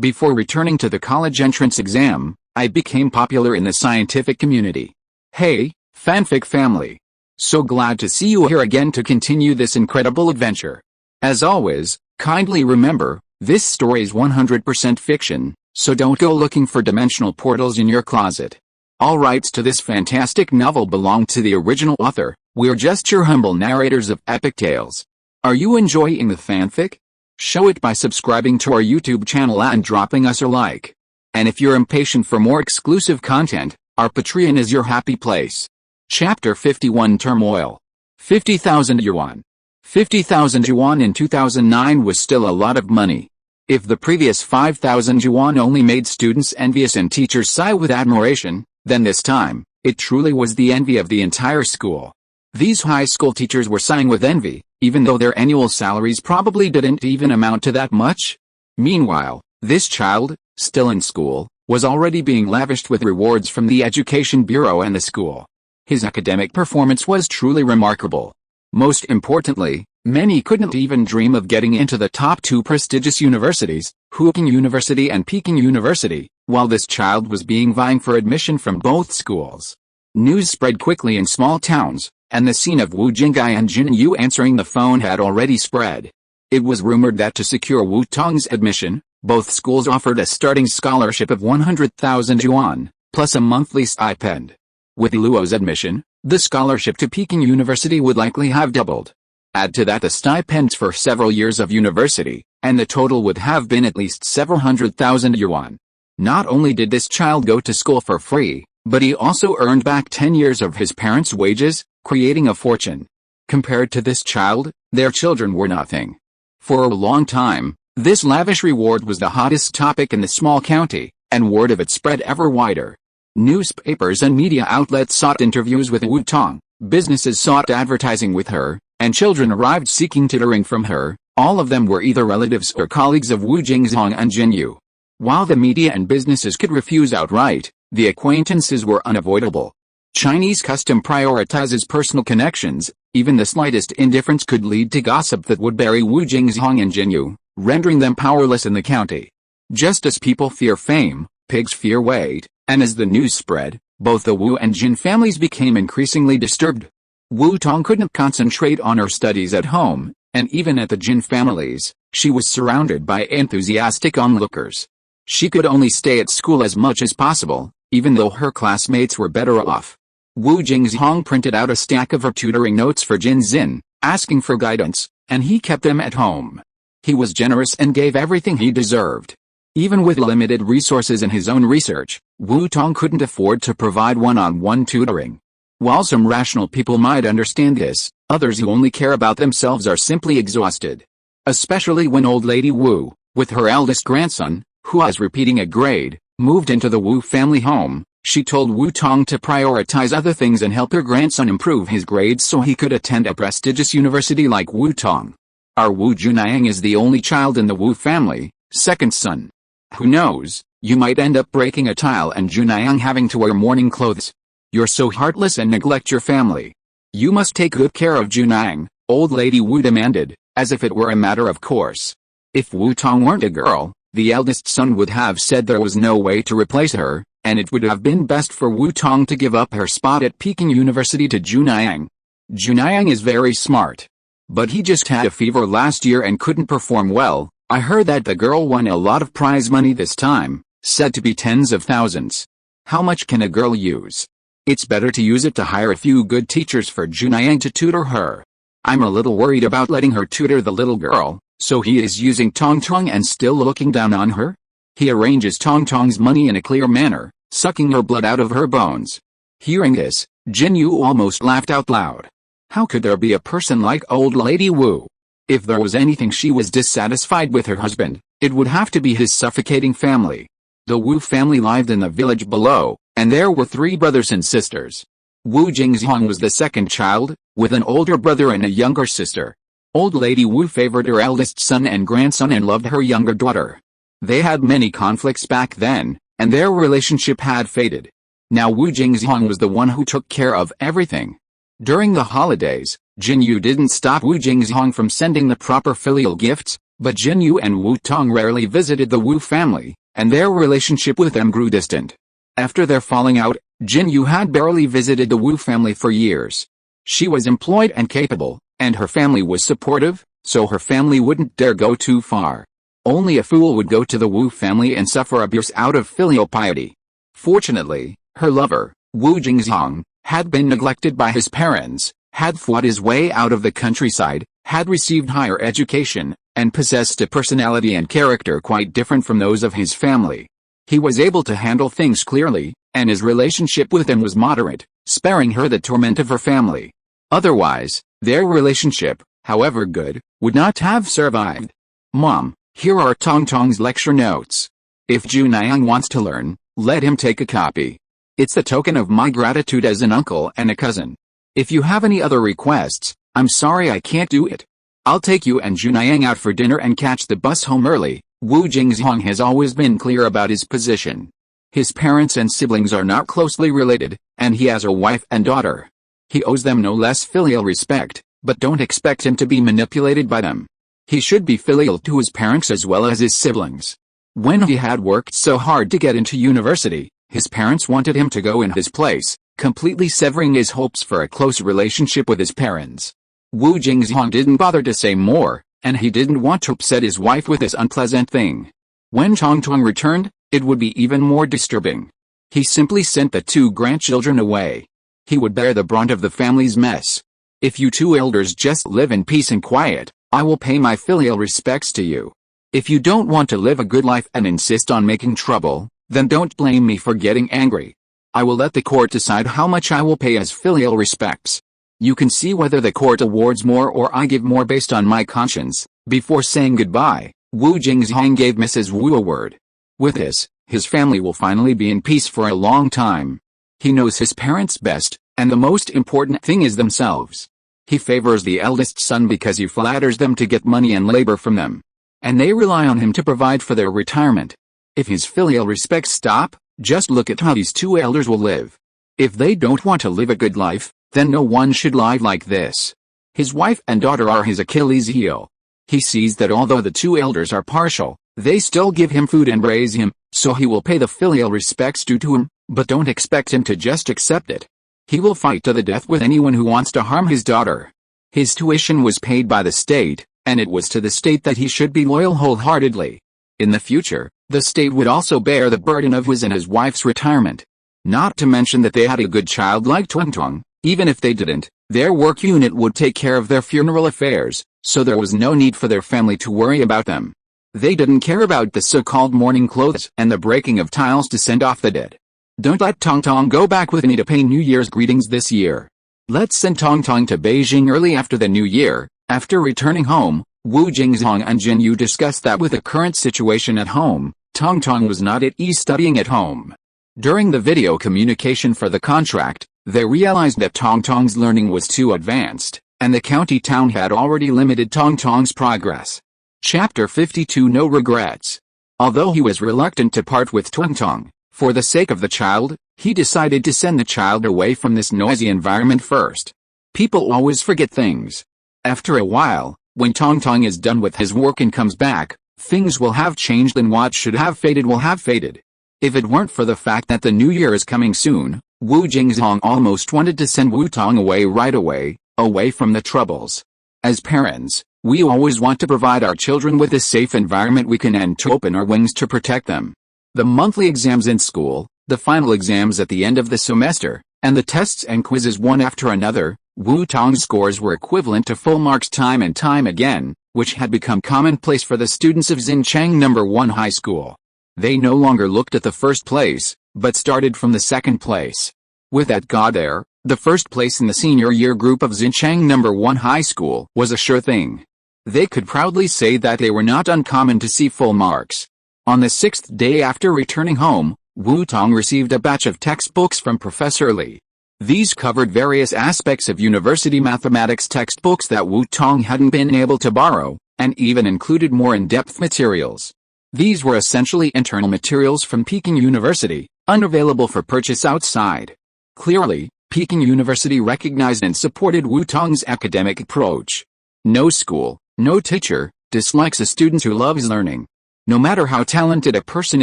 Before returning to the college entrance exam, I became popular in the scientific community. Hey, fanfic family! So glad to see you here again to continue this incredible adventure. As always, kindly remember, this story is 100% fiction, so don't go looking for dimensional portals in your closet. All rights to this fantastic novel belong to the original author. We're just your humble narrators of epic tales. Are you enjoying the fanfic? Show it by subscribing to our YouTube channel and dropping us a like. And if you're impatient for more exclusive content, our Patreon is your happy place. Chapter 51 Turmoil. 50,000 yuan. 50,000 yuan in 2009 was still a lot of money. If the previous 5,000 yuan only made students envious and teachers sigh with admiration, then this time, it truly was the envy of the entire school. These high school teachers were sighing with envy, even though their annual salaries probably didn't even amount to that much. Meanwhile, this child, still in school, was already being lavished with rewards from the Education Bureau and the school. His academic performance was truly remarkable. Most importantly, many couldn't even dream of getting into the top two prestigious universities, Huqing University and Peking University, while this child was vying for admission from both schools. News spread quickly in small towns, and the scene of Wu Jinggai and Jin Yu answering the phone had already spread. It was rumored that to secure Wu Tong's admission, both schools offered a starting scholarship of 100,000 yuan, plus a monthly stipend. With Luo's admission, the scholarship to Peking University would likely have doubled. Add to that the stipends for several years of university, and the total would have been at least several 100,000 yuan. Not only did this child go to school for free, but he also earned back 10 years of his parents' wages, creating a fortune. Compared to this child, their children were nothing. For a long time, this lavish reward was the hottest topic in the small county, and word of it spread ever wider. Newspapers and media outlets sought interviews with Wu Tong, businesses sought advertising with her, and children arrived seeking tutoring from her. All of them were either relatives or colleagues of Wu Jingzhong and Jin Yu. While the media and businesses could refuse outright, the acquaintances were unavoidable. Chinese custom prioritizes personal connections. Even the slightest indifference could lead to gossip that would bury Wu Jingzhong and Jin Yu, rendering them powerless in the county. Just as people fear fame, pigs fear weight, and as the news spread, both the Wu and Jin families became increasingly disturbed. Wu Tong couldn't concentrate on her studies at home, and even at the Jin families, she was surrounded by enthusiastic onlookers. She could only stay at school as much as possible, even though her classmates were better off. Wu Jingzhong printed out a stack of her tutoring notes for Jin Xin, asking for guidance, and he kept them at home. He was generous and gave everything he deserved. Even with limited resources in his own research, Wu Tong couldn't afford to provide one-on-one tutoring. While some rational people might understand this, others who only care about themselves are simply exhausted. Especially when old lady Wu, with her eldest grandson, who was repeating a grade, moved into the Wu family home. She told Wu Tong to prioritize other things and help her grandson improve his grades so he could attend a prestigious university like Wu Tong. Our Wu Junayang is the only child in the Wu family, second son. Who knows, you might end up breaking a tile and Junayang having to wear mourning clothes. You're so heartless and neglect your family. You must take good care of Junayang, old lady Wu demanded, as if it were a matter of course. If Wu Tong weren't a girl, the eldest son would have said there was no way to replace her, and it would have been best for Wu Tong to give up her spot at Peking University to Junayang. Junayang is very smart. But he just had a fever last year and couldn't perform well. I heard that the girl won a lot of prize money this time, said to be tens of thousands. How much can a girl use? It's better to use it to hire a few good teachers for Junayang to tutor her. I'm a little worried about letting her tutor the little girl, so he is using Tong and still looking down on her? He arranges Tong's money in a clear manner, sucking her blood out of her bones. Hearing this, Jin Yu almost laughed out loud. How could there be a person like old lady Wu? If there was anything she was dissatisfied with her husband, it would have to be his suffocating family. The Wu family lived in the village below, and there were 3 brothers and sisters. Wu Jingzhong was the second child, with an older brother and a younger sister. Old lady Wu favored her eldest son and grandson and loved her younger daughter. They had many conflicts back then, and their relationship had faded. Now Wu Jingzhong was the one who took care of everything. During the holidays, Jin Yu didn't stop Wu Jingzhong from sending the proper filial gifts, But Jinyu and Wu Tong rarely visited the Wu family, and their relationship with them grew distant. After their falling out, Jinyu had barely visited the Wu family for years. She was employed and capable, and her family was supportive, so her family wouldn't dare go too far. Only a fool would go to the Wu family and suffer abuse out of filial piety. Fortunately, her lover, Wu Jingzhong, had been neglected by his parents, had fought his way out of the countryside, had received higher education, and possessed a personality and character quite different from those of his family. He was able to handle things clearly, and his relationship with them was moderate, sparing her the torment of her family. Otherwise, their relationship, however good, would not have survived. Mom, here are Tong's lecture notes. If Junayang wants to learn, let him take a copy. It's a token of my gratitude as an uncle and a cousin. If you have any other requests, I'm sorry I can't do it. I'll take you and Junayang out for dinner and catch the bus home early. Wu Jingzhong has always been clear about his position. His parents and siblings are not closely related, and he has a wife and daughter. He owes them no less filial respect, but don't expect him to be manipulated by them. He should be filial to his parents as well as his siblings. When he had worked so hard to get into university, his parents wanted him to go in his place, completely severing his hopes for a close relationship with his parents. Wu Jingzhong didn't bother to say more, and he didn't want to upset his wife with this unpleasant thing. When Tong returned, it would be even more disturbing. He simply sent the two grandchildren away. He would bear the brunt of the family's mess. If you two elders just live in peace and quiet, I will pay my filial respects to you. If you don't want to live a good life and insist on making trouble, then don't blame me for getting angry. I will let the court decide how much I will pay as filial respects. You can see whether the court awards more or I give more based on my conscience. Before saying goodbye, Wu Jingzhong gave Mrs. Wu a word. With this, his family will finally be in peace for a long time. He knows his parents best, and the most important thing is themselves. He favors the eldest son because he flatters them to get money and labor from them. And they rely on him to provide for their retirement. If his filial respects stop, just look at how these two elders will live. If they don't want to live a good life, then no one should lie like this. His wife and daughter are his Achilles heel. He sees that although the two elders are partial, they still give him food and raise him, so he will pay the filial respects due to him, but don't expect him to just accept it. He will fight to the death with anyone who wants to harm his daughter. His tuition was paid by the state, and it was to the state that he should be loyal wholeheartedly. In the future, the state would also bear the burden of his and his wife's retirement. Not to mention that they had a good child like Tong. Even if they didn't, their work unit would take care of their funeral affairs, so there was no need for their family to worry about them. They didn't care about the so-called mourning clothes and the breaking of tiles to send off the dead. Don't let Tong go back with me to pay New Year's greetings this year. Let's send Tong to Beijing early after the New Year. After returning home, Wu Jingzhong and Jinyu discussed that with the current situation at home, Tong was not at ease studying at home. During the video communication for the contract, they realized that Tong's learning was too advanced, and the county town had already limited Tong's progress. Chapter 52 No Regrets. Although he was reluctant to part with Tong, for the sake of the child, he decided to send the child away from this noisy environment first. People always forget things. After a while, when Tong is done with his work and comes back, things will have changed and what should have faded will have faded. If it weren't for the fact that the new year is coming soon, Wu Jingzhong almost wanted to send Wu Tong away right away from the troubles. As parents, we always want to provide our children with a safe environment we can and to open our wings to protect them. The monthly exams in school, the final exams at the end of the semester, and the tests and quizzes one after another, Wu Tong's scores were equivalent to full marks time and time again, which had become commonplace for the students of Xinchang No. 1 High School. They no longer looked at the first place, but started from the second place. With that God there, the first place in the senior year group of Xinchang No. 1 High School was a sure thing. They could proudly say that they were not uncommon to see full marks. On the sixth day after returning home, Wu Tong received a batch of textbooks from Professor Li. These covered various aspects of university mathematics textbooks that Wu Tong hadn't been able to borrow, and even included more in-depth materials. These were essentially internal materials from Peking University, unavailable for purchase outside. Clearly, Peking University recognized and supported Wu Tong's academic approach. No school, no teacher, dislikes a student who loves learning. No matter how talented a person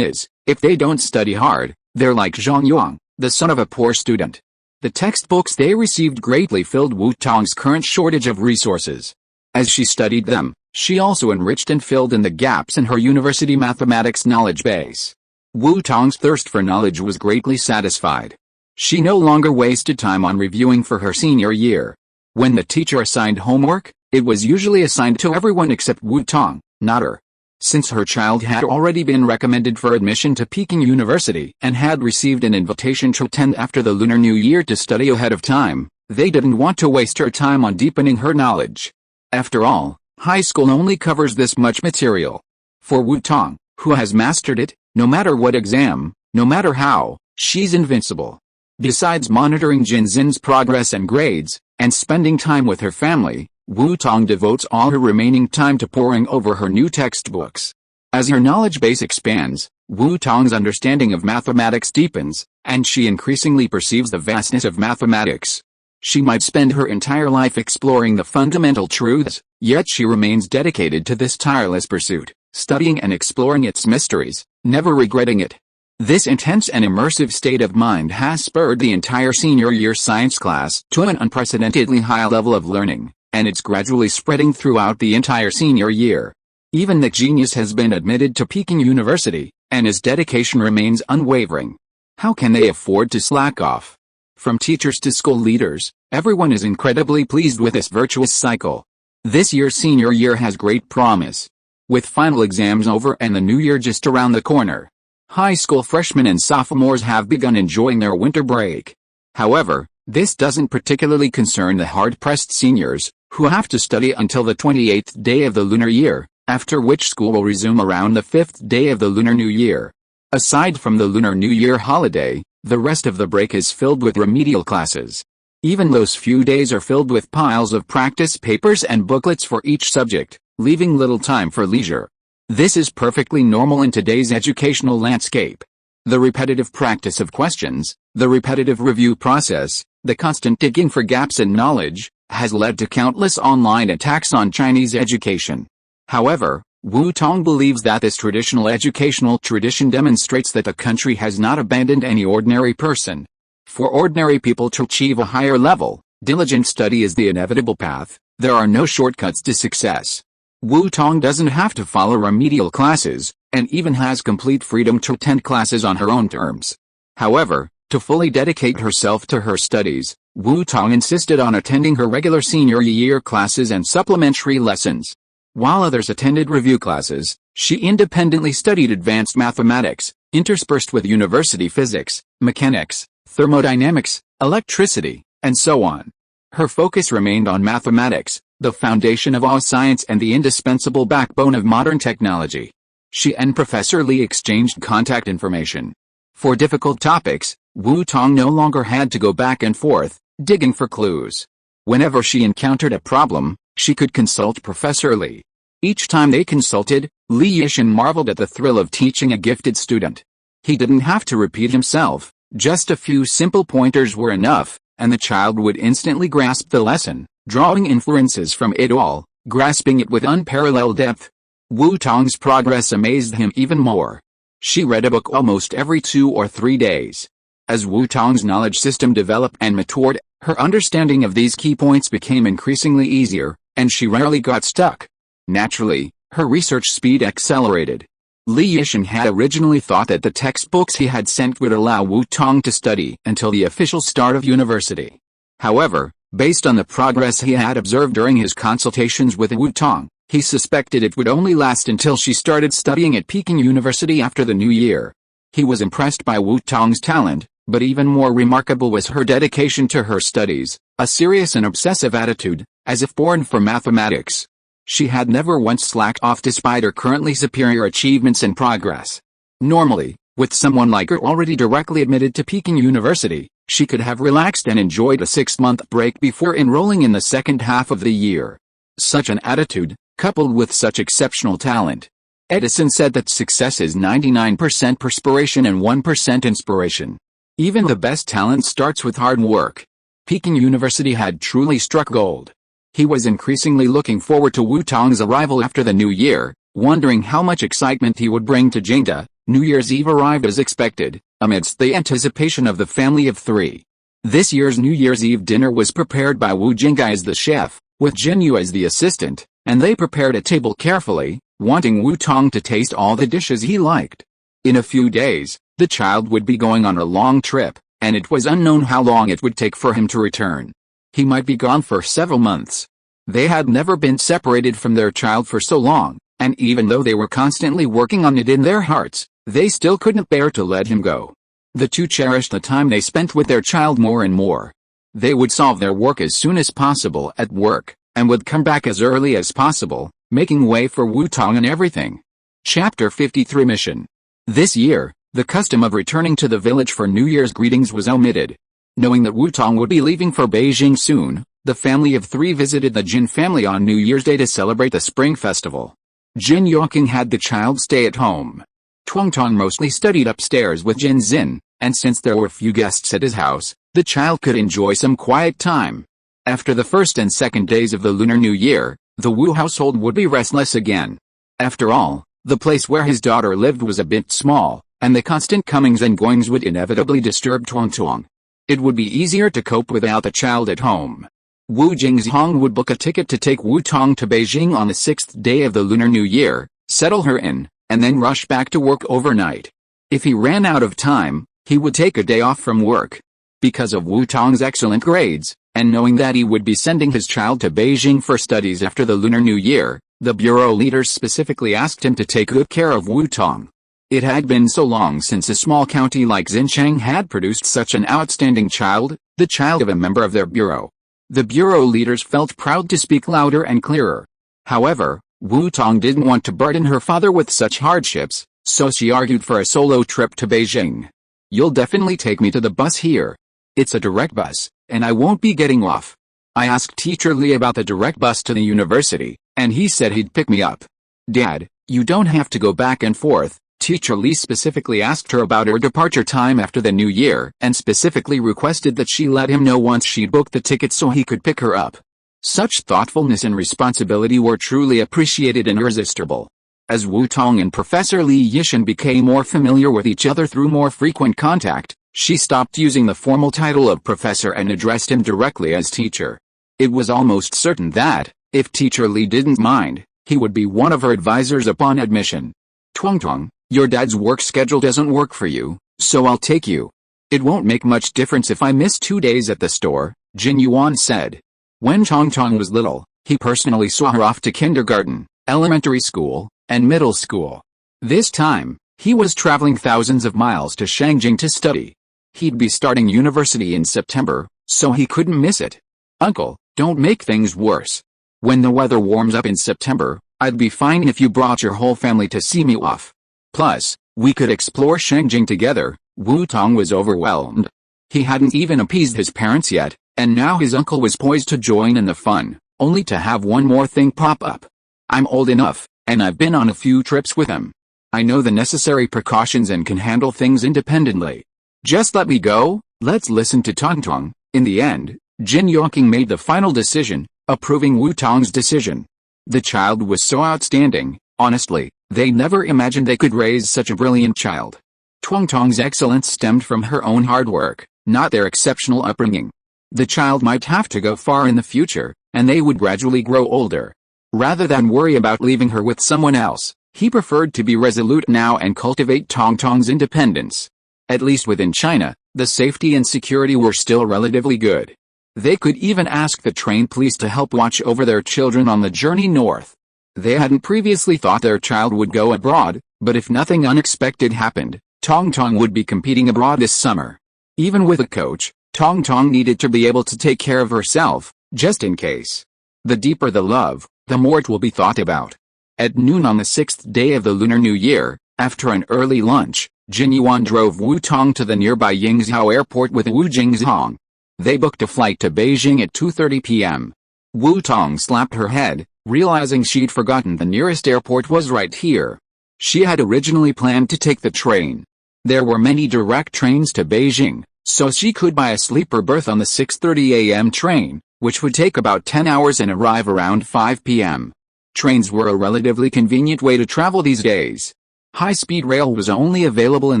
is, if they don't study hard, they're like Zhang Yuang, the son of a poor student. The textbooks they received greatly filled Wu Tong's current shortage of resources. As she studied them, she also enriched and filled in the gaps in her university mathematics knowledge base. Wu Tong's thirst for knowledge was greatly satisfied. She no longer wasted time on reviewing for her senior year. When the teacher assigned homework, it was usually assigned to everyone except Wu Tong, not her. Since her child had already been recommended for admission to Peking University and had received an invitation to attend after the Lunar New Year to study ahead of time, they didn't want to waste her time on deepening her knowledge. After all, high school only covers this much material. For Wu Tong, who has mastered it, no matter what exam, no matter how, she's invincible. Besides monitoring Jinzin's progress and grades, and spending time with her family, Wu Tong devotes all her remaining time to poring over her new textbooks. As her knowledge base expands, Wu Tong's understanding of mathematics deepens, and she increasingly perceives the vastness of mathematics. She might spend her entire life exploring the fundamental truths, yet she remains dedicated to this tireless pursuit, studying and exploring its mysteries, never regretting it. This intense and immersive state of mind has spurred the entire senior year science class to an unprecedentedly high level of learning, and it's gradually spreading throughout the entire senior year. Even the genius has been admitted to Peking University, and his dedication remains unwavering. How can they afford to slack off? From teachers to school leaders, everyone is incredibly pleased with this virtuous cycle. This year's senior year has great promise. With final exams over and the new year just around the corner, high school freshmen and sophomores have begun enjoying their winter break. However, this doesn't particularly concern the hard-pressed seniors, who have to study until the 28th day of the lunar year, after which school will resume around the 5th day of the Lunar New Year. Aside from the Lunar New Year holiday, the rest of the break is filled with remedial classes. Even those few days are filled with piles of practice papers and booklets for each subject, leaving little time for leisure. This is perfectly normal in today's educational landscape. The repetitive practice of questions, the repetitive review process, the constant digging for gaps in knowledge, has led to countless online attacks on Chinese education. However, Wu Tong believes that this traditional educational tradition demonstrates that the country has not abandoned any ordinary person. For ordinary people to achieve a higher level, diligent study is the inevitable path. There are no shortcuts to success. Wu Tong doesn't have to follow remedial classes, and even has complete freedom to attend classes on her own terms. However, to fully dedicate herself to her studies, Wu Tong insisted on attending her regular senior year classes and supplementary lessons. While others attended review classes, she independently studied advanced mathematics, interspersed with university physics, mechanics, thermodynamics, electricity, and so on. Her focus remained on mathematics, the foundation of all science and the indispensable backbone of modern technology. She and Professor Li exchanged contact information. For difficult topics, Wu Tong no longer had to go back and forth, digging for clues. Whenever she encountered a problem, she could consult Professor Li. Each time they consulted, Li Yishan marveled at the thrill of teaching a gifted student. He didn't have to repeat himself, just a few simple pointers were enough, and the child would instantly grasp the lesson, drawing inferences from it all, grasping it with unparalleled depth. Wu Tong's progress amazed him even more. She read a book almost every 2 or 3 days. As Wu Tong's knowledge system developed and matured, her understanding of these key points became increasingly easier, and she rarely got stuck. Naturally, her research speed accelerated. Li Yishan had originally thought that the textbooks he had sent would allow Wu Tong to study until the official start of university. However, based on the progress he had observed during his consultations with Wu Tong, he suspected it would only last until she started studying at Peking University after the new year. He was impressed by Wu Tong's talent, but even more remarkable was her dedication to her studies, a serious and obsessive attitude, as if born for mathematics. She had never once slacked off despite her currently superior achievements and progress. Normally, with someone like her already directly admitted to Peking University, she could have relaxed and enjoyed a 6-month break before enrolling in the second half of the year. Such an attitude, coupled with such exceptional talent. Edison said that success is 99% perspiration and 1% inspiration. Even the best talent starts with hard work. Peking University had truly struck gold. He was increasingly looking forward to Wu Tong's arrival after the new year, wondering how much excitement he would bring to Jingda. New Year's Eve arrived as expected, amidst the anticipation of the family of three. This year's New Year's Eve dinner was prepared by Wu Jingga as the chef, with Jinyu as the assistant, and they prepared a table carefully, wanting Wu Tong to taste all the dishes he liked. In a few days, the child would be going on a long trip, and it was unknown how long it would take for him to return. He might be gone for several months. They had never been separated from their child for so long, and even though they were constantly working on it in their hearts, they still couldn't bear to let him go. The two cherished the time they spent with their child more and more. They would solve their work as soon as possible at work, and would come back as early as possible, making way for Wu Tong and everything. Chapter 53 Mission. This year, the custom of returning to the village for New Year's greetings was omitted. Knowing that Wu Tong would be leaving for Beijing soon, the family of three visited the Jin family on New Year's Day to celebrate the Spring Festival. Jin Yongqing had the child stay at home. Tong mostly studied upstairs with Jin Xin, and since there were few guests at his house, the child could enjoy some quiet time. After the first and second days of the Lunar New Year, the Wu household would be restless again. After all, the place where his daughter lived was a bit small, and the constant comings and goings would inevitably disturb Tong. It would be easier to cope without the child at home. Wu Jingzhong would book a ticket to take Wu Tong to Beijing on the 6th day of the Lunar New Year, settle her in, and then rush back to work overnight. If he ran out of time, he would take a day off from work. Because of Wu Tong's excellent grades, and knowing that he would be sending his child to Beijing for studies after the Lunar New Year, the bureau leaders specifically asked him to take good care of Wu Tong. It had been so long since a small county like Xinjiang had produced such an outstanding child, the child of a member of their bureau. The bureau leaders felt proud to speak louder and clearer. However, Wu Tong didn't want to burden her father with such hardships, so she argued for a solo trip to Beijing. "You'll definitely take me to the bus here. It's a direct bus, and I won't be getting off. I asked Teacher Li about the direct bus to the university, and he said he'd pick me up." "Dad, you don't have to go back and forth." Teacher Li specifically asked her about her departure time after the new year, and specifically requested that she let him know once she'd booked the ticket so he could pick her up. Such thoughtfulness and responsibility were truly appreciated and irresistible. As Wu Tong and Professor Li Yishan became more familiar with each other through more frequent contact, she stopped using the formal title of professor and addressed him directly as teacher. It was almost certain that, if Teacher Li didn't mind, he would be one of her advisors upon admission. "Tong, your dad's work schedule doesn't work for you, so I'll take you. It won't make much difference if I miss 2 days at the store," Jin Yuan said. When Tong was little, he personally saw her off to kindergarten, elementary school, and middle school. This time, he was traveling thousands of miles to Shangjing to study. He'd be starting university in September, so he couldn't miss it. "Uncle, don't make things worse. When the weather warms up in September, I'd be fine if you brought your whole family to see me off. Plus, we could explore Shangjing together." Wu Tong was overwhelmed. He hadn't even appeased his parents yet, and now his uncle was poised to join in the fun, only to have one more thing pop up. "I'm old enough, and I've been on a few trips with him. I know the necessary precautions and can handle things independently. Just let me go." Let's listen to Tong. In the end, Jin Yongqing made the final decision, approving Wu Tong's decision. The child was so outstanding, honestly, they never imagined they could raise such a brilliant child. Tong's excellence stemmed from her own hard work, not their exceptional upbringing. The child might have to go far in the future, and they would gradually grow older. Rather than worry about leaving her with someone else, he preferred to be resolute now and cultivate Tong's independence. At least within China, the safety and security were still relatively good. They could even ask the train police to help watch over their children on the journey north. They hadn't previously thought their child would go abroad, but if nothing unexpected happened, Tong would be competing abroad this summer. Even with a coach, Tong needed to be able to take care of herself, just in case. The deeper the love, the more it will be thought about. At noon on the 6th day of the Lunar New Year, after an early lunch, Jin Yuan drove Wu Tong to the nearby Yingzhou airport with Wu Jingzhong. They booked a flight to Beijing at 2:30 p.m. Wu Tong slapped her head, realizing she'd forgotten the nearest airport was right here. She had originally planned to take the train. There were many direct trains to Beijing, so she could buy a sleeper berth on the 6:30 a.m. train, which would take about 10 hours and arrive around 5 p.m. Trains were a relatively convenient way to travel these days. High-speed rail was only available in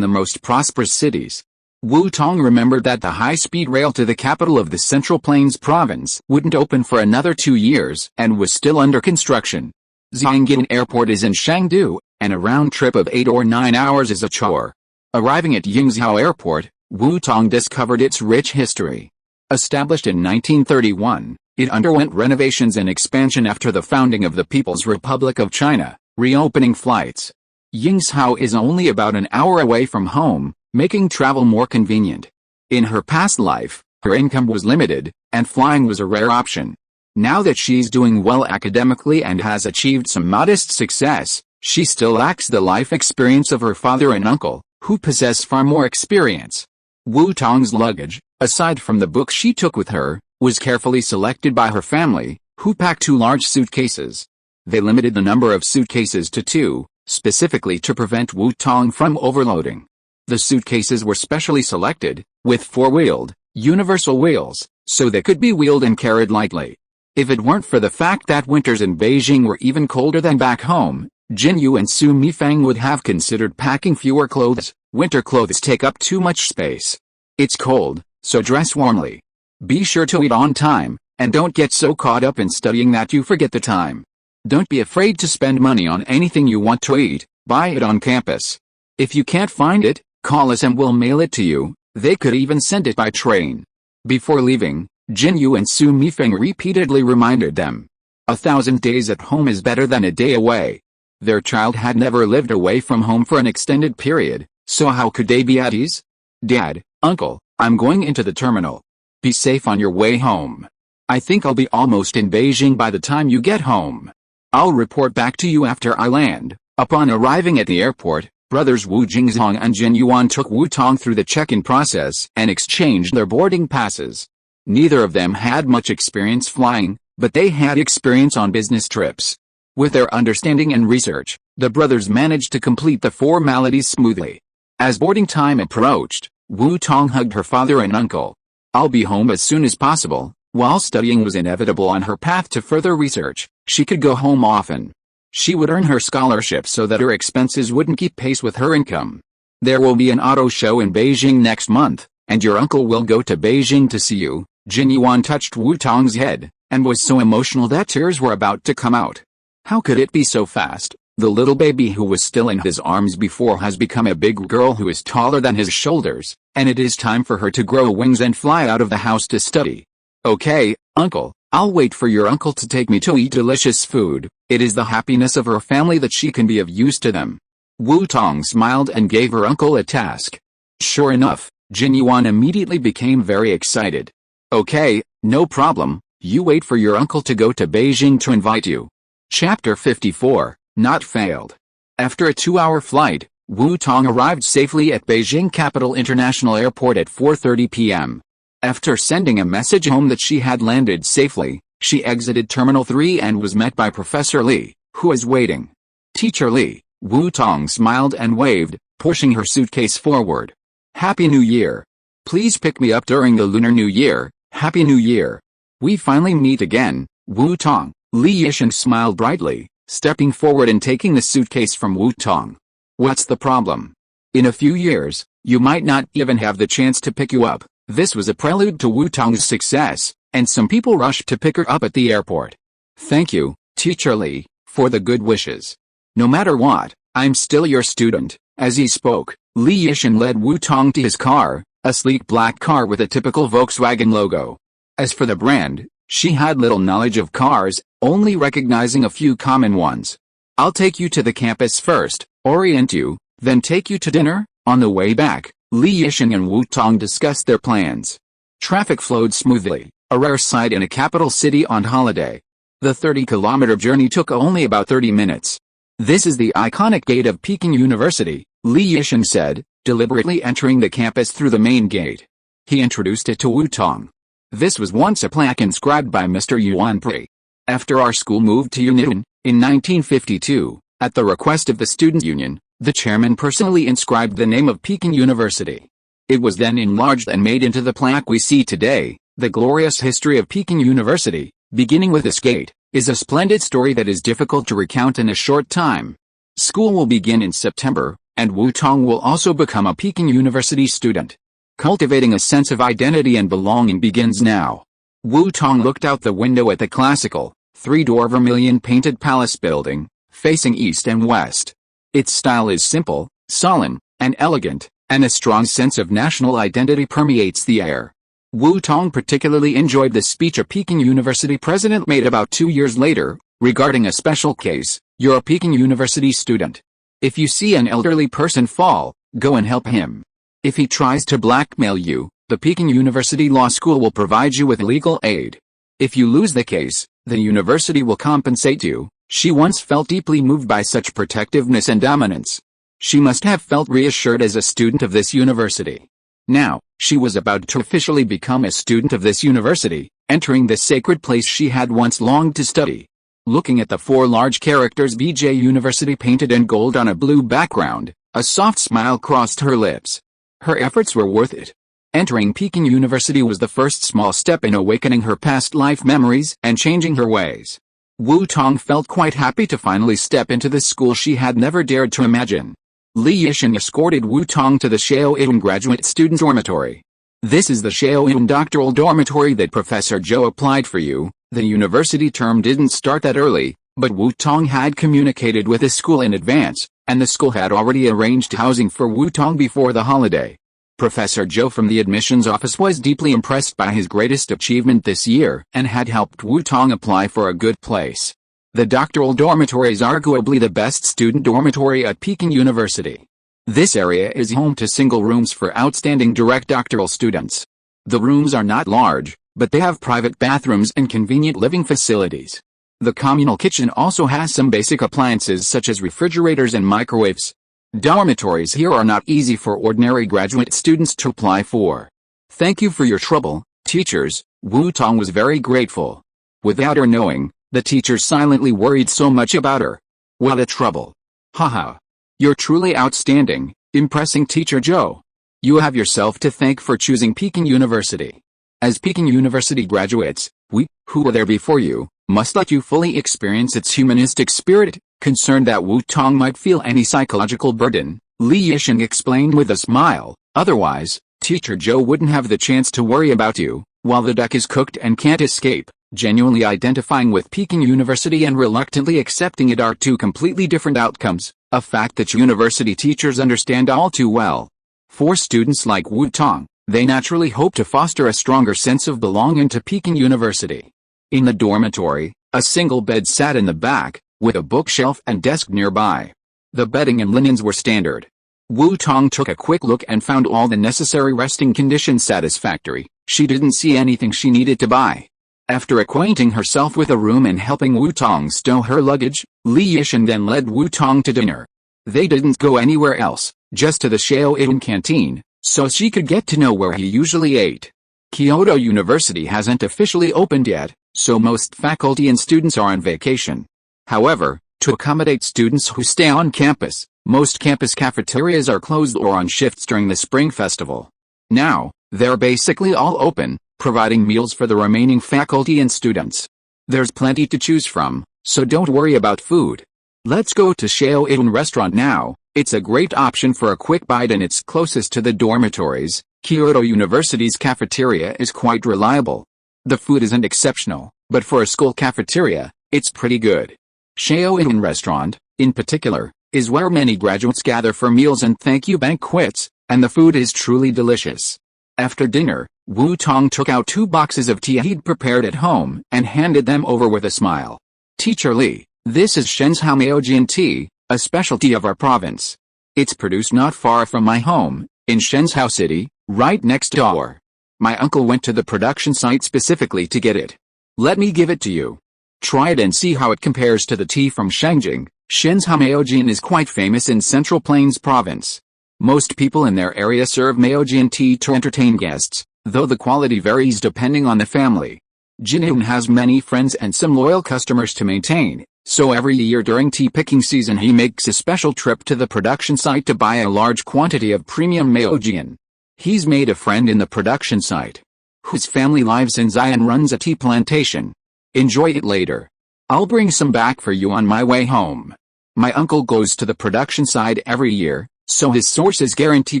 the most prosperous cities. Wu Tong remembered that the high-speed rail to the capital of the Central Plains province wouldn't open for another 2 years and was still under construction. Xiangyan Airport is in Chengdu, and a round trip of 8 or 9 hours is a chore. Arriving at Yingzhou Airport, Wu Tong discovered its rich history. Established in 1931, it underwent renovations and expansion after the founding of the People's Republic of China, reopening flights. Yingzhou is only about an hour away from home, making travel more convenient. In her past life, her income was limited, and flying was a rare option. Now that she's doing well academically and has achieved some modest success, she still lacks the life experience of her father and uncle, who possess far more experience. Wu Tong's luggage, aside from the books she took with her, was carefully selected by her family, who packed 2 large suitcases. They limited the number of suitcases to 2, specifically to prevent Wu Tong from overloading. The suitcases were specially selected, with 4-wheeled, universal wheels, so they could be wheeled and carried lightly. If it weren't for the fact that winters in Beijing were even colder than back home, Jinyu and Su Mifeng would have considered packing fewer clothes. Winter clothes take up too much space. It's cold, so dress warmly. Be sure to eat on time, and don't get so caught up in studying that you forget the time. Don't be afraid to spend money on anything you want to eat, buy it on campus. If you can't find it, call us and we'll mail it to you. They could even send it by train. Before leaving, Jinyu and Su Mifeng repeatedly reminded them. 1,000 days at home is better than a day away. Their child had never lived away from home for an extended period, so how could they be at ease? Dad, Uncle, I'm going into the terminal. Be safe on your way home. I think I'll be almost in Beijing by the time you get home. I'll report back to you after I land. Upon arriving at the airport, brothers Wu Jingzhong and Jin Yuan took Wu Tong through the check-in process and exchanged their boarding passes. Neither of them had much experience flying, but they had experience on business trips. With their understanding and research, the brothers managed to complete the formalities smoothly. As boarding time approached, Wu Tong hugged her father and uncle. I'll be home as soon as possible. While studying was inevitable on her path to further research, she could go home often. She would earn her scholarship so that her expenses wouldn't keep pace with her income. There will be an auto show in Beijing next month, and your uncle will go to Beijing to see you. Jin Yuan touched Wu Tong's head, and was so emotional that tears were about to come out. How could it be so fast? The little baby who was still in his arms before has become a big girl who is taller than his shoulders, and it is time for her to grow wings and fly out of the house to study. Okay, Uncle, I'll wait for your uncle to take me to eat delicious food. It is the happiness of her family that she can be of use to them. Wu Tong smiled and gave her uncle a task. Sure enough, Jin Yuan immediately became very excited. Okay, no problem, you wait for your uncle to go to Beijing to invite you. Chapter 54, Not Failed. After a 2-hour flight, Wu Tong arrived safely at Beijing Capital International Airport at 4:30 p.m. After sending a message home that she had landed safely, she exited Terminal 3 and was met by Professor Li, who was waiting. Teacher Li, Wu Tong smiled and waved, pushing her suitcase forward. Happy New Year. Please pick me up during the Lunar New Year. Happy New Year. We finally meet again, Wu Tong. Li Yishan smiled brightly, stepping forward and taking the suitcase from Wu Tong. What's the problem? In a few years, you might not even have the chance to pick you up. This was a prelude to Wu Tong's success, and some people rushed to pick her up at the airport. Thank you, Teacher Li, for the good wishes. No matter what, I'm still your student. As he spoke, Li Yishan led Wu Tong to his car, a sleek black car with a typical Volkswagen logo. As for the brand, she had little knowledge of cars, only recognizing a few common ones. I'll take you to the campus first, orient you, then take you to dinner. On the way back, Li Yishan and Wu Tong discussed their plans. Traffic flowed smoothly, a rare sight in a capital city on holiday. The 30-kilometer journey took only about 30 minutes. This is the iconic gate of Peking University, Li Yishan said, deliberately entering the campus through the main gate. He introduced it to Wu Tong. This was once a plaque inscribed by Mr. Yuan Pri. After our school moved to Yunnan, in 1952, at the request of the student union, the chairman personally inscribed the name of Peking University. It was then enlarged and made into the plaque we see today. The glorious history of Peking University, beginning with this gate, is a splendid story that is difficult to recount in a short time. School will begin in September, and Wu Tong will also become a Peking University student. Cultivating a sense of identity and belonging begins now. Wu Tong looked out the window at the classical, three-door vermilion-painted palace building, facing east and west. Its style is simple, solemn, and elegant, and a strong sense of national identity permeates the air. Wu Tong particularly enjoyed the speech a Peking University president made about 2 years later, regarding a special case: "You're a Peking University student. If you see an elderly person fall, go and help him. If he tries to blackmail you, the Peking University Law School will provide you with legal aid. If you lose the case, the university will compensate you." She once felt deeply moved by such protectiveness and dominance. She must have felt reassured as a student of this university. Now, she was about to officially become a student of this university, entering the sacred place she had once longed to study. Looking at the 4 large characters BJ University painted in gold on a blue background, a soft smile crossed her lips. Her efforts were worth it. Entering Peking University was the first small step in awakening her past life memories and changing her ways. Wu Tong felt quite happy to finally step into the school she had never dared to imagine. Li Yixin escorted Wu Tong to the Xiao Yun graduate student dormitory. "This is the Xiao Yun doctoral dormitory that Professor Zhou applied for you." The university term didn't start that early, but Wu Tong had communicated with the school in advance, and the school had already arranged housing for Wu Tong before the holiday. Professor Zhou from the admissions office was deeply impressed by his greatest achievement this year and had helped Wu Tong apply for a good place. The doctoral dormitory is arguably the best student dormitory at Peking University. This area is home to single rooms for outstanding direct doctoral students. The rooms are not large, but they have private bathrooms and convenient living facilities. The communal kitchen also has some basic appliances such as refrigerators and microwaves. Dormitories here are not easy for ordinary graduate students to apply for. "Thank you for your trouble, teachers." Wu Tong was very grateful. Without her knowing, the teachers silently worried so much about her. What a trouble. Haha. "You're truly outstanding, impressing Teacher Zhou. You have yourself to thank for choosing Peking University. As Peking University graduates, we, who were there before you, must let you fully experience its humanistic spirit." Concerned that Wu Tong might feel any psychological burden, Li Yixin explained with a smile, "Otherwise, Teacher Zhou wouldn't have the chance to worry about you, while the duck is cooked and can't escape." Genuinely identifying with Peking University and reluctantly accepting it are two completely different outcomes, a fact that university teachers understand all too well. For students like Wu Tong, they naturally hope to foster a stronger sense of belonging to Peking University. In the dormitory, a single bed sat in the back, with a bookshelf and desk nearby. The bedding and linens were standard. Wu Tong took a quick look and found all the necessary resting conditions satisfactory. She didn't see anything she needed to buy. After acquainting herself with the room and helping Wu Tong stow her luggage, Li Yixin then led Wu Tong to dinner. They didn't go anywhere else, just to the Xiao Yun canteen, so she could get to know where he usually ate. Kyoto University hasn't officially opened yet, so most faculty and students are on vacation. However, to accommodate students who stay on campus, most campus cafeterias are closed or on shifts during the Spring Festival. Now, they're basically all open, providing meals for the remaining faculty and students. There's plenty to choose from, so don't worry about food. "Let's go to Xiao Yun restaurant now. It's a great option for a quick bite and it's closest to the dormitories. Kyoto University's cafeteria is quite reliable. The food isn't exceptional, but for a school cafeteria, it's pretty good." Xiao Yun restaurant, in particular, is where many graduates gather for meals and thank-you banquets, and the food is truly delicious. After dinner, Wu Tong took out 2 boxes of tea he'd prepared at home and handed them over with a smile. "Teacher Li, this is Shenzhou Maojian tea, a specialty of our province. It's produced not far from my home, in Shenzhou City, right next door. My uncle went to the production site specifically to get it. Let me give it to you. Try it and see how it compares to the tea from Shangjing." Shenzhou Maojian is quite famous in Central Plains Province. Most people in their area serve Maojian tea to entertain guests, though the quality varies depending on the family. Jinyun has many friends and some loyal customers to maintain, so every year during tea picking season he makes a special trip to the production site to buy a large quantity of premium Maojian. He's made a friend in the production site, whose family lives in Zion runs a tea plantation. Enjoy it later. I'll bring some back for you on my way home. My uncle goes to the production side every year, so his sources guarantee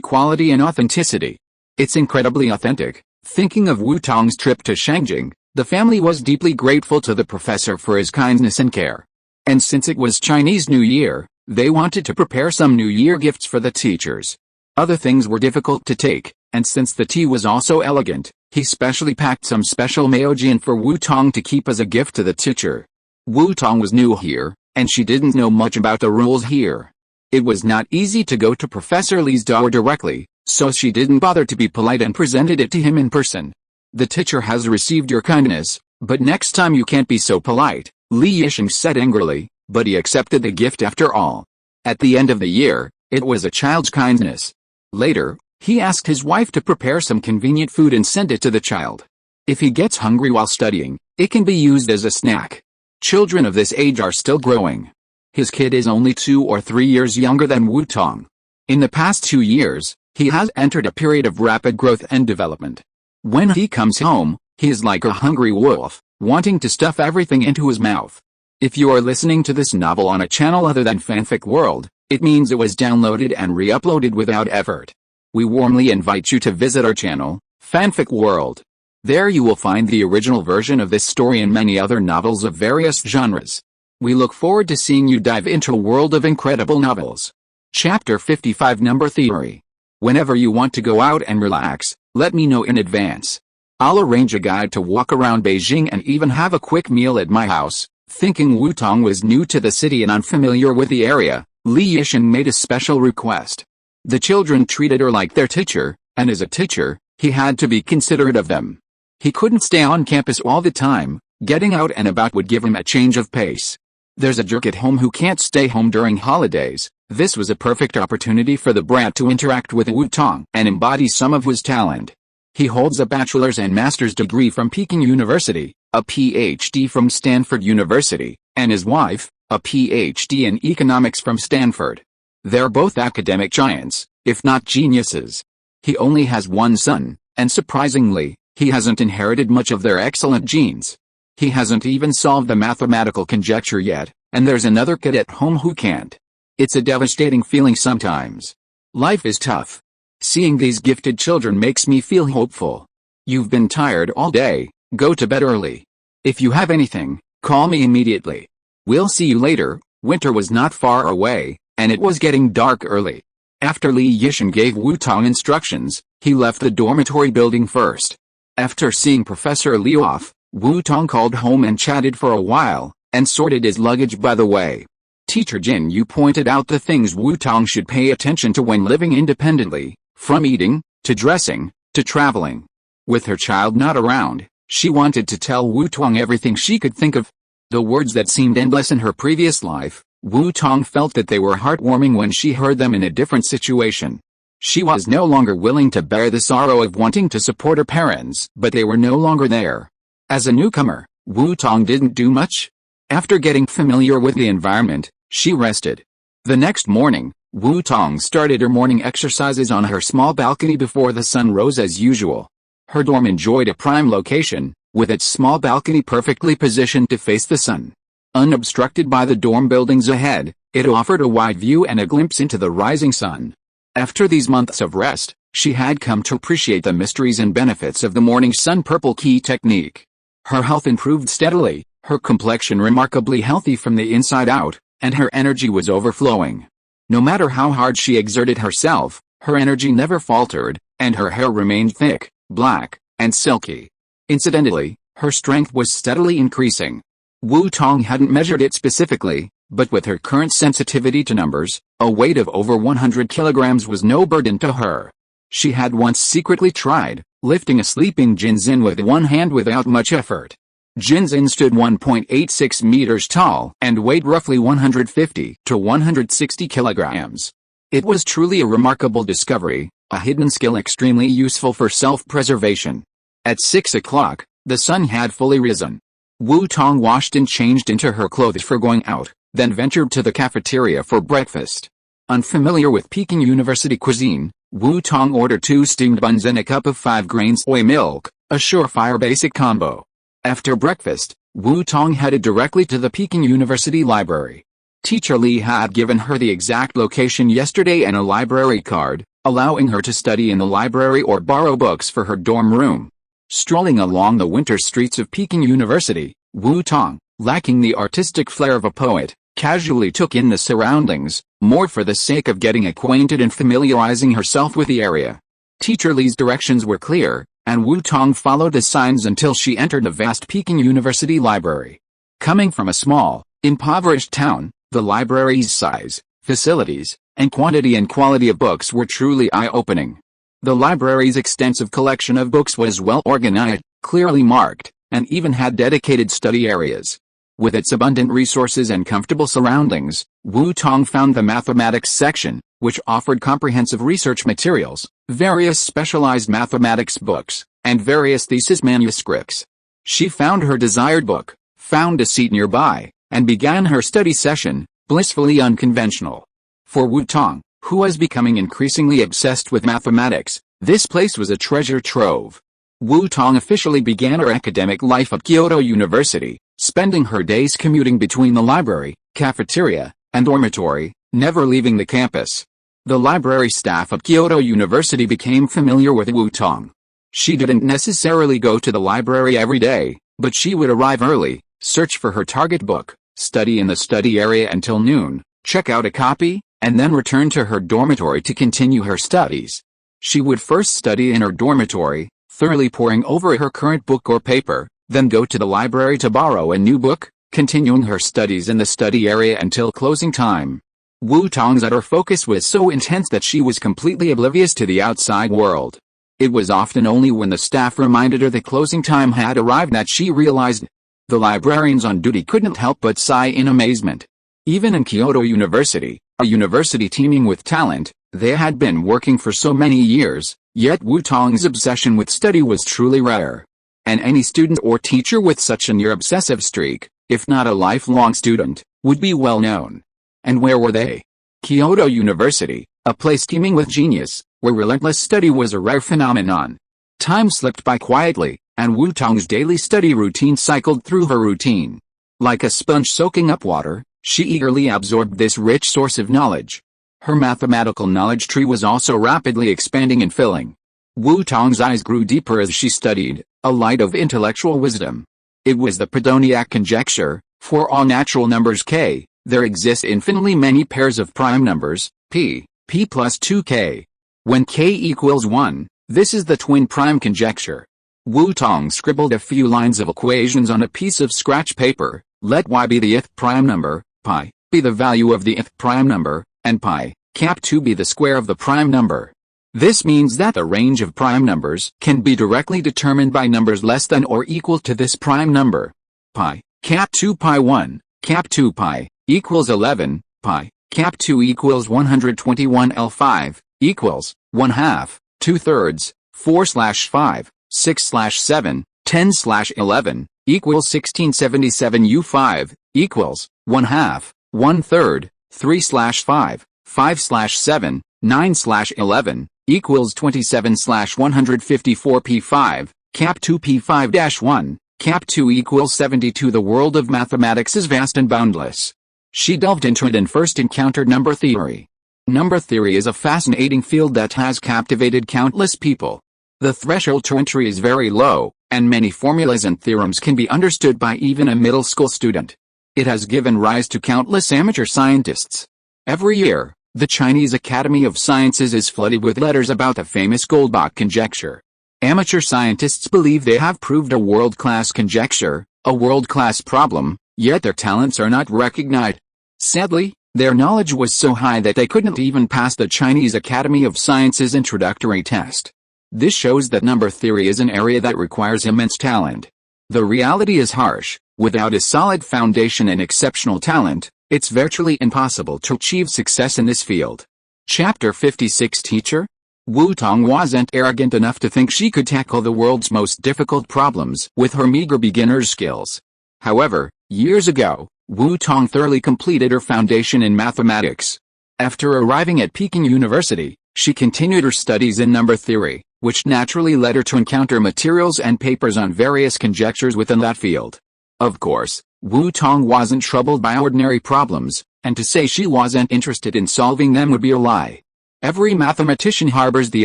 quality and authenticity. It's incredibly authentic." Thinking of Wu Tong's trip to Shangjing, the family was deeply grateful to the professor for his kindness and care. And since it was Chinese New Year, they wanted to prepare some New Year gifts for the teachers. Other things were difficult to take, and since the tea was also elegant, he specially packed some special Maojian for Wu Tong to keep as a gift to the teacher. Wu Tong was new here, and she didn't know much about the rules here. It was not easy to go to Professor Li's door directly, so she didn't bother to be polite and presented it to him in person. "The teacher has received your kindness, but next time you can't be so polite," Li Yisheng said angrily, but he accepted the gift after all. At the end of the year, it was a child's kindness. Later, he asked his wife to prepare some convenient food and send it to the child. If he gets hungry while studying, it can be used as a snack. Children of this age are still growing. His kid is only 2 or 3 years younger than Wu Tong. In the past 2 years, he has entered a period of rapid growth and development. When he comes home, he is like a hungry wolf, wanting to stuff everything into his mouth. If you are listening to this novel on a channel other than Fanfic World, it means it was downloaded and re-uploaded without effort. We warmly invite you to visit our channel, Fanfic World. There you will find the original version of this story and many other novels of various genres. We look forward to seeing you dive into a world of incredible novels. Chapter 55 Number Theory. Whenever you want to go out and relax, let me know in advance. I'll arrange a guide to walk around Beijing and even have a quick meal at my house. Thinking Wu Tong was new to the city and unfamiliar with the area, Li Yisheng made a special request. The children treated her like their teacher, and as a teacher, he had to be considerate of them. He couldn't stay on campus all the time. Getting out and about would give him a change of pace. There's a jerk at home who can't stay home during holidays. This was a perfect opportunity for the brat to interact with Wu Tong and embody some of his talent. He holds a bachelor's and master's degree from Peking University, a PhD from Stanford University, and his wife, a PhD in economics from Stanford. They're both academic giants, if not geniuses. He only has one son, and surprisingly, he hasn't inherited much of their excellent genes. He hasn't even solved the mathematical conjecture yet, and there's another kid at home who can't. It's a devastating feeling sometimes. Life is tough. Seeing these gifted children makes me feel hopeful. You've been tired all day, go to bed early. If you have anything, call me immediately. We'll see you later. Winter was not far away, and it was getting dark early. After Li Yisheng gave Wu Tong instructions, he left the dormitory building first. After seeing Professor Li off, Wu Tong called home and chatted for a while, and sorted his luggage by the way. Teacher Jin Yu pointed out the things Wu Tong should pay attention to when living independently, from eating, to dressing, to traveling. With her child not around, she wanted to tell Wu Tong everything she could think of. The words that seemed endless in her previous life, Wu Tong felt that they were heartwarming when she heard them in a different situation. She was no longer willing to bear the sorrow of wanting to support her parents, but they were no longer there. As a newcomer, Wu Tong didn't do much. After getting familiar with the environment, she rested. The next morning, Wu Tong started her morning exercises on her small balcony before the sun rose as usual. Her dorm enjoyed a prime location, with its small balcony perfectly positioned to face the sun. Unobstructed by the dorm buildings ahead, it offered a wide view and a glimpse into the rising sun. After these months of rest, she had come to appreciate the mysteries and benefits of the morning sun purple key technique. Her health improved steadily, her complexion remarkably healthy from the inside out, and her energy was overflowing. No matter how hard she exerted herself, her energy never faltered, and her hair remained thick, black, and silky. Incidentally, her strength was steadily increasing. Wu Tong hadn't measured it specifically, but with her current sensitivity to numbers, a weight of over 100 kilograms was no burden to her. She had once secretly tried lifting a sleeping Jinzin with one hand without much effort. Jinzin stood 1.86 meters tall and weighed roughly 150 to 160 kilograms. It was truly a remarkable discovery, a hidden skill extremely useful for self-preservation. At 6 o'clock, the sun had fully risen. Wu Tong washed and changed into her clothes for going out, then ventured to the cafeteria for breakfast. Unfamiliar with Peking University cuisine, Wu Tong ordered 2 steamed buns and a cup of 5 grains soy milk, A surefire basic combo. After breakfast, Wu Tong headed directly to the Peking University Library. Teacher Li had given her the exact location yesterday and a library card, allowing her to study in the library or borrow books for her dorm room. Strolling along the winter streets of Peking University, Wu Tong, lacking the artistic flair of a poet, casually took in the surroundings, more for the sake of getting acquainted and familiarizing herself with the area. Teacher Li's directions were clear, and Wu Tong followed the signs until she entered the vast Peking University Library. Coming from a small, impoverished town, the library's size, facilities, and quantity and quality of books were truly eye-opening. The library's extensive collection of books was well organized, clearly marked, and even had dedicated study areas. With its abundant resources and comfortable surroundings, Wu Tong found the mathematics section, which offered comprehensive research materials, various specialized mathematics books, and various thesis manuscripts. She found her desired book, found a seat nearby, and began her study session, blissfully unconventional. For Wu Tong, who was becoming increasingly obsessed with mathematics, this place was a treasure trove. Wu Tong officially began her academic life at Kyoto University, spending her days commuting between the library, cafeteria, and dormitory, never leaving the campus. The library staff at Kyoto University became familiar with Wu Tong. She didn't necessarily go to the library every day, but she would arrive early, search for her target book, study in the study area until noon, check out a copy, and then return to her dormitory to continue her studies. She would first study in her dormitory, thoroughly poring over her current book or paper, then go to the library to borrow a new book, continuing her studies in the study area until closing time. Wu Tong's utter focus was so intense that she was completely oblivious to the outside world. It was often only when the staff reminded her the closing time had arrived that she realized. The librarians on duty couldn't help but sigh in amazement. Even in Kyoto University, a university teeming with talent, they had been working for so many years, yet Wu Tong's obsession with study was truly rare. And any student or teacher with such a near-obsessive streak, if not a lifelong student, would be well known. And where were they? Kyoto University, a place teeming with genius, where relentless study was a rare phenomenon. Time slipped by quietly, and Wu Tong's daily study routine cycled through her routine. Like a sponge soaking up water, she eagerly absorbed this rich source of knowledge. Her mathematical knowledge tree was also rapidly expanding and filling. Wu Tong's eyes grew deeper as she studied, a light of intellectual wisdom. It was the Predoniac conjecture: for all natural numbers k, there exist infinitely many pairs of prime numbers, p plus 2k. When k equals 1, this is the twin prime conjecture. Wu Tong scribbled a few lines of equations on a piece of scratch paper. Let y be the ith prime number, pi be the value of the ith prime number, and pi cap 2 be the square of the prime number. This means that the range of prime numbers can be directly determined by numbers less than or equal to this prime number. Pi cap 2 pi 1, cap 2 pi equals 11, pi cap 2 equals 121 L5 equals 1/2, 2/3, 4/5, 6/7, 10/11 equals 1677 U5 equals 1/2, 1/3, 3/5, 5/7, 9/11 equals 27/154 P5, cap 2 P5-1, cap 2 equals 72. The world of mathematics is vast and boundless. She delved into it and first encountered number theory. Number theory is a fascinating field that has captivated countless people. The threshold to entry is very low, and many formulas and theorems can be understood by even a middle school student. It has given rise to countless amateur scientists. Every year, the Chinese Academy of Sciences is flooded with letters about the famous Goldbach conjecture. Amateur scientists believe they have proved a world-class conjecture, a world-class problem, yet their talents are not recognized. Sadly, their knowledge was so high that they couldn't even pass the Chinese Academy of Sciences introductory test. This shows that number theory is an area that requires immense talent. The reality is harsh. Without a solid foundation and exceptional talent, it's virtually impossible to achieve success in this field. Chapter 56. Teacher? Wu Tong wasn't arrogant enough to think she could tackle the world's most difficult problems with her meager beginner's skills. However, years ago, Wu Tong thoroughly completed her foundation in mathematics. After arriving at Peking University, she continued her studies in number theory, which naturally led her to encounter materials and papers on various conjectures within that field. Of course, Wu Tong wasn't troubled by ordinary problems, and to say she wasn't interested in solving them would be a lie. Every mathematician harbors the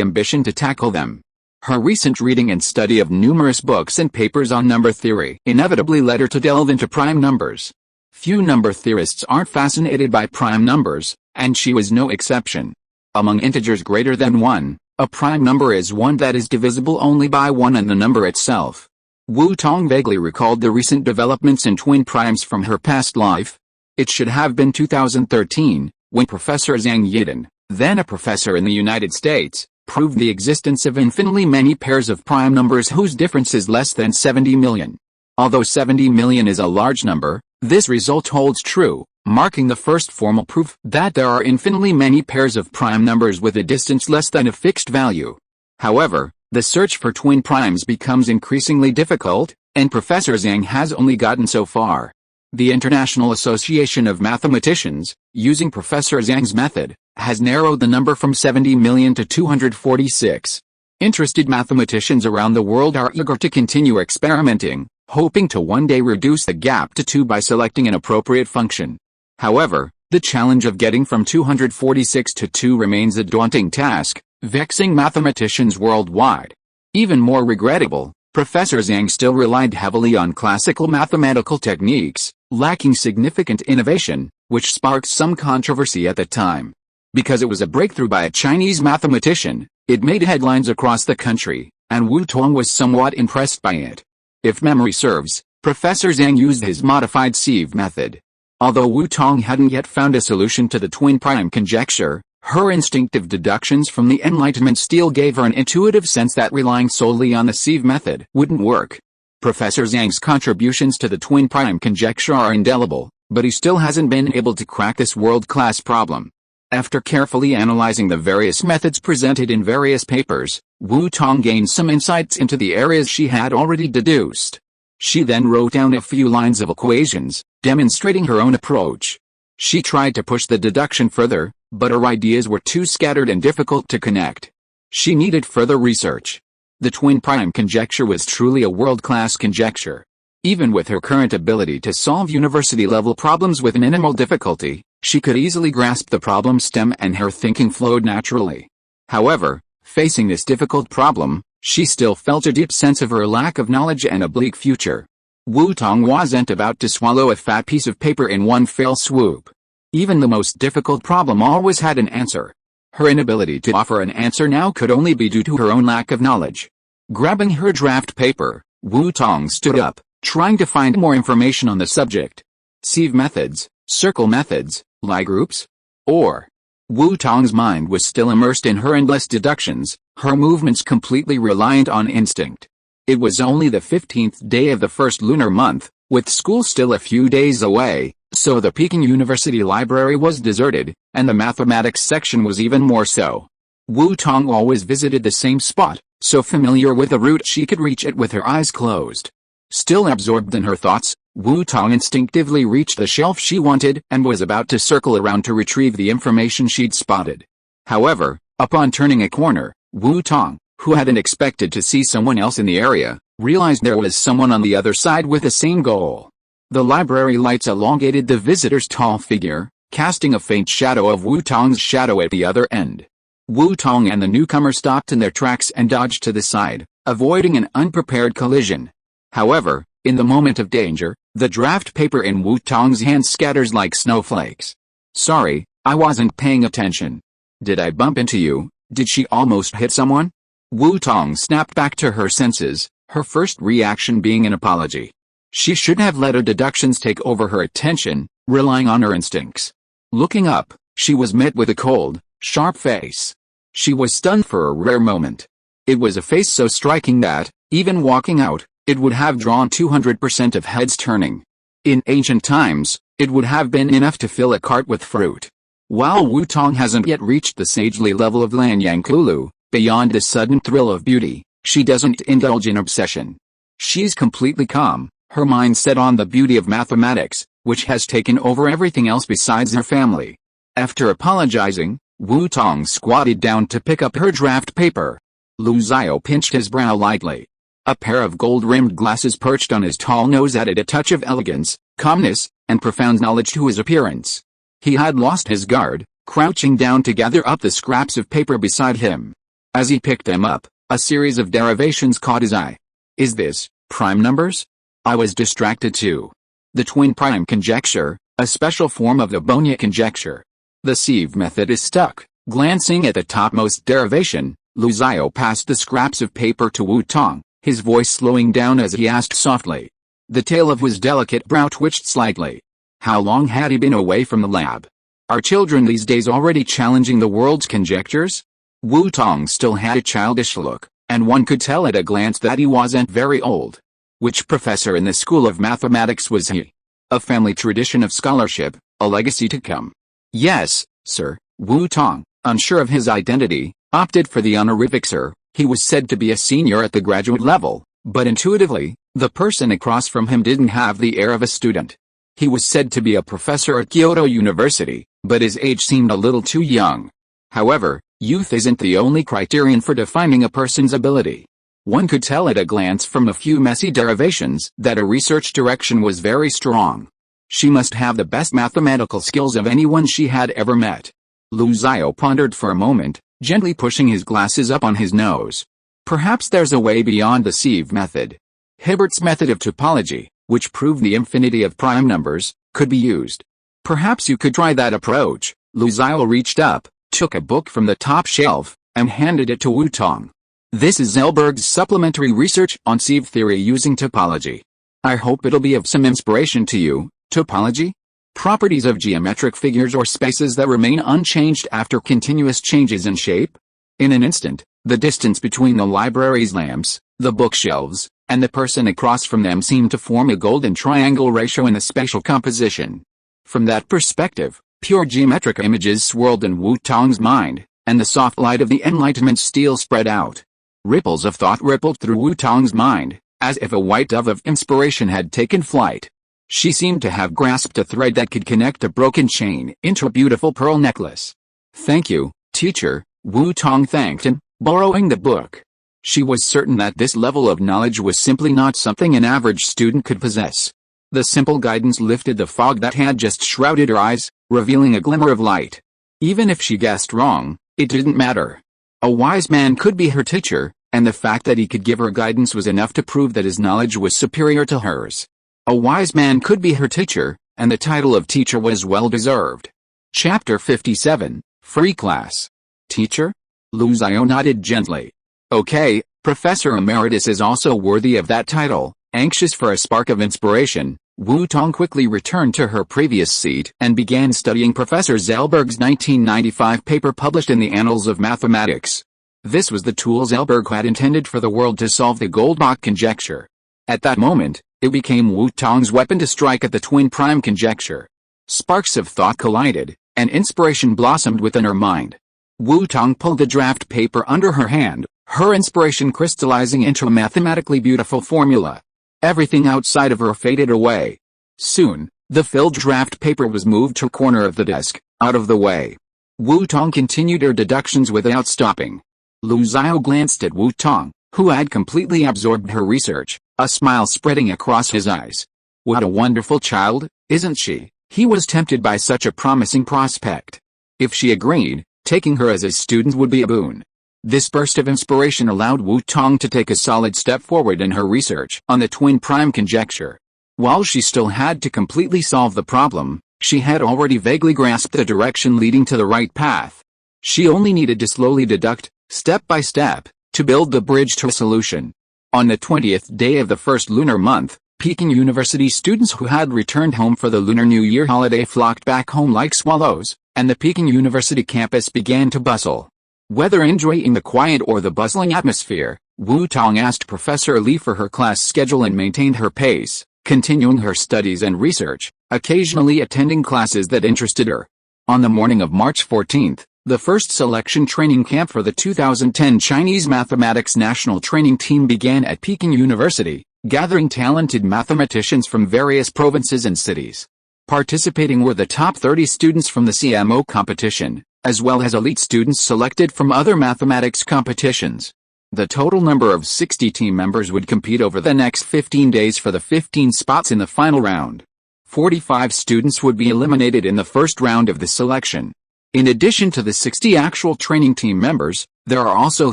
ambition to tackle them. Her recent reading and study of numerous books and papers on number theory inevitably led her to delve into prime numbers. Few number theorists aren't fascinated by prime numbers, and she was no exception. Among integers greater than 1, a prime number is one that is divisible only by 1 and the number itself. Wu Tong vaguely recalled the recent developments in twin primes from her past life. It should have been 2013, when Professor Zhang Yiden, then a professor in the United States, proved the existence of infinitely many pairs of prime numbers whose difference is less than 70 million. Although 70 million is a large number, this result holds true, marking the first formal proof that there are infinitely many pairs of prime numbers with a distance less than a fixed value. However, the search for twin primes becomes increasingly difficult, and Professor Zhang has only gotten so far. The International Association of Mathematicians, using Professor Zhang's method, has narrowed the number from 70 million to 246. Interested mathematicians around the world are eager to continue experimenting, hoping to one day reduce the gap to 2 by selecting an appropriate function. However, the challenge of getting from 246 to 2 remains a daunting task, vexing mathematicians worldwide. Even more regrettable, Professor Zhang still relied heavily on classical mathematical techniques, lacking significant innovation, which sparked some controversy at the time. Because it was a breakthrough by a Chinese mathematician, it made headlines across the country, and Wu Tong was somewhat impressed by it. If memory serves, Professor Zhang used his modified sieve method. Although Wu Tong hadn't yet found a solution to the twin prime conjecture, her instinctive deductions from the Enlightenment still gave her an intuitive sense that relying solely on the sieve method wouldn't work. Professor Zhang's contributions to the twin prime conjecture are indelible, but he still hasn't been able to crack this world-class problem. After carefully analyzing the various methods presented in various papers, Wu Tong gained some insights into the areas she had already deduced. She then wrote down a few lines of equations, demonstrating her own approach. She tried to push the deduction further, but her ideas were too scattered and difficult to connect. She needed further research. The twin prime conjecture was truly a world-class conjecture. Even with her current ability to solve university-level problems with minimal difficulty, she could easily grasp the problem stem and her thinking flowed naturally. However, facing this difficult problem, she still felt a deep sense of her lack of knowledge and a bleak future. Wu Tong wasn't about to swallow a fat piece of paper in one fell swoop. Even the most difficult problem always had an answer. Her inability to offer an answer now could only be due to her own lack of knowledge. Grabbing her draft paper, Wu Tong stood up, trying to find more information on the subject. Sieve methods, circle methods, Lie groups? Or? Wu Tong's mind was still immersed in her endless deductions, her movements completely reliant on instinct. It was only the 15th day of the first lunar month, with school still a few days away, so the Peking University Library was deserted, and the mathematics section was even more so. Wu Tong always visited the same spot, so familiar with the route she could reach it with her eyes closed. Still absorbed in her thoughts, Wu Tong instinctively reached the shelf she wanted and was about to circle around to retrieve the information she'd spotted. However, upon turning a corner, Wu Tong, who hadn't expected to see someone else in the area, realized there was someone on the other side with the same goal. The library lights elongated the visitor's tall figure, casting a faint shadow of Wu Tong's shadow at the other end. Wu Tong and the newcomer stopped in their tracks and dodged to the side, avoiding an unprepared collision. However, in the moment of danger, the draft paper in Wu Tong's hand scatters like snowflakes. Sorry, I wasn't paying attention. Did I bump into you? Did she almost hit someone? Wu Tong snapped back to her senses, her first reaction being an apology. She should have let her deductions take over her attention, relying on her instincts. Looking up, she was met with a cold, sharp face. She was stunned for a rare moment. It was a face so striking that, even walking out, it would have drawn 200% of heads turning. In ancient times, it would have been enough to fill a cart with fruit. While Wu Tong hasn't yet reached the sagely level of Lanyang Kulu, beyond the sudden thrill of beauty, she doesn't indulge in obsession. She's completely calm, her mind set on the beauty of mathematics, which has taken over everything else besides her family. After apologizing, Wu Tong squatted down to pick up her draft paper. Lu Xiao pinched his brow lightly. A pair of gold-rimmed glasses perched on his tall nose added a touch of elegance, calmness, and profound knowledge to his appearance. He had lost his guard, crouching down to gather up the scraps of paper beside him. As he picked them up, a series of derivations caught his eye. Is this prime numbers? I was distracted too. The twin prime conjecture, a special form of the Bonya conjecture. The sieve method is stuck. Glancing at the topmost derivation, Lu Xiao passed the scraps of paper to Wu Tong, his voice slowing down as he asked softly. The tail of his delicate brow twitched slightly. How long had he been away from the lab? Are children these days already challenging the world's conjectures? Wu Tong still had a childish look, and one could tell at a glance that he wasn't very old. Which professor in the School of Mathematics was he? A family tradition of scholarship, a legacy to come. Yes, sir, Wu Tong, unsure of his identity, opted for the honorific sir. He was said to be a senior at the graduate level, but intuitively, the person across from him didn't have the air of a student. He was said to be a professor at Kyoto University, but his age seemed a little too young. However, youth isn't the only criterion for defining a person's ability. One could tell at a glance from a few messy derivations that a research direction was very strong. She must have the best mathematical skills of anyone she had ever met. Lu Xiao pondered for a moment, gently pushing his glasses up on his nose. Perhaps there's a way beyond the sieve method. Hilbert's method of topology, which proved the infinity of prime numbers, could be used. Perhaps you could try that approach. Lu Xiao reached up, took a book from the top shelf, and handed it to Wu Tong. This is Zellberg's supplementary research on sieve theory using topology. I hope it'll be of some inspiration to you. Topology? Properties of geometric figures or spaces that remain unchanged after continuous changes in shape? In an instant, the distance between the library's lamps, the bookshelves, and the person across from them seemed to form a golden triangle ratio in the spatial composition. From that perspective, pure geometric images swirled in Wu Tong's mind, and the soft light of the Enlightenment steel spread out. Ripples of thought rippled through Wu Tong's mind, as if a white dove of inspiration had taken flight. She seemed to have grasped a thread that could connect a broken chain into a beautiful pearl necklace. Thank you, teacher, Wu Tong thanked him, borrowing the book. She was certain that this level of knowledge was simply not something an average student could possess. The simple guidance lifted the fog that had just shrouded her eyes, revealing a glimmer of light. Even if she guessed wrong, it didn't matter. A wise man could be her teacher, and the fact that he could give her guidance was enough to prove that his knowledge was superior to hers. A wise man could be her teacher, and the title of teacher was well deserved. Chapter 57, Free Class. Teacher? Lu Xiao nodded gently. Okay, Professor Emeritus is also worthy of that title. Anxious for a spark of inspiration, Wu Tong quickly returned to her previous seat and began studying Professor Zellberg's 1995 paper published in the Annals of Mathematics. This was the tool Zellberg had intended for the world to solve the Goldbach conjecture. At that moment, it became Wu Tong's weapon to strike at the twin prime conjecture. Sparks of thought collided, and inspiration blossomed within her mind. Wu Tong pulled the draft paper under her hand, her inspiration crystallizing into a mathematically beautiful formula. Everything outside of her faded away. Soon, the filled draft paper was moved to a corner of the desk, out of the way. Wu Tong continued her deductions without stopping. Lu Xiao glanced at Wu Tong, who had completely absorbed her research, a smile spreading across his eyes. What a wonderful child, isn't she? He was tempted by such a promising prospect. If she agreed, taking her as a student would be a boon. This burst of inspiration allowed Wu Tong to take a solid step forward in her research on the twin prime conjecture. While she still had to completely solve the problem, she had already vaguely grasped the direction leading to the right path. She only needed to slowly deduct, step by step, to build the bridge to a solution. On the 20th day of the first lunar month, Peking University students who had returned home for the Lunar New Year holiday flocked back home like swallows, and the Peking University campus began to bustle. Whether enjoying the quiet or the bustling atmosphere, Wu Tong asked Professor Li for her class schedule and maintained her pace, continuing her studies and research, occasionally attending classes that interested her. On the morning of March 14th, the first selection training camp for the 2010 Chinese Mathematics National Training Team began at Peking University, gathering talented mathematicians from various provinces and cities. Participating were the top 30 students from the CMO competition, as well as elite students selected from other mathematics competitions. The total number of 60 team members would compete over the next 15 days for the 15 spots in the final round. 45 students would be eliminated in the first round of the selection. In addition to the 60 actual training team members, there are also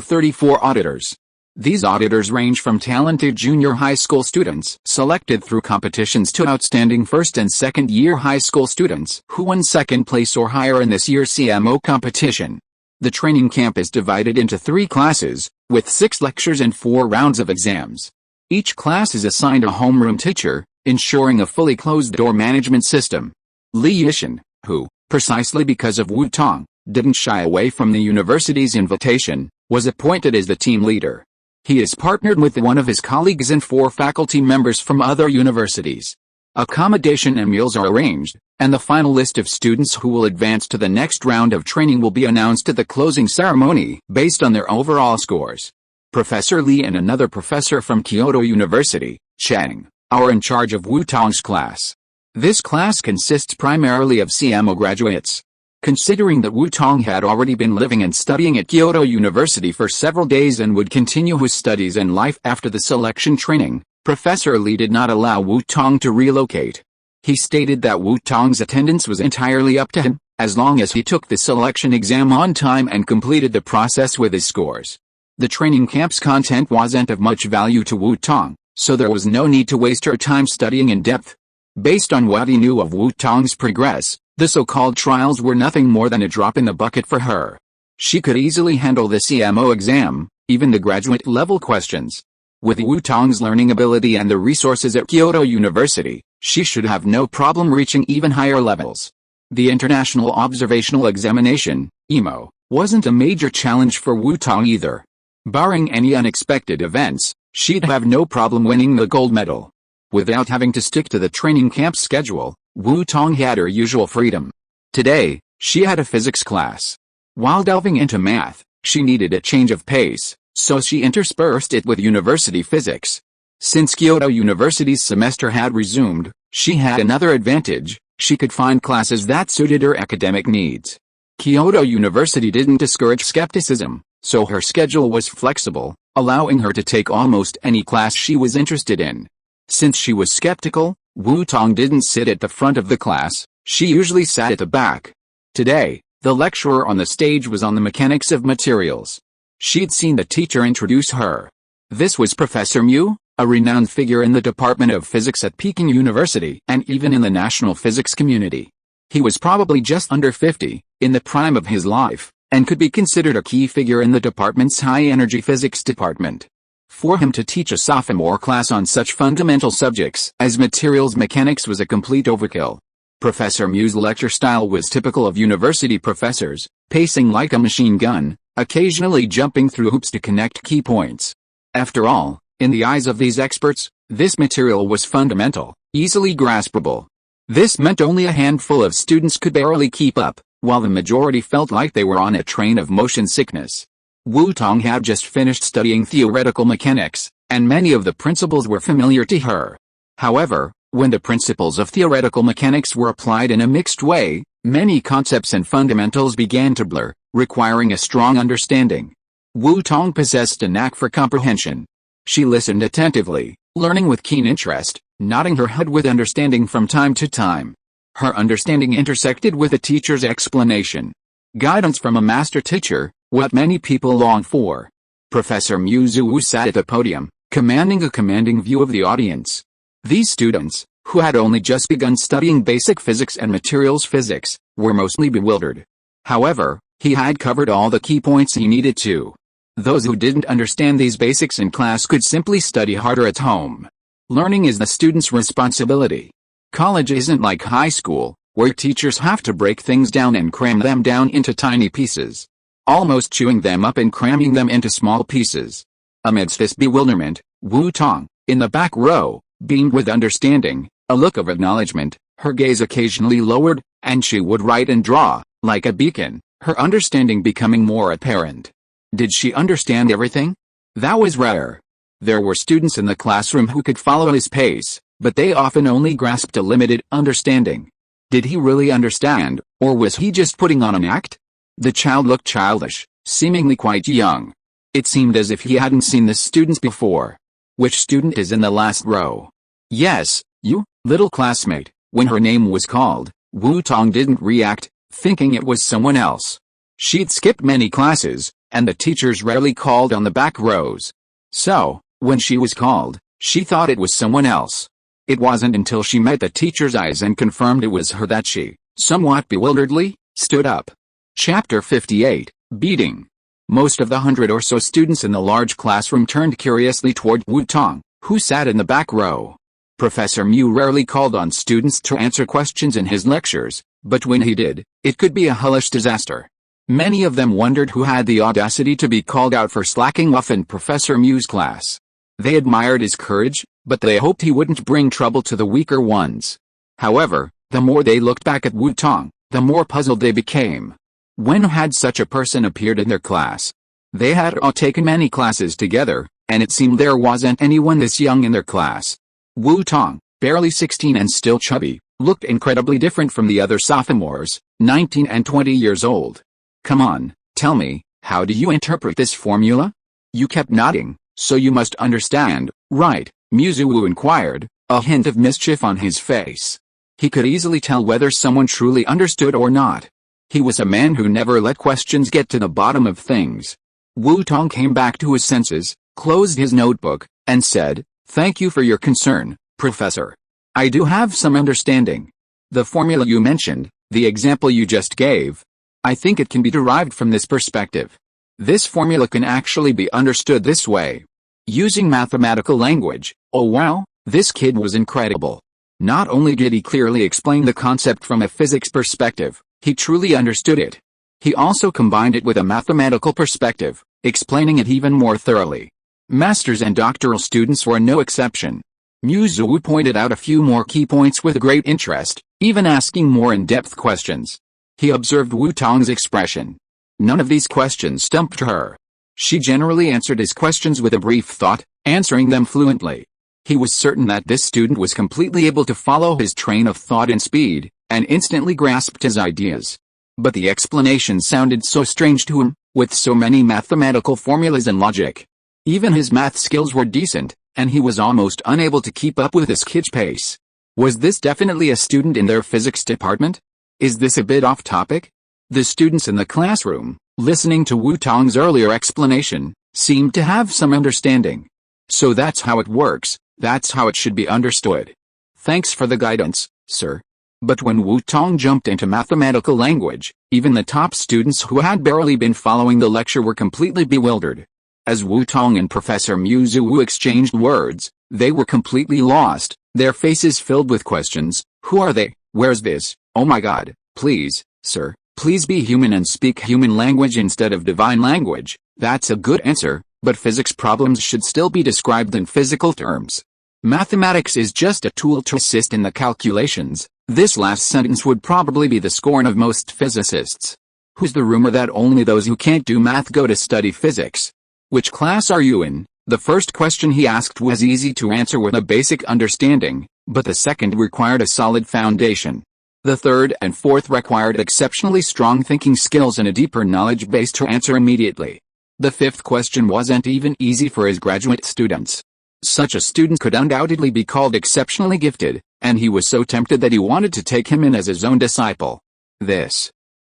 34 auditors. These auditors range from talented junior high school students selected through competitions to outstanding first and second year high school students who won second place or higher in this year's CMO competition. The training camp is divided into 3 classes, with 6 lectures and 4 rounds of exams. Each class is assigned a homeroom teacher, ensuring a fully closed-door management system. Li Yishan, who, precisely because of Wu Tong, didn't shy away from the university's invitation, was appointed as the team leader. He is partnered with one of his colleagues and 4 faculty members from other universities. Accommodation and meals are arranged, and the final list of students who will advance to the next round of training will be announced at the closing ceremony based on their overall scores. Professor Li and another professor from Kyoto University, Cheng, are in charge of Wu Tong's class. This class consists primarily of CMO graduates. Considering that Wu Tong had already been living and studying at Kyoto University for several days and would continue his studies and life after the selection training, Professor Li did not allow Wu Tong to relocate. He stated that Wu Tong's attendance was entirely up to him, as long as he took the selection exam on time and completed the process with his scores. The training camp's content wasn't of much value to Wu Tong, so there was no need to waste her time studying in depth. Based on what he knew of Wu Tong's progress, the so-called trials were nothing more than a drop in the bucket for her. She could easily handle the CMO exam, even the graduate-level questions. With Wu Tong's learning ability and the resources at Kyoto University, she should have no problem reaching even higher levels. The International Observational Examination, IMO, wasn't a major challenge for Wu Tong either. Barring any unexpected events, she'd have no problem winning the gold medal. Without having to stick to the training camp schedule, Wu Tong had her usual freedom. Today, she had a physics class. While delving into math, she needed a change of pace, so she interspersed it with university physics. Since Kyoto University's semester had resumed, she had another advantage: she could find classes that suited her academic needs. Kyoto University didn't discourage skepticism, so her schedule was flexible, allowing her to take almost any class she was interested in. Since she was skeptical, Wu Tong didn't sit at the front of the class, she usually sat at the back. Today, the lecturer on the stage was on the mechanics of materials. She'd seen the teacher introduce her. This was Professor Mu, a renowned figure in the Department of Physics at Peking University and even in the national physics community. He was probably just under 50, in the prime of his life, and could be considered a key figure in the department's high-energy physics department. For him to teach a sophomore class on such fundamental subjects as materials mechanics was a complete overkill. Professor Mu's lecture style was typical of university professors, pacing like a machine gun, occasionally jumping through hoops to connect key points. After all, in the eyes of these experts, this material was fundamental, easily graspable. This meant only a handful of students could barely keep up, while the majority felt like they were on a train of motion sickness. Wu Tong had just finished studying theoretical mechanics, and many of the principles were familiar to her. However, when the principles of theoretical mechanics were applied in a mixed way, many concepts and fundamentals began to blur, requiring a strong understanding. Wu Tong possessed a knack for comprehension. She listened attentively, learning with keen interest, nodding her head with understanding from time to time. Her understanding intersected with the teacher's explanation. Guidance from a master teacher, what many people long for. Professor Mu Zhu sat at the podium, commanding a commanding view of the audience. These students, who had only just begun studying basic physics and materials physics, were mostly bewildered. However, he had covered all the key points he needed to. Those who didn't understand these basics in class could simply study harder at home. Learning is the student's responsibility. College isn't like high school, where teachers have to break things down and cram them down into tiny pieces, almost chewing them up and cramming them into small pieces. Amidst this bewilderment, Wu Tong, in the back row, beamed with understanding, a look of acknowledgement, her gaze occasionally lowered, and she would write and draw, like a beacon, her understanding becoming more apparent. Did she understand everything? That was rare. There were students in the classroom who could follow his pace, but they often only grasped a limited understanding. Did he really understand, or was he just putting on an act? The child looked childish, seemingly quite young. It seemed as if he hadn't seen the students before. Which student is in the last row? Yes, you, little classmate. When her name was called, Wu Tong didn't react, thinking it was someone else. She'd skipped many classes, and the teachers rarely called on the back rows. So, when she was called, she thought it was someone else. It wasn't until she met the teacher's eyes and confirmed it was her that she, somewhat bewilderedly, stood up. Chapter 58, Beating. Most of the 100 or so students in the large classroom turned curiously toward Wu Tong, who sat in the back row. Professor Mu rarely called on students to answer questions in his lectures, but when he did, it could be a hellish disaster. Many of them wondered who had the audacity to be called out for slacking off in Professor Mu's class. They admired his courage, but they hoped he wouldn't bring trouble to the weaker ones. However, the more they looked back at Wu Tong, the more puzzled they became. When had such a person appeared in their class? They had all taken many classes together, and it seemed there wasn't anyone this young in their class. Wu Tong, barely 16 and still chubby, looked incredibly different from the other sophomores, 19 and 20 years old. Come on, tell me, how do you interpret this formula? You kept nodding, so you must understand, right? Wu inquired, a hint of mischief on his face. He could easily tell whether someone truly understood or not. He was a man who never let questions get to the bottom of things. Wu Tong came back to his senses, closed his notebook, and said, "Thank you for your concern, Professor. I do have some understanding. The formula you mentioned, the example you just gave, I think it can be derived from this perspective. This formula can actually be understood this way. Using mathematical language, oh wow, this kid was incredible. Not only did he clearly explain the concept from a physics perspective, he truly understood it. He also combined it with a mathematical perspective, explaining it even more thoroughly. Masters and doctoral students were no exception." Wu pointed out a few more key points with great interest, even asking more in-depth questions. He observed Wu Tong's expression. None of these questions stumped her. She generally answered his questions with a brief thought, answering them fluently. He was certain that this student was completely able to follow his train of thought in speed, and instantly grasped his ideas. But the explanation sounded so strange to him, with so many mathematical formulas and logic. Even his math skills were decent, and he was almost unable to keep up with his kid's pace. Was this definitely a student in their physics department? Is this a bit off topic? The students in the classroom, listening to Wu Tong's earlier explanation, seemed to have some understanding. So that's how it works, that's how it should be understood. Thanks for the guidance, sir. But when Wu Tong jumped into mathematical language, even the top students who had barely been following the lecture were completely bewildered. As Wu Tong and Professor Wu exchanged words, they were completely lost, their faces filled with questions. Who are they? Where's this? Oh my god, please, sir, please be human and speak human language instead of divine language. That's a good answer, but physics problems should still be described in physical terms. Mathematics is just a tool to assist in the calculations. This last sentence would probably be the scorn of most physicists. Who's the rumor that only those who can't do math go to study physics? Which class are you in? The first question he asked was easy to answer with a basic understanding, but the second required a solid foundation. The third and fourth required exceptionally strong thinking skills and a deeper knowledge base to answer immediately. The fifth question wasn't even easy for his graduate students. Such a student could undoubtedly be called exceptionally gifted, and he was so tempted that he wanted to take him in as his own disciple.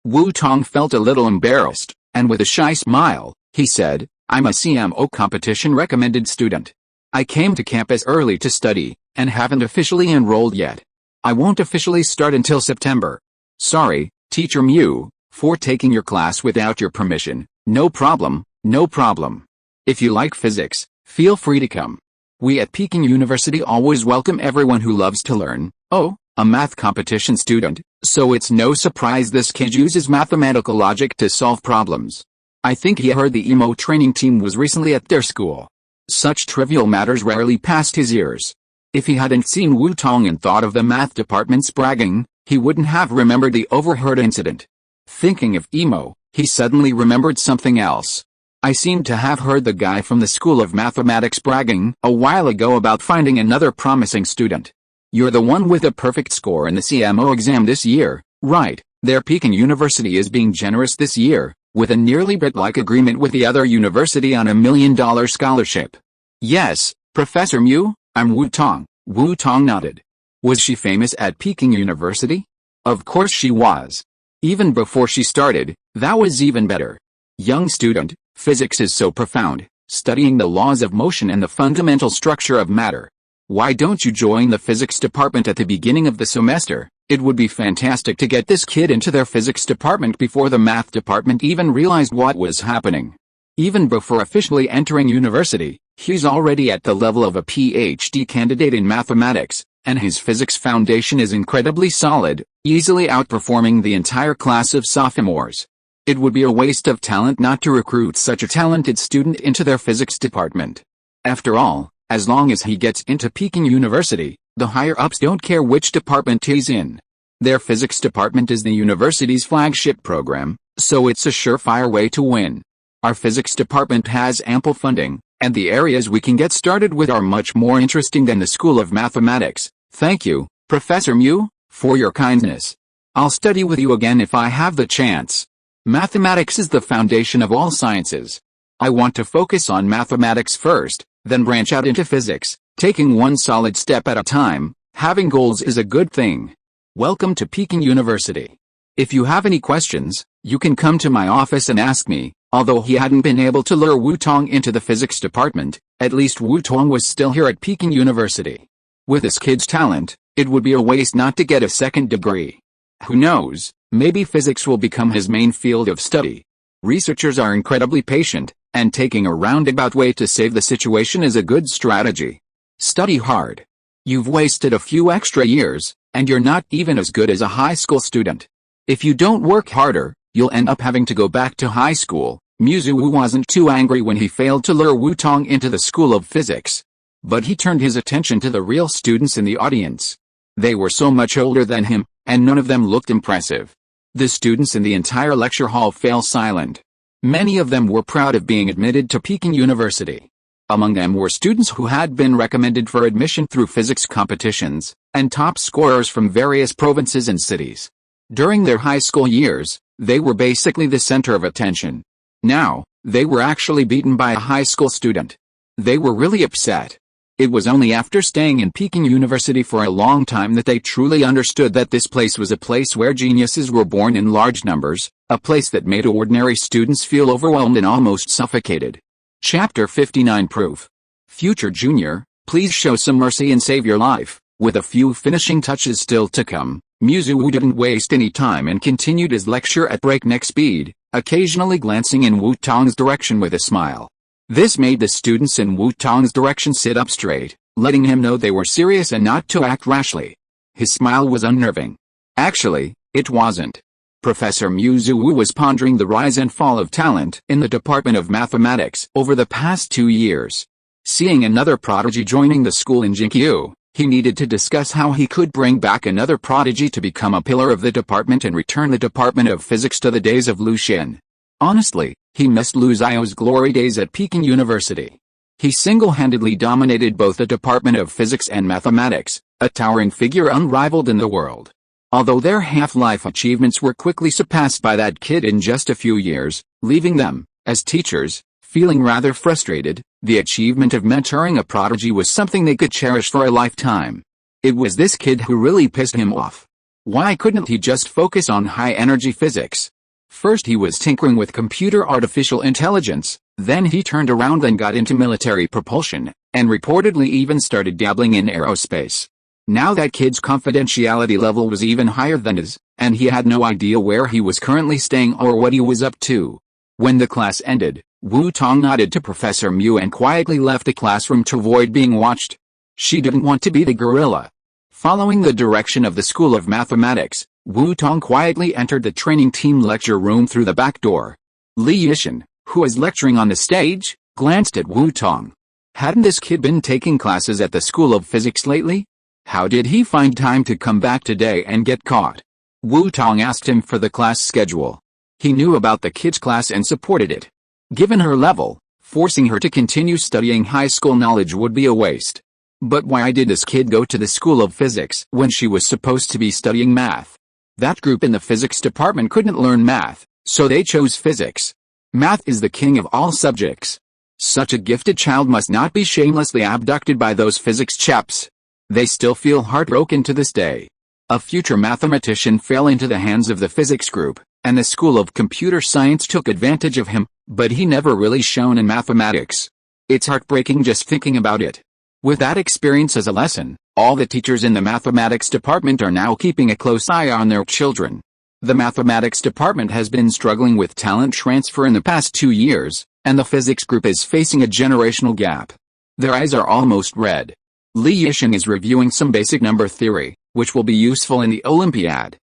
Wu Tong felt a little embarrassed, and with a shy smile, he said, "I'm a CMO competition recommended student. I came to campus early to study, and haven't officially enrolled yet. I won't officially start until September. Sorry, Teacher Mu, for taking your class without your permission. No problem, no problem. If you like physics, feel free to come. We at Peking University always welcome everyone who loves to learn." Oh, a math competition student, so it's no surprise this kid uses mathematical logic to solve problems. I think he heard the emo training team was recently at their school. Such trivial matters rarely passed his ears. If he hadn't seen Wu Tong and thought of the math department's bragging, he wouldn't have remembered the overheard incident. Thinking of emo, he suddenly remembered something else. I seem to have heard the guy from the School of Mathematics bragging a while ago about finding another promising student. You're the one with a perfect score in the CMO exam this year, right? Their Peking University is being generous this year, with a nearly bit-like agreement with the other university on a $1 million scholarship. Yes, Professor Mu, I'm Wu Tong. Wu Tong nodded. Was she famous at Peking University? Of course she was. Even before she started, that was even better. Young student, physics is so profound, studying the laws of motion and the fundamental structure of matter. Why don't you join the physics department at the beginning of the semester? It would be fantastic to get this kid into their physics department before the math department even realized what was happening. Even before officially entering university, he's already at the level of a PhD candidate in mathematics, and his physics foundation is incredibly solid, easily outperforming the entire class of sophomores. It would be a waste of talent not to recruit such a talented student into their physics department. After all, as long as he gets into Peking University, the higher-ups don't care which department he's in. Their physics department is the university's flagship program, so it's a surefire way to win. Our physics department has ample funding, and the areas we can get started with are much more interesting than the School of Mathematics. Thank you, Professor Mu, for your kindness. I'll study with you again if I have the chance. Mathematics is the foundation of all sciences. I want to focus on mathematics first, then branch out into physics, taking one solid step at a time. Having goals is a good thing. Welcome to Peking University. If you have any questions, you can come to my office and ask me. Although he hadn't been able to lure Wu Tong into the physics department, at least Wu Tong was still here at Peking University. With this kid's talent, it would be a waste not to get a second degree. Who knows, maybe physics will become his main field of study. Researchers are incredibly patient, and taking a roundabout way to save the situation is a good strategy. Study hard. You've wasted a few extra years, and you're not even as good as a high school student. If you don't work harder, you'll end up having to go back to high school. Wu wasn't too angry when he failed to lure Wu Tong into the School of Physics. But he turned his attention to the real students in the audience. They were so much older than him, and none of them looked impressive. The students in the entire lecture hall fell silent. Many of them were proud of being admitted to Peking University. Among them were students who had been recommended for admission through physics competitions, and top scorers from various provinces and cities. During their high school years, they were basically the center of attention. Now, they were actually beaten by a high school student. They were really upset. It was only after staying in Peking University for a long time that they truly understood that this place was a place where geniuses were born in large numbers, a place that made ordinary students feel overwhelmed and almost suffocated. Chapter 59 Proof. Future junior, please show some mercy and save your life. With a few finishing touches still to come, Wu didn't waste any time and continued his lecture at breakneck speed, occasionally glancing in Wu Tong's direction with a smile. This made the students in Wu Tong's direction sit up straight, letting him know they were serious and not to act rashly. His smile was unnerving. Actually, it wasn't. Professor Wu was pondering the rise and fall of talent in the Department of Mathematics over the past 2 years. Seeing another prodigy joining the school in Jinkyu, he needed to discuss how he could bring back another prodigy to become a pillar of the department and return the Department of Physics to the days of Lu Xin. Honestly, he missed Lu Zio's glory days at Peking University. He single-handedly dominated both the Department of Physics and Mathematics, a towering figure unrivaled in the world. Although their half-life achievements were quickly surpassed by that kid in just a few years, leaving them, as teachers, feeling rather frustrated, the achievement of mentoring a prodigy was something they could cherish for a lifetime. It was this kid who really pissed him off. Why couldn't he just focus on high-energy physics? First he was tinkering with computer artificial intelligence, then he turned around and got into military propulsion, and reportedly even started dabbling in aerospace. Now that kid's confidentiality level was even higher than his, and he had no idea where he was currently staying or what he was up to. When the class ended, Wu Tong nodded to Professor Mu and quietly left the classroom to avoid being watched. She didn't want to be the gorilla. Following the direction of the School of Mathematics, Wu Tong quietly entered the training team lecture room through the back door. Li Yishan, who was lecturing on the stage, glanced at Wu Tong. Hadn't this kid been taking classes at the School of Physics lately? How did he find time to come back today and get caught? Wu Tong asked him for the class schedule. He knew about the kid's class and supported it. Given her level, forcing her to continue studying high school knowledge would be a waste. But why did this kid go to the School of Physics when she was supposed to be studying math? That group in the physics department couldn't learn math, So they chose physics. Math is the king of all subjects. Such a gifted child must not be shamelessly abducted by those physics chaps. They still feel heartbroken to this day. A future mathematician fell into the hands of the physics group, and the School of Computer Science took advantage of him, but he never really shone in mathematics. It's heartbreaking just thinking about it. With that experience as a lesson, all the teachers in the mathematics department are now keeping a close eye on their children. The mathematics department has been struggling with talent transfer in the past 2 years, and the physics group is facing a generational gap. Their eyes are almost red. Li Yixing is reviewing some basic number theory, which will be useful in the Olympiad.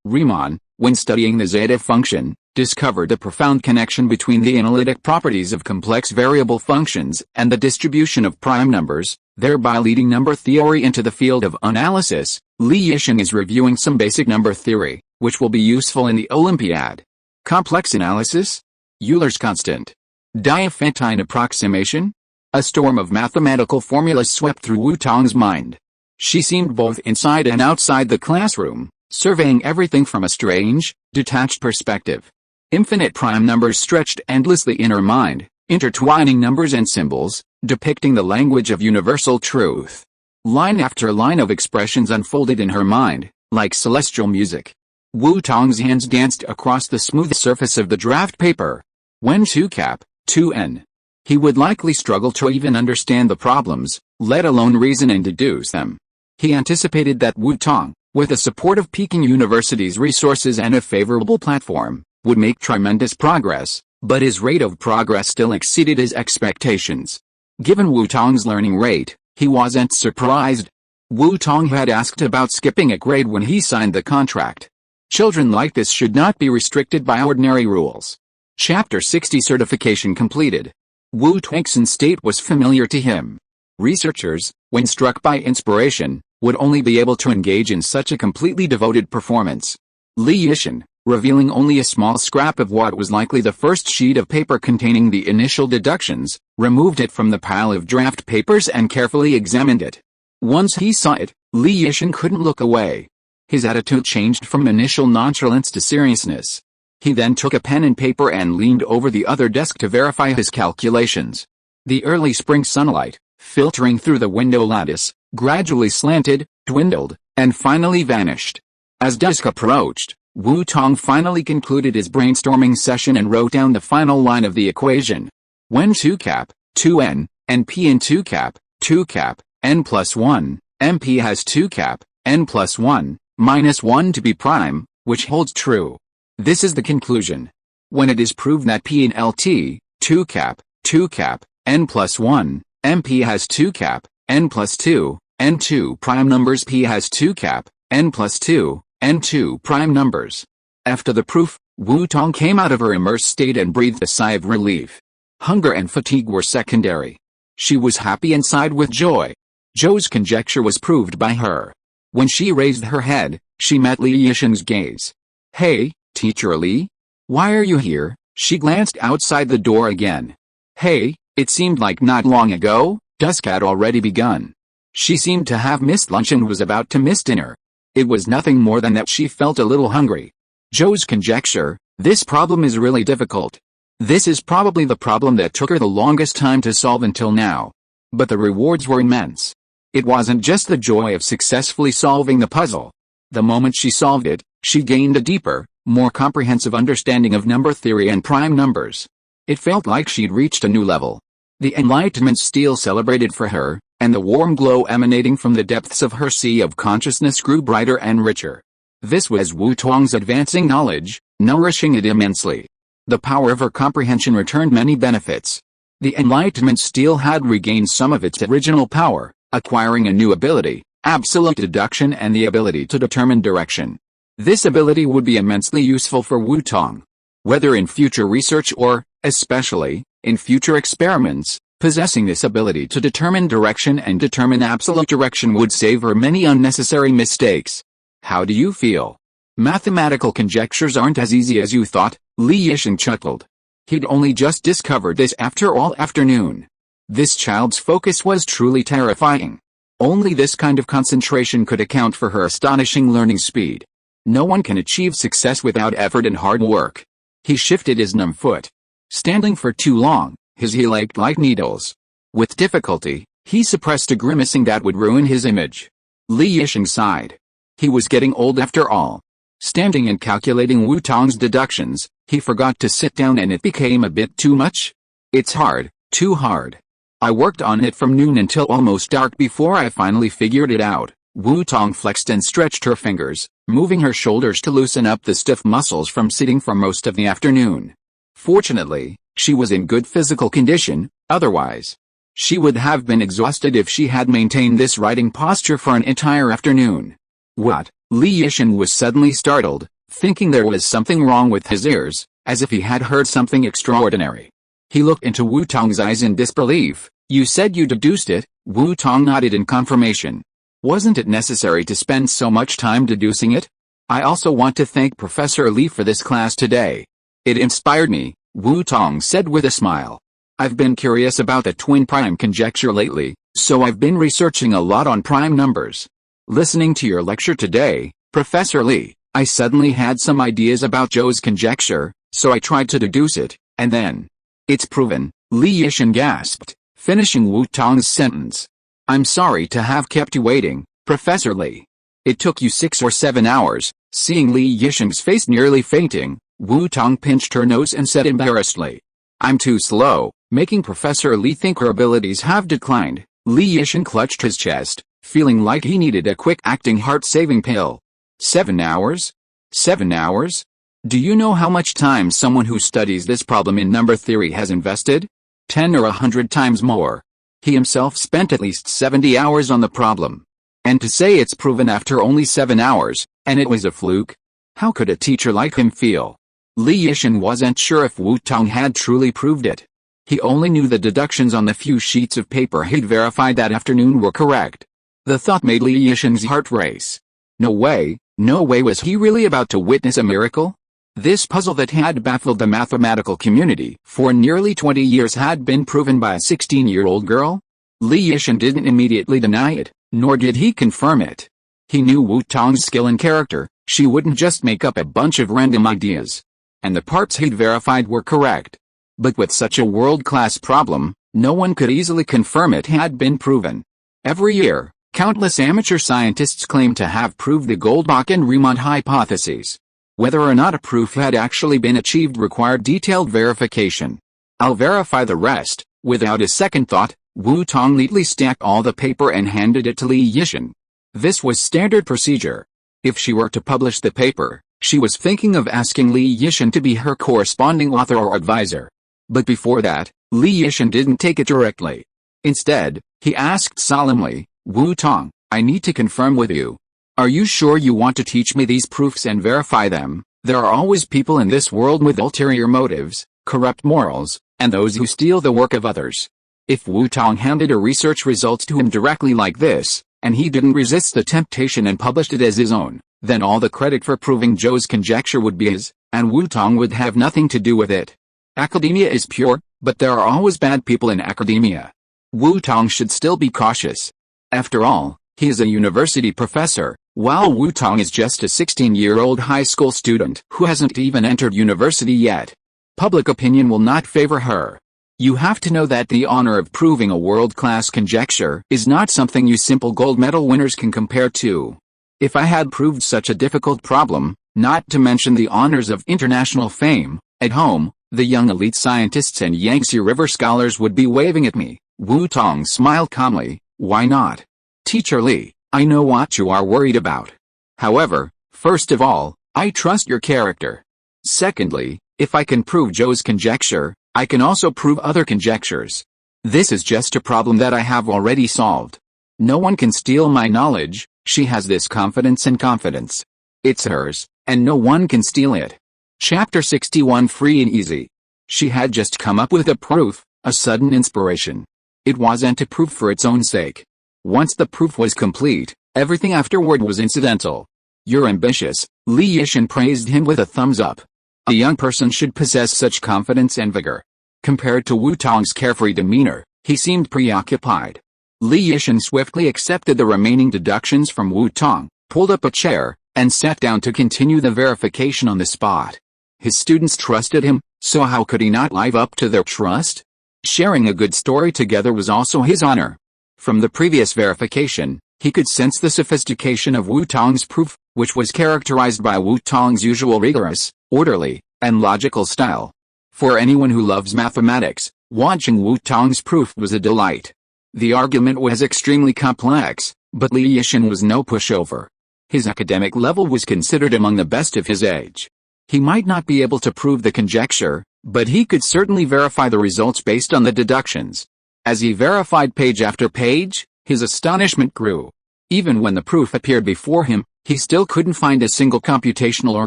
Riemann, when studying the zeta function, discovered a profound connection between the analytic properties of complex variable functions and the distribution of prime numbers, thereby leading number theory into the field of analysis. Li Yixing is reviewing some basic number theory, which will be useful in the Olympiad. Complex analysis? Euler's constant. Diophantine approximation? A storm of mathematical formulas swept through Wu Tong's mind. She seemed both inside and outside the classroom, surveying everything from a strange, detached perspective. Infinite prime numbers stretched endlessly in her mind, intertwining numbers and symbols, depicting the language of universal truth. Line after line of expressions unfolded in her mind, like celestial music. Wu Tong's hands danced across the smooth surface of the draft paper. When 2N. He would likely struggle to even understand the problems, let alone reason and deduce them. He anticipated that Wu Tong, with the support of Peking University's resources and a favorable platform, would make tremendous progress, but his rate of progress still exceeded his expectations. Given Wu Tong's learning rate, he wasn't surprised. Wu Tong had asked about skipping a grade when he signed the contract. Children like this should not be restricted by ordinary rules. Chapter 60 certification completed. Wu Tong's state was familiar to him. Researchers, when struck by inspiration, would only be able to engage in such a completely devoted performance. Li Yixing, revealing only a small scrap of what was likely the first sheet of paper containing the initial deductions, removed it from the pile of draft papers and carefully examined it. Once he saw it, Li Yixing couldn't look away. His attitude changed from initial nonchalance to seriousness. He then took a pen and paper and leaned over the other desk to verify his calculations. The early spring sunlight, filtering through the window lattice, gradually slanted, dwindled, and finally vanished. As dusk approached, Wu Tong finally concluded his brainstorming session and wrote down the final line of the equation. When 2N, and P in 2N plus 1, MP has 2N plus 1, minus 1 to be prime, which holds true. This is the conclusion. When it is proved that P in LT, 2N plus 1, MP has 2N plus 2, and 2 prime numbers P has 2N plus 2, and 2 prime numbers. After the proof, Wu Tong came out of her immersed state and breathed a sigh of relief. Hunger and fatigue were secondary. She was happy and sighed with joy. Zhou's conjecture was proved by her. When she raised her head, she met Li Yixing's gaze. "Hey, Teacher Li? Why are you here?" She glanced outside the door again. "Hey, it seemed like not long ago, dusk had already begun." She seemed to have missed lunch and was about to miss dinner. It was nothing more than that she felt a little hungry. Zhou's conjecture, this problem is really difficult. This is probably the problem that took her the longest time to solve until now. But the rewards were immense. It wasn't just the joy of successfully solving the puzzle. The moment she solved it, she gained a deeper, more comprehensive understanding of number theory and prime numbers. It felt like she'd reached a new level. The enlightenment steel celebrated for her, and the warm glow emanating from the depths of her sea of consciousness grew brighter and richer. This was Wu Tong's advancing knowledge, nourishing it immensely. The power of her comprehension returned many benefits. The enlightenment steel had regained some of its original power, acquiring a new ability, absolute deduction and the ability to determine direction. This ability would be immensely useful for Wu Tong. Whether in future research or, especially, in future experiments, possessing this ability to determine direction and determine absolute direction would save her many unnecessary mistakes. How do you feel? Mathematical conjectures aren't as easy as you thought, Li Yixing chuckled. He'd only just discovered this after all afternoon. This child's focus was truly terrifying. Only this kind of concentration could account for her astonishing learning speed. No one can achieve success without effort and hard work. He shifted his numb foot. Standing for too long, his heel ached like needles. With difficulty, he suppressed a grimacing that would ruin his image. Li Yisheng sighed. He was getting old after all. Standing and calculating Wu Tong's deductions, he forgot to sit down and it became a bit too much. It's hard, too hard. I worked on it from noon until almost dark before I finally figured it out. Wu Tong flexed and stretched her fingers, moving her shoulders to loosen up the stiff muscles from sitting for most of the afternoon. Fortunately, she was in good physical condition, otherwise, she would have been exhausted if she had maintained this writing posture for an entire afternoon. What? Li Yisheng was suddenly startled, thinking there was something wrong with his ears, as if he had heard something extraordinary. He looked into Wu Tong's eyes in disbelief. You said you deduced it? Wu Tong nodded in confirmation. Wasn't it necessary to spend so much time deducing it? I also want to thank Professor Li for this class today. It inspired me, Wu Tong said with a smile. I've been curious about the twin prime conjecture lately, so I've been researching a lot on prime numbers. Listening to your lecture today, Professor Li, I suddenly had some ideas about Zhou's conjecture, so I tried to deduce it, and then... It's proven, Li Yisheng gasped, finishing Wu Tong's sentence. I'm sorry to have kept you waiting, Professor Li. It took you 6 or 7 hours. Seeing Li Yisheng's face nearly fainting, Wu Tong pinched her nose and said embarrassedly. I'm too slow, making Professor Li think her abilities have declined. Li Yisheng clutched his chest, feeling like he needed a quick-acting heart-saving pill. 7 hours? 7 hours? Do you know how much time someone who studies this problem in number theory has invested? 10 or 100 times more. He himself spent at least 70 hours on the problem. And to say it's proven after only 7 hours, and it was a fluke? How could a teacher like him feel? Li Yisheng wasn't sure if Wu Tong had truly proved it. He only knew the deductions on the few sheets of paper he'd verified that afternoon were correct. The thought made Li Yisheng's heart race. No way was he really about to witness a miracle? This puzzle that had baffled the mathematical community for nearly 20 years had been proven by a 16-year-old girl? Li Yisheng didn't immediately deny it, nor did he confirm it. He knew Wu Tong's skill and character. She wouldn't just make up a bunch of random ideas. And the parts he'd verified were correct. But with such a world-class problem, no one could easily confirm it had been proven. Every year, countless amateur scientists claim to have proved the Goldbach and Riemann hypotheses. Whether or not a proof had actually been achieved required detailed verification. I'll verify the rest. Without a second thought, Wu Tong neatly stacked all the paper and handed it to Li Yisheng. This was standard procedure. If she were to publish the paper, she was thinking of asking Li Yisheng to be her corresponding author or advisor. But before that, Li Yisheng didn't take it directly. Instead, he asked solemnly, Wu Tong, I need to confirm with you. Are you sure you want to teach me these proofs and verify them? There are always people in this world with ulterior motives, corrupt morals, and those who steal the work of others. If Wu Tong handed her research results to him directly like this, and he didn't resist the temptation and published it as his own, then all the credit for proving Zhou's conjecture would be his, and Wu Tong would have nothing to do with it. Academia is pure, but there are always bad people in academia. Wu Tong should still be cautious. After all, he is a university professor, while Wu Tong is just a 16-year-old high school student who hasn't even entered university yet. Public opinion will not favor her. You have to know that the honor of proving a world-class conjecture is not something you simple gold medal winners can compare to. If I had proved such a difficult problem, not to mention the honors of international fame, at home, the young elite scientists and Yangtze River scholars would be waving at me. Wu Tong smiled calmly. Why not? Teacher Li, I know what you are worried about. However, first of all, I trust your character. Secondly, if I can prove Zhou's conjecture, I can also prove other conjectures. This is just a problem that I have already solved. No one can steal my knowledge. She has this confidence and confidence. It's hers, and no one can steal it. Chapter 61 Free and Easy. She had just come up with a proof, a sudden inspiration. It wasn't a proof for its own sake. Once the proof was complete, everything afterward was incidental. You're ambitious, Li Yisheng praised him with a thumbs up. A young person should possess such confidence and vigor. Compared to Wu Tong's carefree demeanor, he seemed preoccupied. Li Yisheng swiftly accepted the remaining deductions from Wu Tong, pulled up a chair, and sat down to continue the verification on the spot. His students trusted him, so how could he not live up to their trust? Sharing a good story together was also his honor. From the previous verification, he could sense the sophistication of Wu Tong's proof, which was characterized by Wu Tong's usual rigorous, orderly, and logical style. For anyone who loves mathematics, watching Wu Tong's proof was a delight. The argument was extremely complex, but Li Yixin was no pushover. His academic level was considered among the best of his age. He might not be able to prove the conjecture, but he could certainly verify the results based on the deductions. As he verified page after page, his astonishment grew. Even when the proof appeared before him, he still couldn't find a single computational or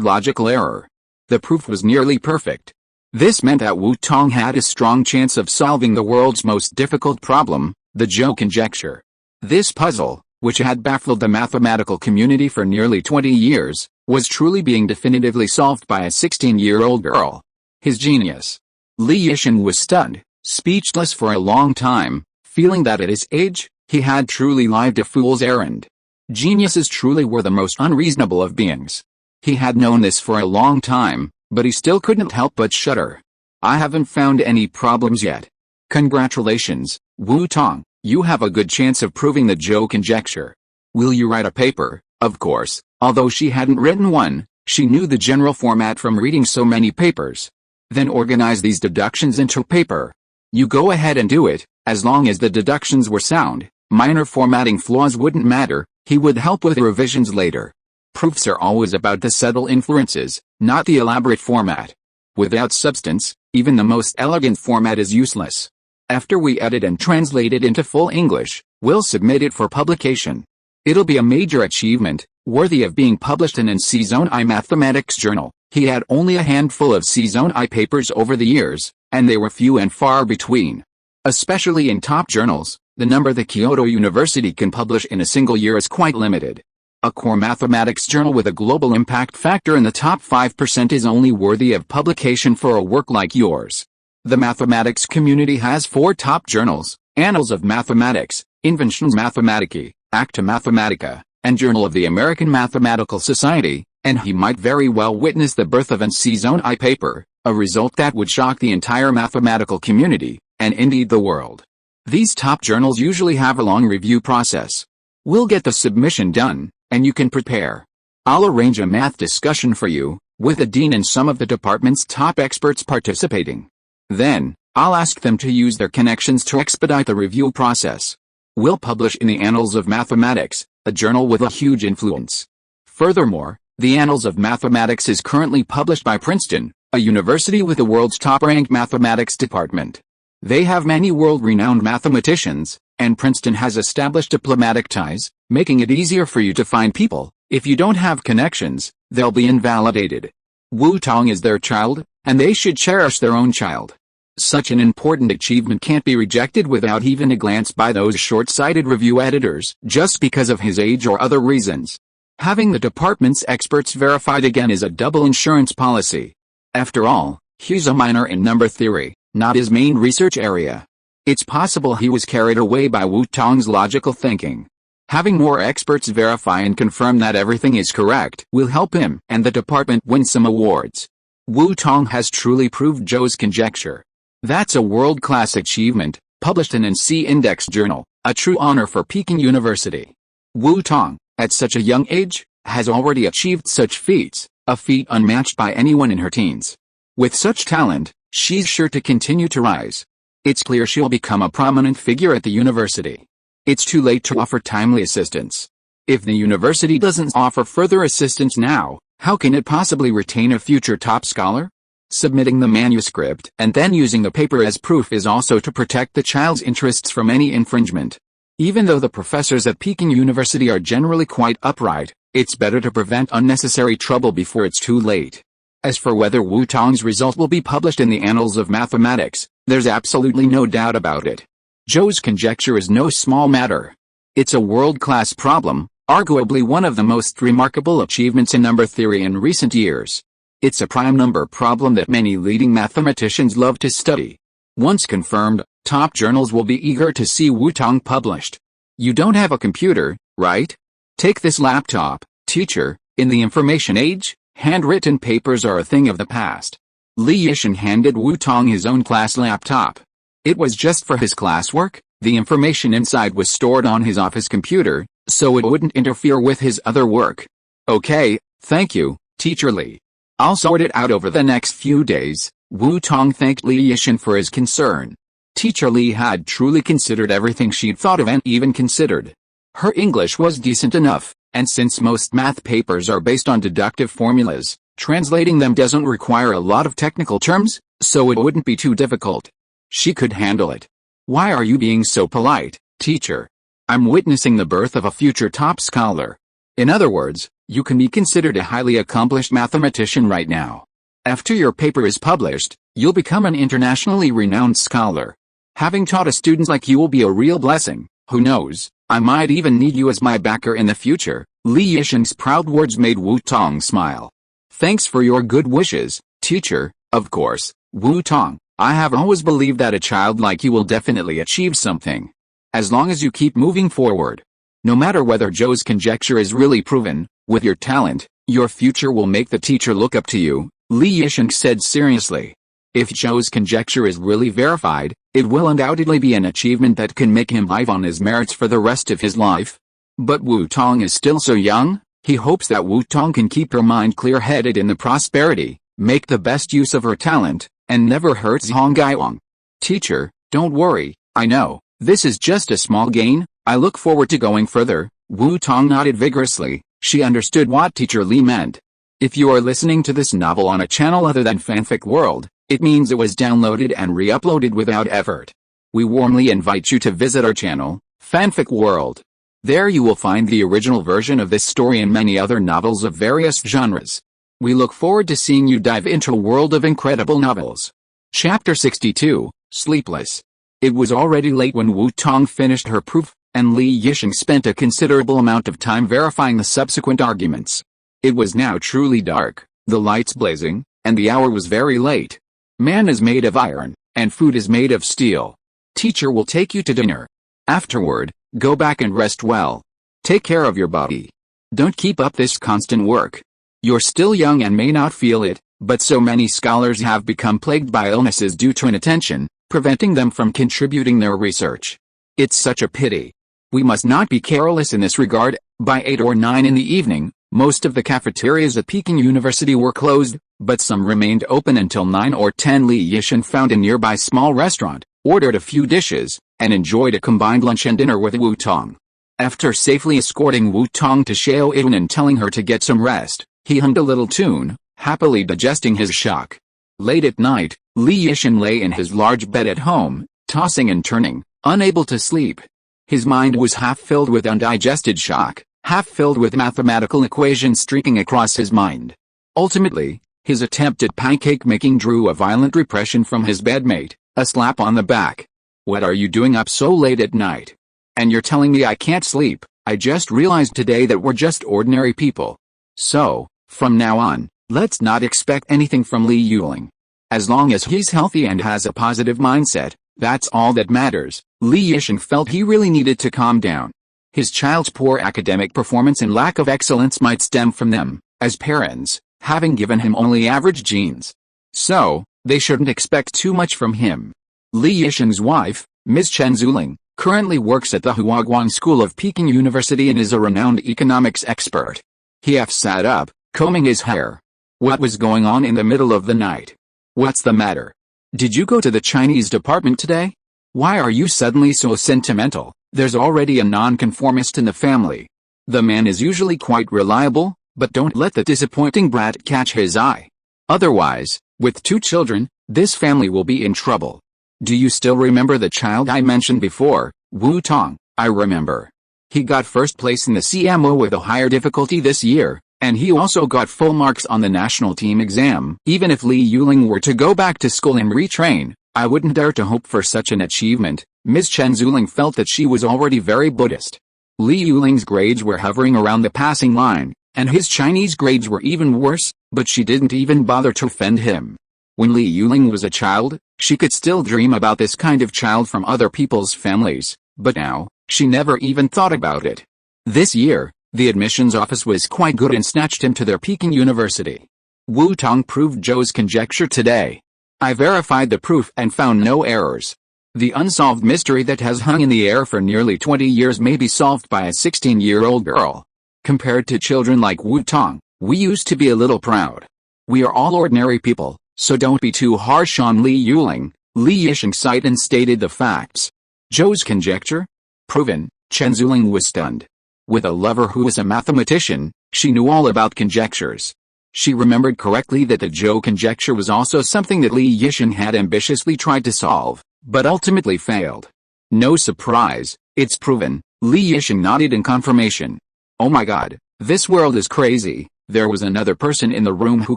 logical error. The proof was nearly perfect. This meant that Wu Tong had a strong chance of solving the world's most difficult problem, the Zhou conjecture. This puzzle, which had baffled the mathematical community for nearly 20 years, was truly being definitively solved by a 16-year-old girl. His genius. Li Yixin was stunned, speechless for a long time, feeling that at his age, he had truly lived a fool's errand. Geniuses truly were the most unreasonable of beings. He had known this for a long time, but he still couldn't help but shudder. I haven't found any problems yet. Congratulations, Wu Tong, you have a good chance of proving the Zhou conjecture. Will you write a paper? Of course, although she hadn't written one, she knew the general format from reading so many papers. Then organize these deductions into paper. You go ahead and do it, as long as the deductions were sound, minor formatting flaws wouldn't matter, he would help with revisions later. Proofs are always about the subtle inferences, not the elaborate format. Without substance, even the most elegant format is useless. After we edit and translate it into full English, we'll submit it for publication. It'll be a major achievement, worthy of being published in an C-Zone I mathematics journal. He had only a handful of C-Zone I papers over the years, and they were few and far between. Especially in top journals, the number the Kyoto University can publish in a single year is quite limited. A core mathematics journal with a global impact factor in the top 5% is only worthy of publication for a work like yours. The mathematics community has 4 top journals: Annals of Mathematics, Inventions Mathematicae, Acta Mathematica, and Journal of the American Mathematical Society, and he might very well witness the birth of an C-Zone I paper, a result that would shock the entire mathematical community, and indeed the world. These top journals usually have a long review process. We'll get the submission done, and you can prepare. I'll arrange a math discussion for you, with the dean and some of the department's top experts participating. Then, I'll ask them to use their connections to expedite the review process. We'll publish in the Annals of Mathematics, a journal with a huge influence. Furthermore, the Annals of Mathematics is currently published by Princeton, a university with the world's top-ranked mathematics department. They have many world-renowned mathematicians, and Princeton has established diplomatic ties, making it easier for you to find people. If you don't have connections, they'll be invalidated. Wu Tong is their child, and they should cherish their own child. Such an important achievement can't be rejected without even a glance by those short-sighted review editors, just because of his age or other reasons. Having the department's experts verified again is a double insurance policy. After all, he's a minor in number theory, not his main research area. It's possible he was carried away by Wu Tong's logical thinking. Having more experts verify and confirm that everything is correct will help him and the department win some awards. Wu Tong has truly proved Zhou's conjecture. That's a world-class achievement, published in an C-Index journal, a true honor for Peking University. Wu Tong, at such a young age, has already achieved such feats, a feat unmatched by anyone in her teens. With such talent, she's sure to continue to rise. It's clear she'll become a prominent figure at the university. It's too late to offer timely assistance. If the university doesn't offer further assistance now, how can it possibly retain a future top scholar? Submitting the manuscript and then using the paper as proof is also to protect the child's interests from any infringement. Even though the professors at Peking University are generally quite upright, it's better to prevent unnecessary trouble before it's too late. As for whether Wu Tong's result will be published in the Annals of Mathematics, there's absolutely no doubt about it. Zhou's conjecture is no small matter. It's a world-class problem, arguably one of the most remarkable achievements in number theory in recent years. It's a prime number problem that many leading mathematicians love to study. Once confirmed, top journals will be eager to see Wu Tong published. You don't have a computer, right? Take this laptop, teacher. In the information age, handwritten papers are a thing of the past. Li Yisheng handed Wu Tong his own class laptop. It was just for his classwork. The information inside was stored on his office computer, so it wouldn't interfere with his other work. Okay, thank you, Teacher Li. I'll sort it out over the next few days. Wu Tong thanked Li Yisheng for his concern. Teacher Li had truly considered everything she'd thought of and even considered. Her English was decent enough, and since most math papers are based on deductive formulas, translating them doesn't require a lot of technical terms, so it wouldn't be too difficult. She could handle it. Why are you being so polite, teacher? I'm witnessing the birth of a future top scholar. In other words, you can be considered a highly accomplished mathematician right now. After your paper is published, you'll become an internationally renowned scholar. Having taught a student like you will be a real blessing. Who knows, I might even need you as my backer in the future. Li Yisheng's proud words made Wu Tong smile. Thanks for your good wishes, teacher. Of course, Wu Tong, I have always believed that a child like you will definitely achieve something. As long as you keep moving forward. No matter whether Zhou's conjecture is really proven, with your talent, your future will make the teacher look up to you, Li Yisheng said seriously. If Zhou's conjecture is really verified, it will undoubtedly be an achievement that can make him live on his merits for the rest of his life. But Wu Tong is still so young, he hopes that Wu Tong can keep her mind clear-headed in the prosperity, make the best use of her talent, and never hurt Zhong Gaiwang. Teacher, don't worry, I know, this is just a small gain, I look forward to going further. Wu Tong nodded vigorously, she understood what Teacher Li meant. If you are listening to this novel on a channel other than Fanfic World, it means it was downloaded and re-uploaded without effort. We warmly invite you to visit our channel, Fanfic World. There you will find the original version of this story and many other novels of various genres. We look forward to seeing you dive into a world of incredible novels. Chapter 62, Sleepless. It was already late when Wu Tong finished her proof, and Li Yisheng spent a considerable amount of time verifying the subsequent arguments. It was now truly dark, the lights blazing, and the hour was very late. Man is made of iron, and food is made of steel. Teacher will take you to dinner. Afterward, go back and rest well. Take care of your body. Don't keep up this constant work. You're still young and may not feel it, but so many scholars have become plagued by illnesses due to inattention, preventing them from contributing their research. It's such a pity. We must not be careless in this regard. By 8 or 9 in the evening, most of the cafeterias at Peking University were closed, but some remained open until 9 or 10. Li Yisheng found a nearby small restaurant, ordered a few dishes, and enjoyed a combined lunch and dinner with Wu Tong. After safely escorting Wu Tong to Xiao Yun and telling her to get some rest, he hummed a little tune, happily digesting his shock. Late at night, Li Yisheng lay in his large bed at home, tossing and turning, unable to sleep. His mind was half filled with undigested shock, half filled with mathematical equations streaking across his mind. Ultimately, his attempt at pancake-making drew a violent repression from his bedmate, a slap on the back. What are you doing up so late at night? And you're telling me I can't sleep? I just realized today that we're just ordinary people. So, from now on, let's not expect anything from Li Yuling. As long as he's healthy and has a positive mindset, that's all that matters. Li Yisheng felt he really needed to calm down. His child's poor academic performance and lack of excellence might stem from them, as parents, having given him only average genes. So, they shouldn't expect too much from him. Li Yisheng's wife, Ms. Chen Zuling, currently works at the Huaguang School of Peking University and is a renowned economics expert. He sat up, combing his hair. What was going on in the middle of the night? What's the matter? Did you go to the Chinese department today? Why are you suddenly so sentimental? There's already a nonconformist in the family. The man is usually quite reliable, but don't let the disappointing brat catch his eye. Otherwise, with 2 children, this family will be in trouble. Do you still remember the child I mentioned before, Wu Tong? I remember. He got first place in the CMO with a higher difficulty this year, and he also got full marks on the national team exam. Even if Li Yuling were to go back to school and retrain, I wouldn't dare to hope for such an achievement. Ms. Chen Zuling felt that she was already very Buddhist. Li Yuling's grades were hovering around the passing line, and his Chinese grades were even worse, but she didn't even bother to offend him. When Li Yuling was a child, she could still dream about this kind of child from other people's families, but now, she never even thought about it. This year, The admissions office was quite good and snatched him to their Peking University. Wu Tong proved Zhou's conjecture today. I verified the proof and found no errors. The unsolved mystery that has hung in the air for nearly 20 years may be solved by a 16-year-old girl. Compared to children like Wu Tong, we used to be a little proud. We are all ordinary people, so don't be too harsh on Li Yuling. Li Yisheng sighed and stated the facts. Zhou's conjecture? Proven. Chen Zuling was stunned. With a lover who was a mathematician, she knew all about conjectures. She remembered correctly that the Zhou conjecture was also something that Li Yisheng had ambitiously tried to solve, but ultimately failed. No surprise, it's proven. Li Yisheng nodded in confirmation. Oh my god, this world is crazy. There was another person in the room who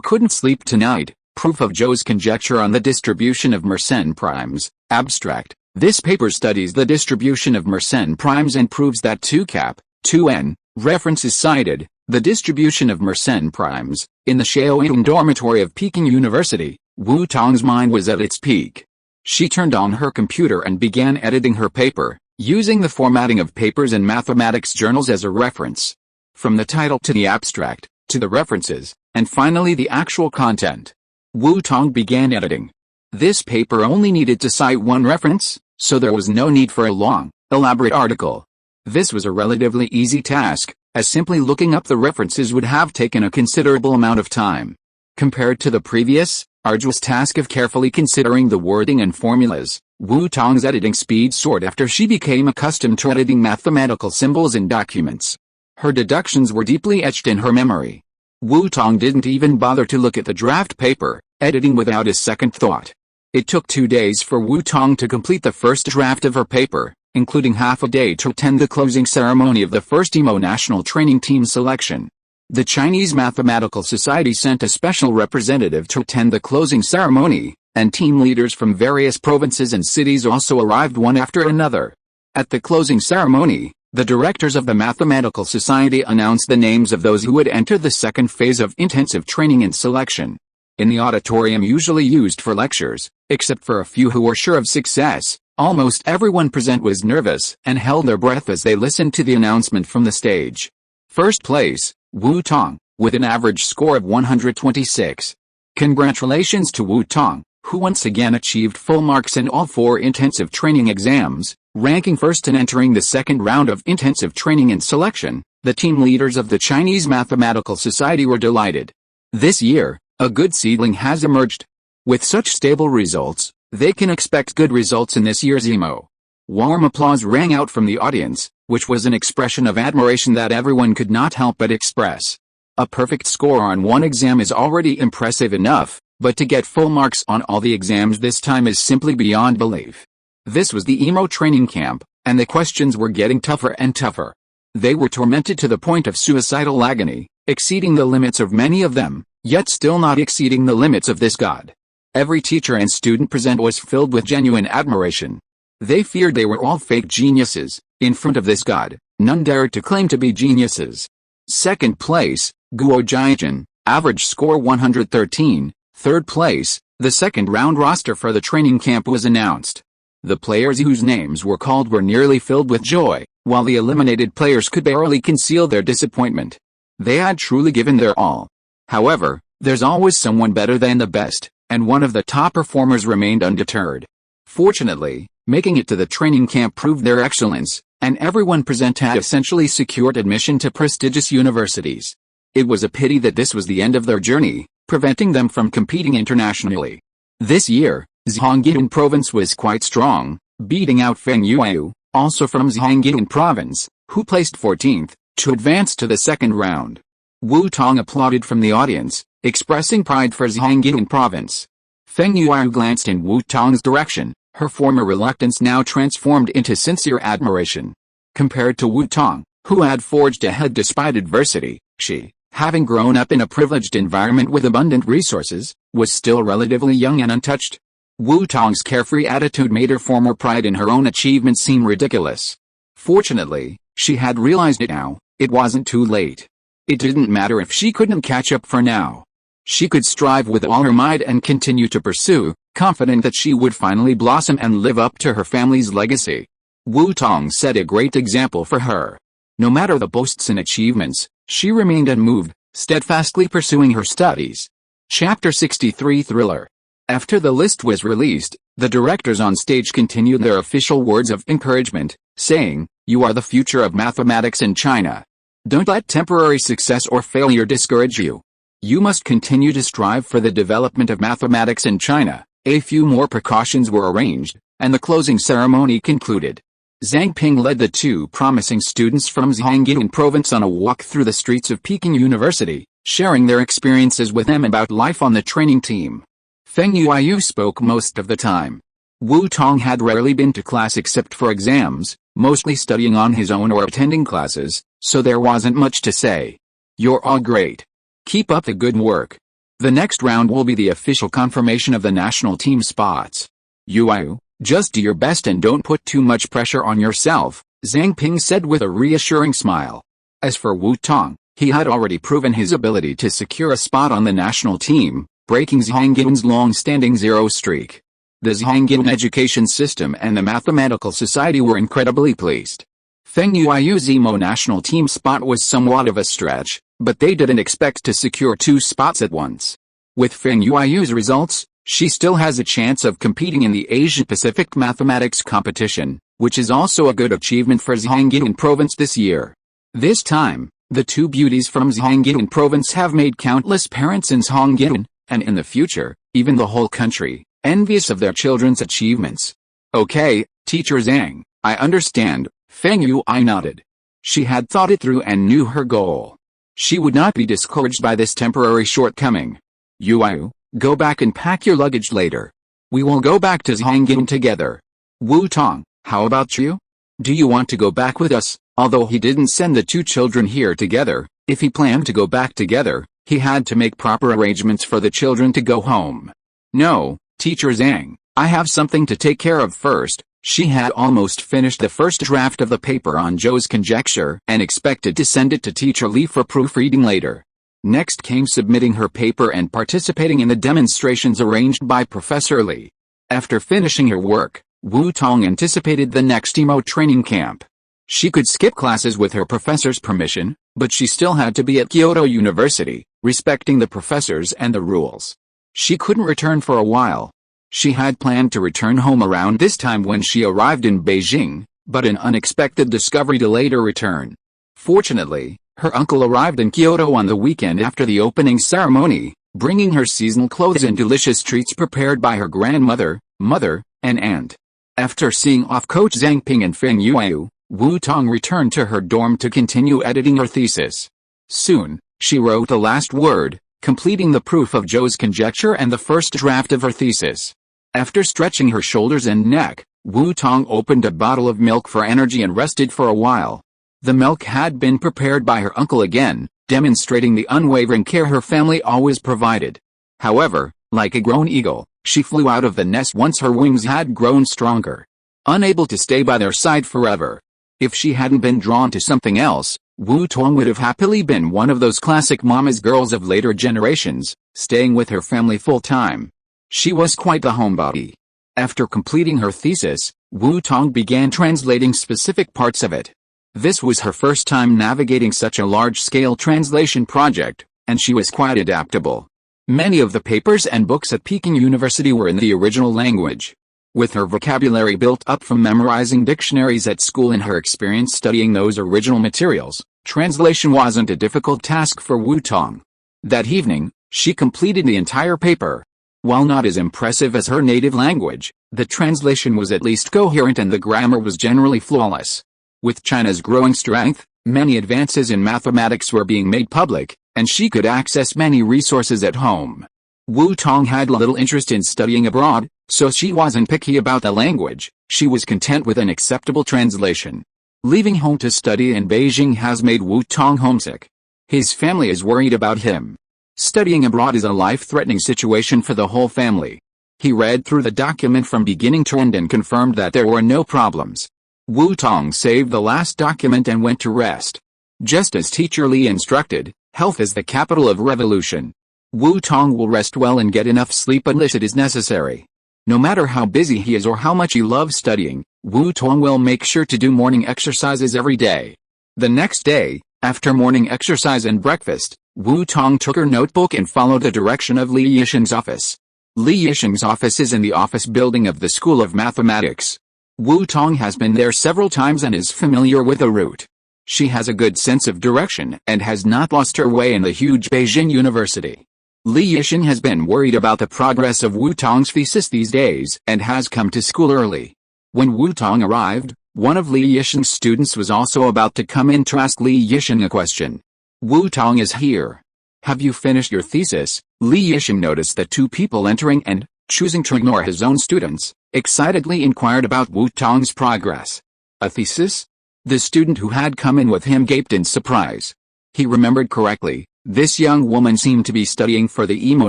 couldn't sleep tonight. Proof of Zhou's conjecture on the distribution of Mersenne primes. Abstract. This paper studies the distribution of Mersenne primes and proves that 2N, reference is cited, the distribution of Mersenne primes. In the Shaoying dormitory of Peking University, Wu Tong's mind was at its peak. She turned on her computer and began editing her paper, using the formatting of papers and mathematics journals as a reference. From the title to the abstract, to the references, and finally the actual content. Wu Tong began editing. This paper only needed to cite one reference, so there was no need for a long, elaborate article. This was a relatively easy task, as simply looking up the references would have taken a considerable amount of time. Compared to the previous, arduous task of carefully considering the wording and formulas, Wu Tong's editing speed soared after she became accustomed to editing mathematical symbols in documents. Her deductions were deeply etched in her memory. Wu Tong didn't even bother to look at the draft paper, editing without a second thought. It took 2 days for Wu Tong to complete the first draft of her paper, including half a day to attend the closing ceremony of the first EMO national training team selection. The Chinese Mathematical Society sent a special representative to attend the closing ceremony, and team leaders from various provinces and cities also arrived one after another. At the closing ceremony, the directors of the Mathematical Society announced the names of those who would enter the second phase of intensive training and selection. In the auditorium usually used for lectures, except for a few who were sure of success, almost everyone present was nervous and held their breath as they listened to the announcement from the stage. First place, Wu Tong, with an average score of 126. Congratulations to Wu Tong, who once again achieved full marks in all 4 intensive training exams, ranking first and entering the second round of intensive training and selection. The team leaders of the Chinese Mathematical Society were delighted. This year, a good seedling has emerged. With such stable results, they can expect good results in this year's EMO. Warm applause rang out from the audience, which was an expression of admiration that everyone could not help but express. A perfect score on one exam is already impressive enough, but to get full marks on all the exams this time is simply beyond belief. This was the EMO training camp, and the questions were getting tougher and tougher. They were tormented to the point of suicidal agony, exceeding the limits of many of them, yet still not exceeding the limits of this god. Every teacher and student present was filled with genuine admiration. They feared they were all fake geniuses. In front of this god, none dared to claim to be geniuses. Second place, Guo Jiajin, average score 113. Third place, the second round roster for the training camp was announced. The players whose names were called were nearly filled with joy, while the eliminated players could barely conceal their disappointment. They had truly given their all. However, there's always someone better than the best, and one of the top performers remained undeterred. Fortunately, making it to the training camp proved their excellence, and everyone present had essentially secured admission to prestigious universities. It was a pity that this was the end of their journey, preventing them from competing internationally. This year, Zhejiang province was quite strong, beating out Feng Yuyu, also from Zhejiang province, who placed 14th, to advance to the second round. Wu Tong applauded from the audience, expressing pride for Zhejiang province. Feng Yuyu glanced in Wu Tong's direction, her former reluctance now transformed into sincere admiration. Compared to Wu Tong, who had forged ahead despite adversity, she, having grown up in a privileged environment with abundant resources, was still relatively young and untouched. Wu Tong's carefree attitude made her former pride in her own achievements seem ridiculous. Fortunately, she had realized it now. It wasn't too late. It didn't matter if she couldn't catch up for now. She could strive with all her might and continue to pursue, confident that she would finally blossom and live up to her family's legacy. Wu Tong set a great example for her. No matter the boasts and achievements, she remained unmoved, steadfastly pursuing her studies. Chapter 63 Thriller. After the list was released, the directors on stage continued their official words of encouragement, saying, "You are the future of mathematics in China. Don't let temporary success or failure discourage you. You must continue to strive for the development of mathematics in China." A few more precautions were arranged, and the closing ceremony concluded. Zhang Ping led the two promising students from Zhejiang province on a walk through the streets of Peking University, sharing their experiences with them about life on the training team. Feng Yuyu spoke most of the time. Wu Tong had rarely been to class except for exams, mostly studying on his own or attending classes, so there wasn't much to say. "You're all great. Keep up the good work. The next round will be the official confirmation of the national team spots. Yuyu, just do your best and don't put too much pressure on yourself," Zhang Ping said with a reassuring smile. As for Wu Tong, he had already proven his ability to secure a spot on the national team, breaking Zhejiang's long-standing zero streak. The Zhejiang education system and the Mathematical Society were incredibly pleased. Feng Yui's EMO national team spot was somewhat of a stretch, but they didn't expect to secure 2 spots at once. With Feng Yui's results, she still has a chance of competing in the Asia-Pacific mathematics competition, which is also a good achievement for Zhejiang province this year. This time, the two beauties from Zhejiang province have made countless parents in Zhejiang, and in the future, even the whole country, envious of their children's achievements. "Okay, Teacher Zhang, I understand," Feng Yui nodded. She had thought it through and knew her goal. She would not be discouraged by this temporary shortcoming. "Yuyu, go back and pack your luggage later. We will go back to Zhejiang together. Wu Tong, how about you? Do you want to go back with us?" Although he didn't send the two children here together, if he planned to go back together, he had to make proper arrangements for the children to go home. "No, Teacher Zhang, I have something to take care of first." She had almost finished the first draft of the paper on Zhou's conjecture and expected to send it to Teacher Li for proofreading later. Next came submitting her paper and participating in the demonstrations arranged by Professor Li. After finishing her work, Wu Tong anticipated the next EMO training camp. She could skip classes with her professor's permission, but she still had to be at Kyoto University, respecting the professors and the rules. She couldn't return for a while. She had planned to return home around this time when she arrived in Beijing, but an unexpected discovery delayed her return. Fortunately, her uncle arrived in Kyoto on the weekend after the opening ceremony, bringing her seasonal clothes and delicious treats prepared by her grandmother, mother, and aunt. After seeing off Coach Zhang Ping and Feng Yuyu, Wu Tong returned to her dorm to continue editing her thesis. Soon, she wrote the last word, completing the proof of Zhou's conjecture and the first draft of her thesis. After stretching her shoulders and neck, Wu Tong opened a bottle of milk for energy and rested for a while. The milk had been prepared by her uncle again, demonstrating the unwavering care her family always provided. However, like a grown eagle, she flew out of the nest once her wings had grown stronger. Unable to stay by their side forever. If she hadn't been drawn to something else, Wu Tong would have happily been one of those classic mama's girls of later generations, staying with her family full-time. She was quite the homebody. After completing her thesis, Wu Tong began translating specific parts of it. This was her first time navigating such a large-scale translation project, and she was quite adaptable. Many of the papers and books at Peking University were in the original language. With her vocabulary built up from memorizing dictionaries at school and her experience studying those original materials, translation wasn't a difficult task for Wu Tong. That evening, she completed the entire paper. While not as impressive as her native language, the translation was at least coherent and the grammar was generally flawless. With China's growing strength, many advances in mathematics were being made public, and she could access many resources at home. Wu Tong had little interest in studying abroad, so she wasn't picky about the language. She was content with an acceptable translation. Leaving home to study in Beijing has made Wu Tong homesick. His family is worried about him. Studying abroad is a life-threatening situation for the whole family. He read through the document from beginning to end and confirmed that there were no problems. Wu Tong saved the last document and went to rest. Just as Teacher Li instructed, health is the capital of revolution. Wu Tong will rest well and get enough sleep unless it is necessary. No matter how busy he is or how much he loves studying, Wu Tong will make sure to do morning exercises every day. The next day, after morning exercise and breakfast, Wu Tong took her notebook and followed the direction of Li Yixing's office. Li Yixing's office is in the office building of the School of Mathematics. Wu Tong has been there several times and is familiar with the route. She has a good sense of direction and has not lost her way in the huge Beijing University. Li Yixing has been worried about the progress of Wu Tong's thesis these days and has come to school early. When Wu Tong arrived, one of Li Yixing's students was also about to come in to ask Li Yixing a question. Wu Tong is here. Have you finished your thesis? Li Yixing noticed the two people entering and, choosing to ignore his own students, excitedly inquired about Wu Tong's progress. A thesis? The student who had come in with him gaped in surprise. He remembered correctly, this young woman seemed to be studying for the emo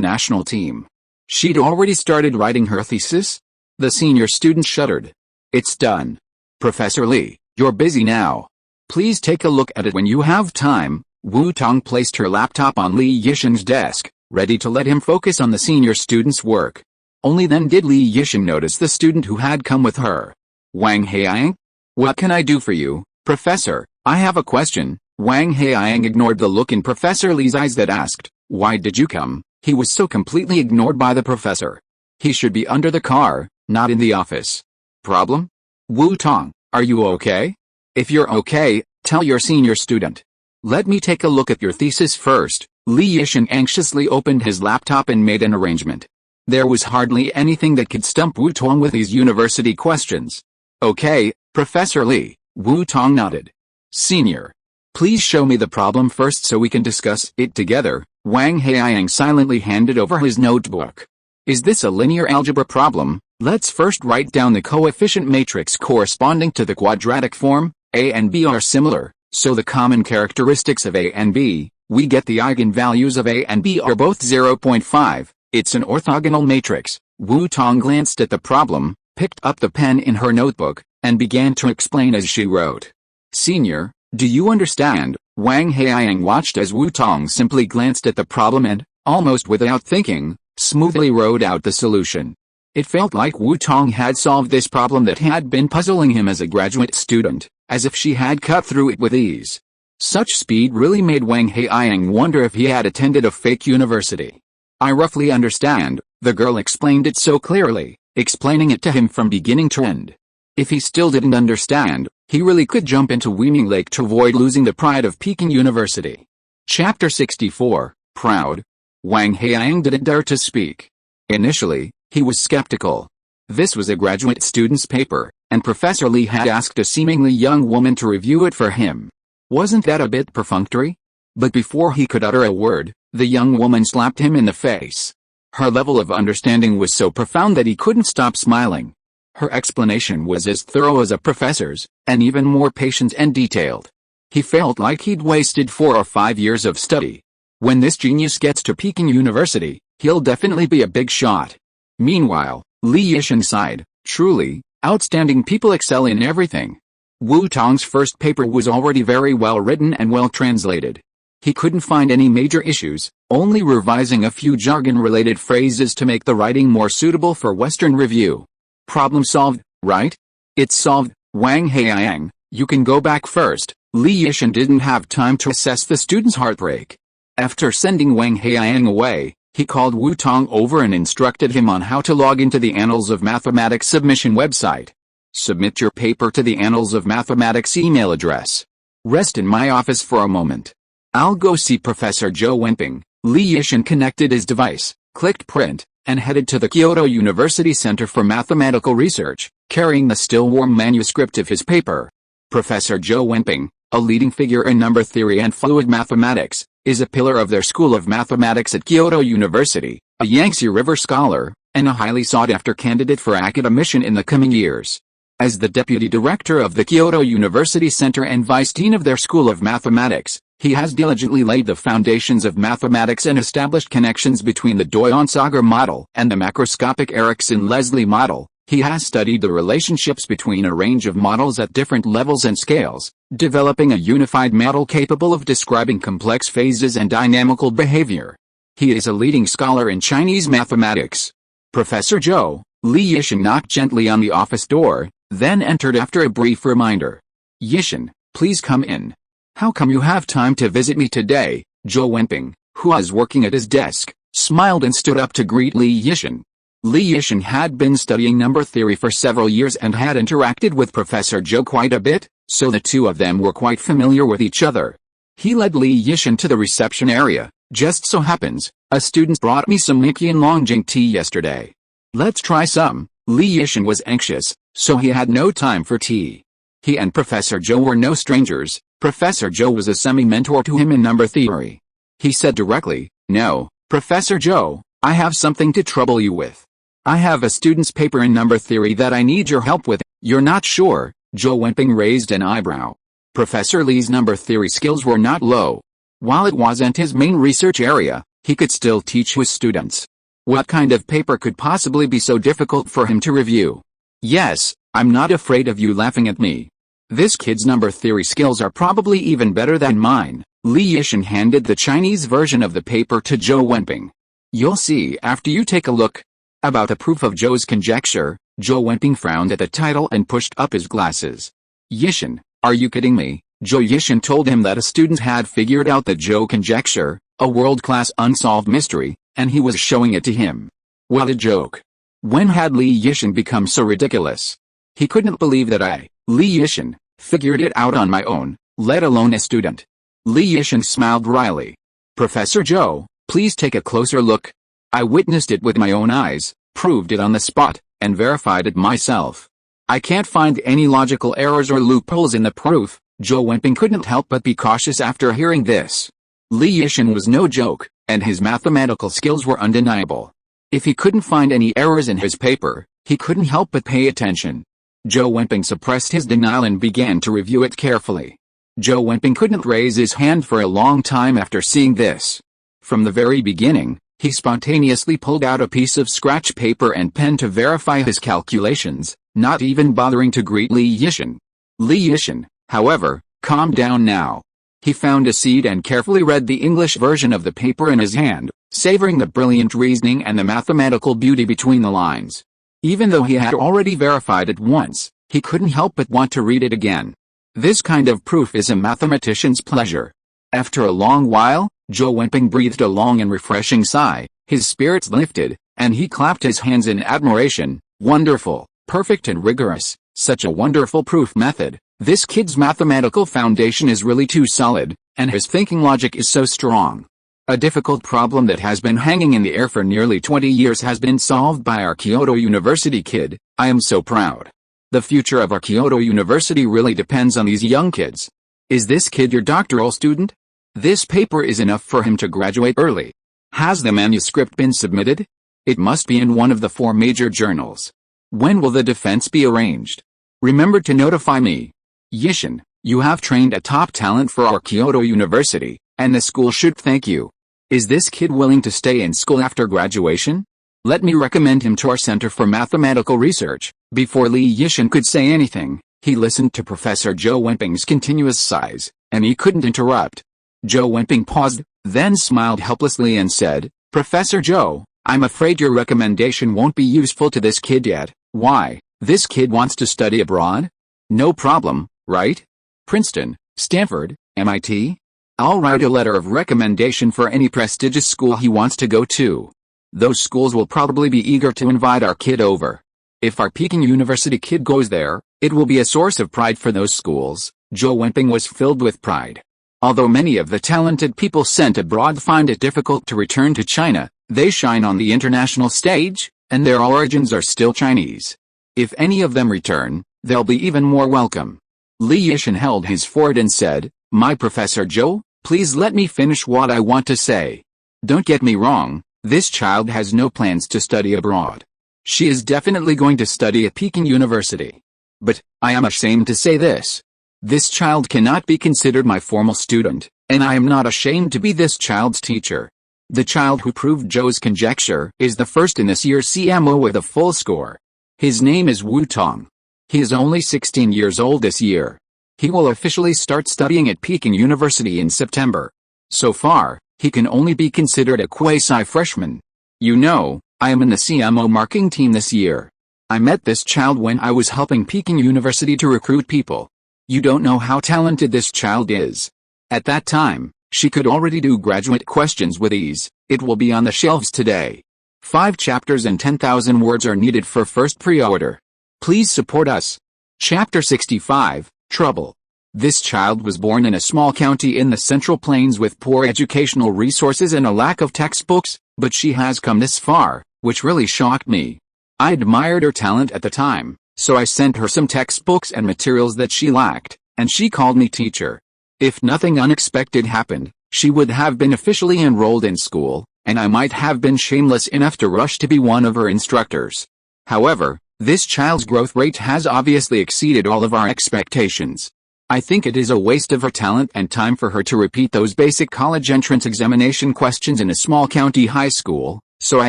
national team. She'd already started writing her thesis? The senior student shuddered. It's done. Professor Li, you're busy now. Please take a look at it when you have time. Wu Tong placed her laptop on Li Yixing's desk, ready to let him focus on the senior student's work. Only then did Li Yixing notice the student who had come with her. Wang Heiang? What can I do for you, Professor? I have a question. Wang Heiang ignored the look in Professor Li's eyes that asked, why did you come? He was so completely ignored by the professor. He should be under the car, not in the office. Problem? Wu Tong, are you okay? If you're okay, tell your senior student. Let me take a look at your thesis first. Li Yixing anxiously opened his laptop and made an arrangement. There was hardly anything that could stump Wu Tong with these university questions. Okay, Professor Li, Wu Tong nodded. Senior. Please show me the problem first so we can discuss it together. Wang Heiang silently handed over his notebook. Is this a linear algebra problem? Let's first write down the coefficient matrix corresponding to the quadratic form. A and B are similar, so the common characteristics of A and B, we get the eigenvalues of A and B are both 0.5. It's an orthogonal matrix. Wu Tong glanced at the problem, picked up the pen in her notebook, and began to explain as she wrote. Senior, do you understand? Wang Heiang watched as Wu Tong simply glanced at the problem and, almost without thinking, smoothly wrote out the solution. It felt like Wu Tong had solved this problem that had been puzzling him as a graduate student, as if she had cut through it with ease. Such speed really made Wang Heiang wonder if he had attended a fake university. I roughly understand, the girl explained it so clearly, explaining it to him from beginning to end. If he still didn't understand, he really could jump into Weiming Lake to avoid losing the pride of Peking University. Chapter 64, Proud. Wang Heiang didn't dare to speak. Initially, he was skeptical. This was a graduate student's paper, and Professor Li had asked a seemingly young woman to review it for him. Wasn't that a bit perfunctory? But before he could utter a word, the young woman slapped him in the face. Her level of understanding was so profound that he couldn't stop smiling. Her explanation was as thorough as a professor's, and even more patient and detailed. He felt like he'd wasted 4 or 5 years of study. When this genius gets to Peking University, he'll definitely be a big shot. Meanwhile, Li Yixing sighed, truly, outstanding people excel in everything. Wu Tong's first paper was already very well written and well translated. He couldn't find any major issues, only revising a few jargon-related phrases to make the writing more suitable for Western review. Problem solved, right? It's solved. Wang Heiang, you can go back first. Li Yixing didn't have time to assess the student's heartbreak. After sending Wang Heiang away, he called Wu Tong over and instructed him on how to log into the Annals of Mathematics submission website. Submit your paper to the Annals of Mathematics email address. Rest in my office for a moment. I'll go see Professor Zhou Wenping. Li Yixing connected his device, clicked print, and headed to the Kyoto University Center for Mathematical Research, carrying the still-warm manuscript of his paper. Professor Zhou Wenping, a leading figure in number theory and fluid mathematics, is a pillar of their School of Mathematics at Kyoto University, a Yangtze River scholar, and a highly sought-after candidate for academician in the coming years. As the deputy director of the Kyoto University Center and vice dean of their School of Mathematics, he has diligently laid the foundations of mathematics and established connections between the Doyon-Sager model and the macroscopic Erichsen-Leslie model. He has studied the relationships between a range of models at different levels and scales, developing a unified model capable of describing complex phases and dynamical behavior. He is a leading scholar in Chinese mathematics. Professor Zhou, Li Yixing knocked gently on the office door, then entered after a brief reminder. Yixing, please come in. How come you have time to visit me today? Zhou Wenping, who was working at his desk, smiled and stood up to greet Li Yishan. Li Yishan had been studying number theory for several years and had interacted with Professor Zhou quite a bit, so the two of them were quite familiar with each other. He led Li Yishan to the reception area. Just so happens, a student brought me some Mikian Longjing tea yesterday. Let's try some. Li Yishan was anxious, so he had no time for tea. He and Professor Zhou were no strangers. Professor Zhou was a semi-mentor to him in number theory. He said directly, "No, Professor Zhou, I have something to trouble you with. I have a student's paper in number theory that I need your help with." "You're not sure?" Zhou Wenping raised an eyebrow. Professor Li's number theory skills were not low. While it wasn't his main research area, he could still teach his students. What kind of paper could possibly be so difficult for him to review? "Yes, I'm not afraid of you laughing at me. This kid's number theory skills are probably even better than mine." Li Yishan handed the Chinese version of the paper to Zhou Wenping. "You'll see after you take a look." About the proof of Zhou's conjecture, Zhou Wenping frowned at the title and pushed up his glasses. "Yishan, are you kidding me?" Zhou Yishan told him that a student had figured out the Zhou conjecture, a world-class unsolved mystery, and he was showing it to him. What a joke. When had Li Yishan become so ridiculous? He couldn't believe that I, Li Yishan, figured it out on my own, let alone a student. Li Yishan smiled wryly. "Professor Zhou, please take a closer look. I witnessed it with my own eyes, proved it on the spot, and verified it myself. I can't find any logical errors or loopholes in the proof." Zhou Wenping couldn't help but be cautious after hearing this. Li Yishan was no joke, and his mathematical skills were undeniable. If he couldn't find any errors in his paper, he couldn't help but pay attention. Zhou Wenping suppressed his denial and began to review it carefully. Zhou Wenping couldn't raise his hand for a long time after seeing this. From the very beginning, he spontaneously pulled out a piece of scratch paper and pen to verify his calculations, not even bothering to greet Li Yishan. Li Yishan, however, calmed down now. He found a seat and carefully read the English version of the paper in his hand, savoring the brilliant reasoning and the mathematical beauty between the lines. Even though he had already verified it once, he couldn't help but want to read it again. This kind of proof is a mathematician's pleasure. After a long while, Zhou Wenping breathed a long and refreshing sigh, his spirits lifted, and he clapped his hands in admiration. "Wonderful, perfect and rigorous, such a wonderful proof method. This kid's mathematical foundation is really too solid, and his thinking logic is so strong." A difficult problem that has been hanging in the air for nearly 20 years has been solved by our Kyoto University kid. I am so proud. The future of our Kyoto University really depends on these young kids. Is this kid your doctoral student? This paper is enough for him to graduate early. Has the manuscript been submitted? It must be in one of the 4 major journals. When will the defense be arranged? Remember to notify me. Yishan, you have trained a top talent for our Kyoto University, and the school should thank you. Is this kid willing to stay in school after graduation? Let me recommend him to our Center for Mathematical Research. Before Li Yishan could say anything, he listened to Professor Zhou Wenping's continuous sighs, and he couldn't interrupt. Zhou Wenping paused, then smiled helplessly and said, "Professor Zhou, I'm afraid your recommendation won't be useful to this kid yet." "Why? This kid wants to study abroad? No problem, right? Princeton, Stanford, MIT? I'll write a letter of recommendation for any prestigious school he wants to go to. Those schools will probably be eager to invite our kid over. If our Peking University kid goes there, it will be a source of pride for those schools." Zhou Wenping was filled with pride. Although many of the talented people sent abroad find it difficult to return to China, they shine on the international stage, and their origins are still Chinese. If any of them return, they'll be even more welcome. Li Yishan held his forehead and said, "My Professor Zhou, please let me finish what I want to say. Don't get me wrong, this child has no plans to study abroad. She is definitely going to study at Peking University. But, I am ashamed to say this. This child cannot be considered my formal student, and I am not ashamed to be this child's teacher. The child who proved Zhou's conjecture is the first in this year's CMO with a full score. His name is Tong. He is only 16 years old this year. He will officially start studying at Peking University in September. So far, he can only be considered a quasi-freshman. You know, I am in the CMO marking team this year. I met this child when I was helping Peking University to recruit people. You don't know how talented this child is. At that time, she could already do graduate questions with ease. It will be on the shelves today. 5 chapters and 10,000 words are needed for first pre-order. Please support us. Chapter 65, Trouble. This child was born in a small county in the Central Plains with poor educational resources and a lack of textbooks, but she has come this far, which really shocked me. I admired her talent at the time, so I sent her some textbooks and materials that she lacked, and she called me teacher. If nothing unexpected happened, she would have been officially enrolled in school, and I might have been shameless enough to rush to be one of her instructors. However, this child's growth rate has obviously exceeded all of our expectations. I think it is a waste of her talent and time for her to repeat those basic college entrance examination questions in a small county high school, so I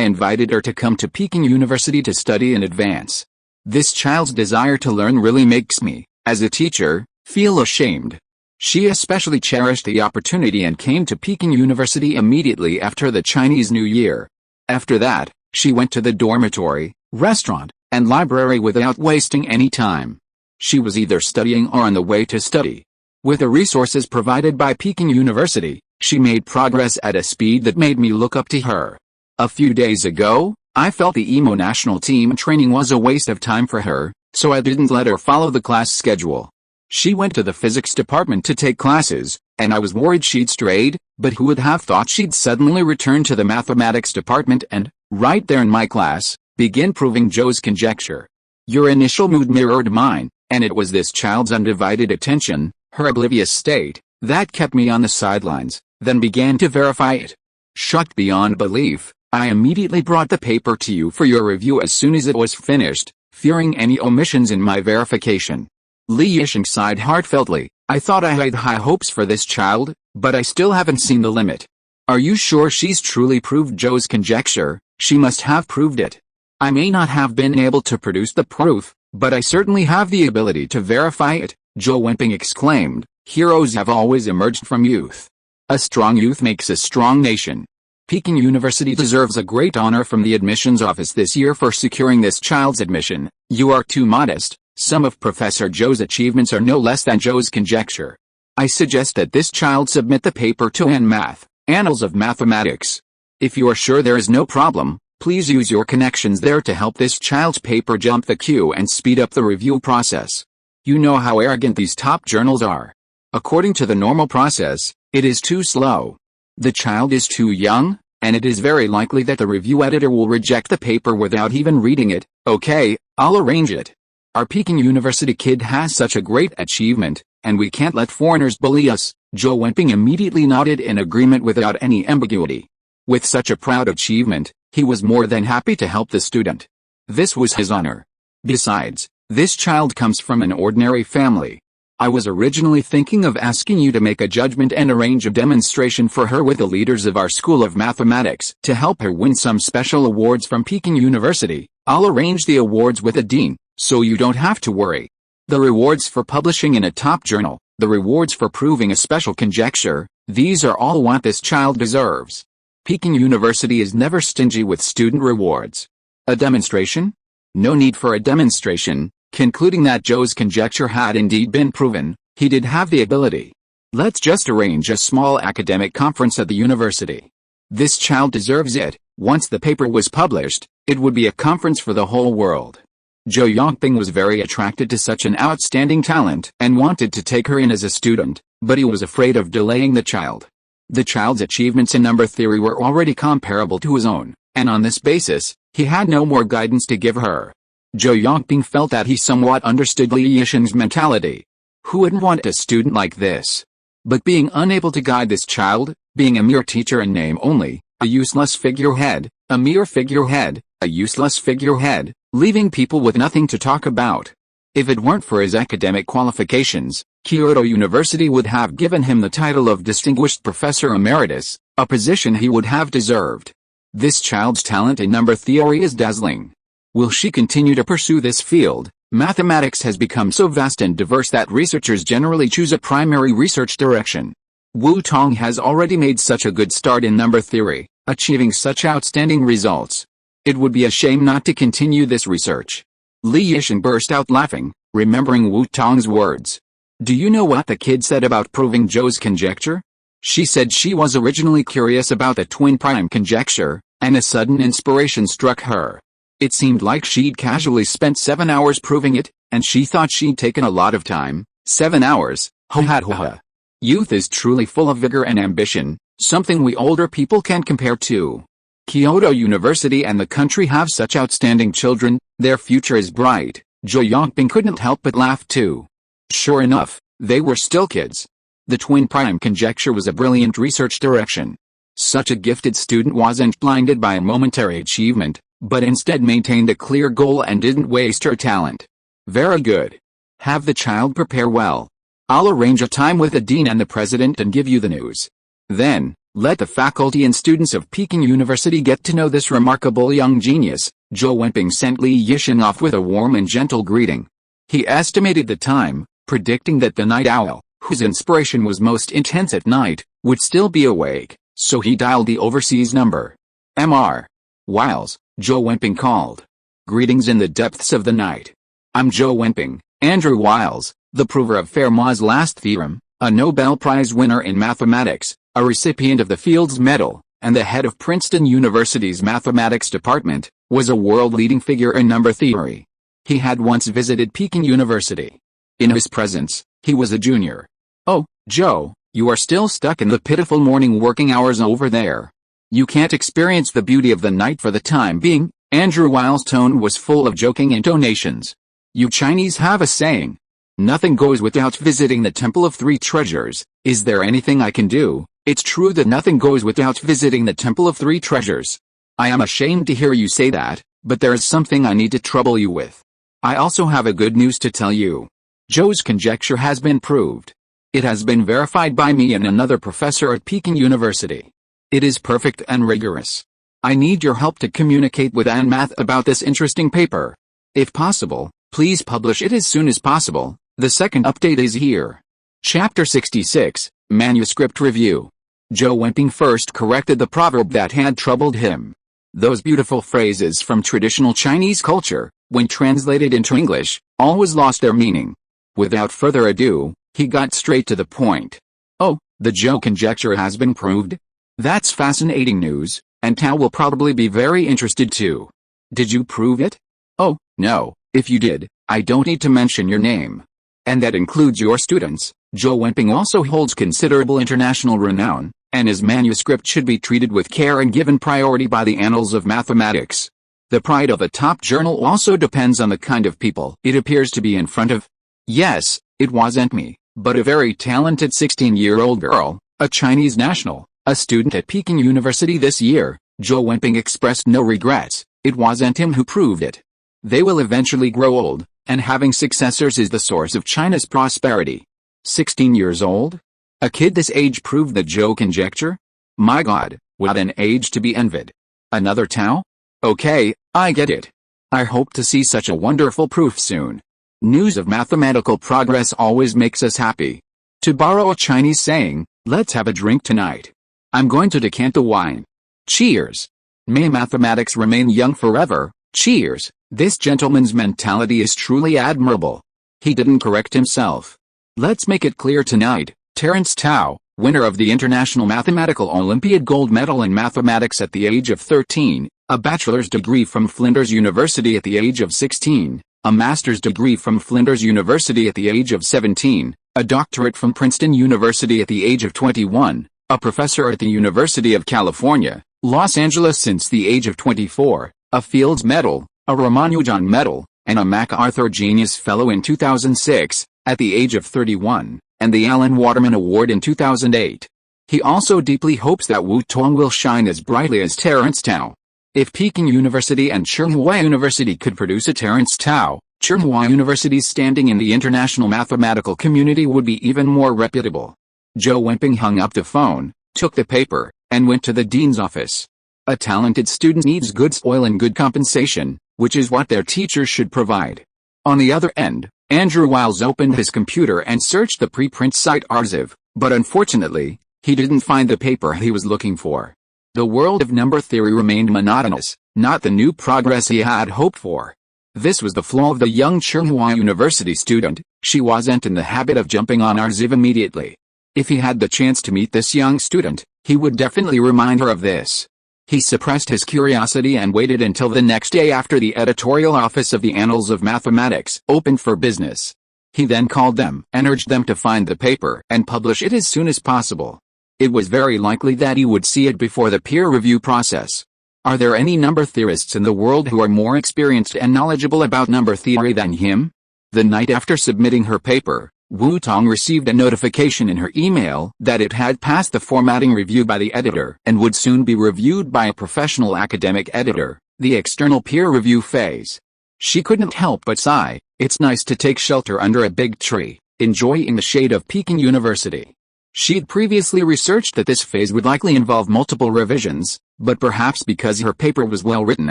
invited her to come to Peking University to study in advance. This child's desire to learn really makes me, as a teacher, feel ashamed. She especially cherished the opportunity and came to Peking University immediately after the Chinese New Year. After that, she went to the dormitory, restaurant, and library without wasting any time. She was either studying or on the way to study. With the resources provided by Peking University, she made progress at a speed that made me look up to her. A few days ago, I felt the emo national team training was a waste of time for her, so I didn't let her follow the class schedule. She went to the physics department to take classes, and I was worried she'd strayed, but who would have thought she'd suddenly return to the mathematics department and, right there in my class, begin proving Joe's conjecture. Your initial mood mirrored mine, and it was this child's undivided attention, her oblivious state, that kept me on the sidelines, then began to verify it. Shocked beyond belief, I immediately brought the paper to you for your review as soon as it was finished, fearing any omissions in my verification. Li Yisheng sighed heartfeltly. I thought I had high hopes for this child, but I still haven't seen the limit. Are you sure she's truly proved Joe's conjecture? She must have proved it. I may not have been able to produce the proof, but I certainly have the ability to verify it, Zhou Wenping exclaimed. Heroes have always emerged from youth. A strong youth makes a strong nation. Peking University deserves a great honor from the admissions office this year for securing this child's admission. You are too modest. Some of Professor Zhou's achievements are no less than Zhou's conjecture. I suggest that this child submit the paper to ANMath, Annals of Mathematics. If you are sure there is no problem, please use your connections there to help this child's paper jump the queue and speed up the review process. You know how arrogant these top journals are. According to the normal process, it is too slow. The child is too young, and it is very likely that the review editor will reject the paper without even reading it. Okay, I'll arrange it. Our Peking University kid has such a great achievement, and we can't let foreigners bully us. Zhou Wenping immediately nodded in agreement without any ambiguity. With such a proud achievement, he was more than happy to help the student. This was his honor. Besides, this child comes from an ordinary family. I was originally thinking of asking you to make a judgment and arrange a demonstration for her with the leaders of our School of Mathematics to help her win some special awards from Peking University. I'll arrange the awards with the dean, so you don't have to worry. The rewards for publishing in a top journal, the rewards for proving a special conjecture, these are all what this child deserves. Peking University is never stingy with student rewards. A demonstration? No need for a demonstration. Concluding that Zhou's conjecture had indeed been proven, he did have the ability. Let's just arrange a small academic conference at the university. This child deserves it. Once the paper was published, it would be a conference for the whole world. Zhou Yongping was very attracted to such an outstanding talent and wanted to take her in as a student, but he was afraid of delaying the child. The child's achievements in number theory were already comparable to his own, and on this basis, he had no more guidance to give her. Zhou Yongping felt that he somewhat understood Li Yisheng's mentality. Who wouldn't want a student like this? But being unable to guide this child, being a mere teacher in name only, a useless figurehead, a mere figurehead, a useless figurehead, leaving people with nothing to talk about. If it weren't for his academic qualifications, Kyoto University would have given him the title of Distinguished Professor Emeritus, a position he would have deserved. This child's talent in number theory is dazzling. Will she continue to pursue this field? Mathematics has become so vast and diverse that researchers generally choose a primary research direction. Wu Tong has already made such a good start in number theory, achieving such outstanding results. It would be a shame not to continue this research. Li Yisheng burst out laughing, remembering Wu Tong's words. Do you know what the kid said about proving Joe's conjecture? She said she was originally curious about the twin prime conjecture, and a sudden inspiration struck her. It seemed like she'd casually spent 7 hours proving it, and she thought she'd taken a lot of time. 7 hours, ho ha ho ha. Youth is truly full of vigor and ambition, something we older people can't compare to. Kyoto University and the country have such outstanding children, their future is bright. Zhou Yongping couldn't help but laugh too. Sure enough, they were still kids. The twin prime conjecture was a brilliant research direction. Such a gifted student wasn't blinded by a momentary achievement, but instead maintained a clear goal and didn't waste her talent. Very good. Have the child prepare well. I'll arrange a time with the dean and the president and give you the news. Then, let the faculty and students of Peking University get to know this remarkable young genius. Zhou Wenping sent Li Yixin off with a warm and gentle greeting. He estimated the time, predicting that the night owl, whose inspiration was most intense at night, would still be awake, so he dialed the overseas number. Mr. Wiles, Zhou Wenping called. Greetings in the depths of the night. I'm Zhou Wenping, Andrew Wiles, the prover of Fermat's last theorem, a Nobel Prize winner in mathematics, a recipient of the Fields Medal, and the head of Princeton University's mathematics department, was a world-leading figure in number theory. He had once visited Peking University. In his presence, he was a junior. Oh, Joe, you are still stuck in the pitiful morning working hours over there. You can't experience the beauty of the night for the time being. Andrew Wiles' tone was full of joking intonations. You Chinese have a saying. Nothing goes without visiting the Temple of Three Treasures. Is there anything I can do? It's true that nothing goes without visiting the Temple of Three Treasures. I am ashamed to hear you say that, but there is something I need to trouble you with. I also have a good news to tell you. Joe's conjecture has been proved. It has been verified by me and another professor at Peking University. It is perfect and rigorous. I need your help to communicate with Anmath about this interesting paper. If possible, please publish it as soon as possible. The second update is here. Chapter 66, Manuscript Review. Zhou Wenping first corrected the proverb that had troubled him. Those beautiful phrases from traditional Chinese culture, when translated into English, always lost their meaning. Without further ado, he got straight to the point. Oh, the Zhou conjecture has been proved? That's fascinating news, and Tao will probably be very interested too. Did you prove it? Oh, no, if you did, I don't need to mention your name. And that includes your students. Zhou Wenping also holds considerable international renown, and his manuscript should be treated with care and given priority by the annals of mathematics. The pride of a top journal also depends on the kind of people it appears to be in front of. Yes, it wasn't me, but a very talented 16-year-old girl, a Chinese national, a student at Peking University this year. Zhou Wenping expressed no regrets. It wasn't him who proved it. They will eventually grow old, and having successors is the source of China's prosperity. 16 years old? A kid this age proved the Zhou conjecture? My God, what an age to be envied. Another Tao? Okay, I get it. I hope to see such a wonderful proof soon. News of mathematical progress always makes us happy. To borrow a Chinese saying, let's have a drink tonight. I'm going to decant the wine. Cheers. May mathematics remain young forever. Cheers. This gentleman's mentality is truly admirable. He didn't correct himself. Let's make it clear tonight. Terence Tao, winner of the International Mathematical Olympiad Gold Medal in Mathematics at the age of 13, a bachelor's degree from Flinders University at the age of 16, a master's degree from Flinders University at the age of 17, a doctorate from Princeton University at the age of 21, a professor at the University of California, Los Angeles since the age of 24, a Fields Medal, a Ramanujan Medal, and a MacArthur Genius Fellow in 2006, at the age of 31, and the Alan Waterman Award in 2008. He also deeply hopes that Wu Tong will shine as brightly as Terence Tao. If Peking University and Tsinghua University could produce a Terence Tao, Tsinghua University's standing in the international mathematical community would be even more reputable. Zhou Wenping hung up the phone, took the paper, and went to the dean's office. A talented student needs good soil and good compensation, which is what their teachers should provide. On the other end, Andrew Wiles opened his computer and searched the preprint site Arxiv, but unfortunately, he didn't find the paper he was looking for. The world of number theory remained monotonous, not the new progress he had hoped for. This was the flaw of the young Tsinghua University student. She wasn't in the habit of jumping on Arziv immediately. If he had the chance to meet this young student, he would definitely remind her of this. He suppressed his curiosity and waited until the next day after the editorial office of the Annals of Mathematics opened for business. He then called them and urged them to find the paper and publish it as soon as possible. It was very likely that he would see it before the peer review process. Are there any number theorists in the world who are more experienced and knowledgeable about number theory than him? The night after submitting her paper, Wu Tong received a notification in her email that it had passed the formatting review by the editor and would soon be reviewed by a professional academic editor, the external peer review phase. She couldn't help but sigh. It's nice to take shelter under a big tree, enjoying the shade of Peking University. She'd previously researched that this phase would likely involve multiple revisions, but perhaps because her paper was well written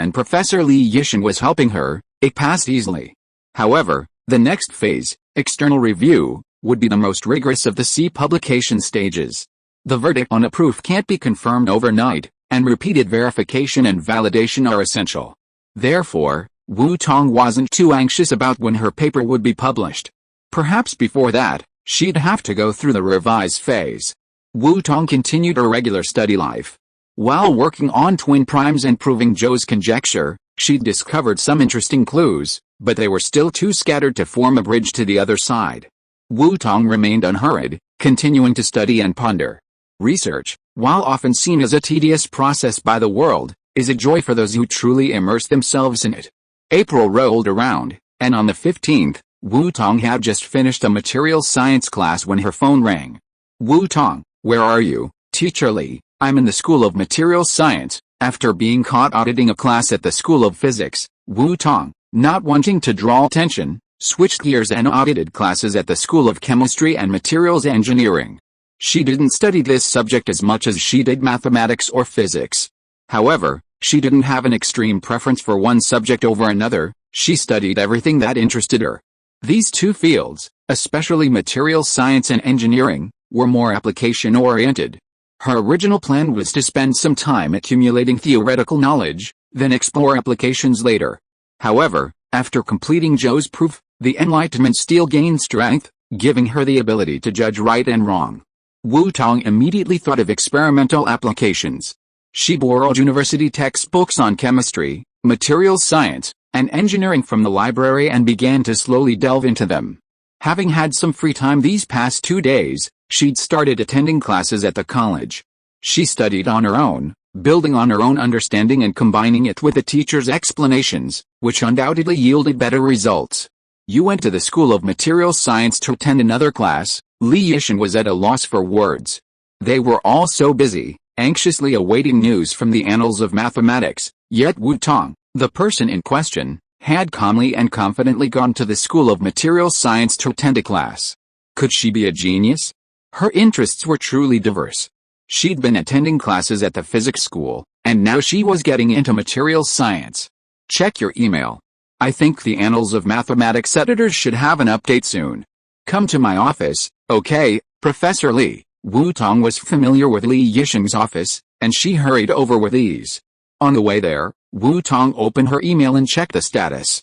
and Professor Li Yishan was helping her, it passed easily. However, the next phase, external review, would be the most rigorous of the C publication stages. The verdict on a proof can't be confirmed overnight, and repeated verification and validation are essential. Therefore, Wu Tong wasn't too anxious about when her paper would be published. Perhaps before that, she'd have to go through the revise phase. Wu Tong continued her regular study life. While working on twin primes and proving Zhou's conjecture, she'd discovered some interesting clues, but they were still too scattered to form a bridge to the other side. Wu Tong remained unhurried, continuing to study and ponder. Research, while often seen as a tedious process by the world, is a joy for those who truly immerse themselves in it. April rolled around, and on the 15th, Wu Tong had just finished a materials science class when her phone rang. Wu Tong, where are you, Teacher Li? I'm in the School of Materials Science. After being caught auditing a class at the School of Physics, Wu Tong, not wanting to draw attention, switched gears and audited classes at the School of Chemistry and Materials Engineering. She didn't study this subject as much as she did mathematics or physics. However, she didn't have an extreme preference for one subject over another. She studied everything that interested her. These two fields, especially materials science and engineering, were more application-oriented. Her original plan was to spend some time accumulating theoretical knowledge, then explore applications later. However, after completing Zhou's proof, the Enlightenment steel gained strength, giving her the ability to judge right and wrong. Wu Tong immediately thought of experimental applications. She borrowed university textbooks on chemistry, materials science, and engineering from the library and began to slowly delve into them. Having had some free time these past 2 days, she'd started attending classes at the college. She studied on her own, building on her own understanding and combining it with the teacher's explanations, which undoubtedly yielded better results. You went to the School of Materials Science to attend another class. Li Yishan was at a loss for words. They were all so busy, anxiously awaiting news from the Annals of Mathematics, yet Wu Tong, the person in question, had calmly and confidently gone to the School of Materials Science to attend a class. Could she be a genius? Her interests were truly diverse. She'd been attending classes at the physics school, and now she was getting into materials science. Check your email. I think the Annals of Mathematics editors should have an update soon. Come to my office, okay, Professor Li. Wu Tong was familiar with Li Yishan's office, and she hurried over with ease. On the way there, Wu Tong opened her email and checked the status.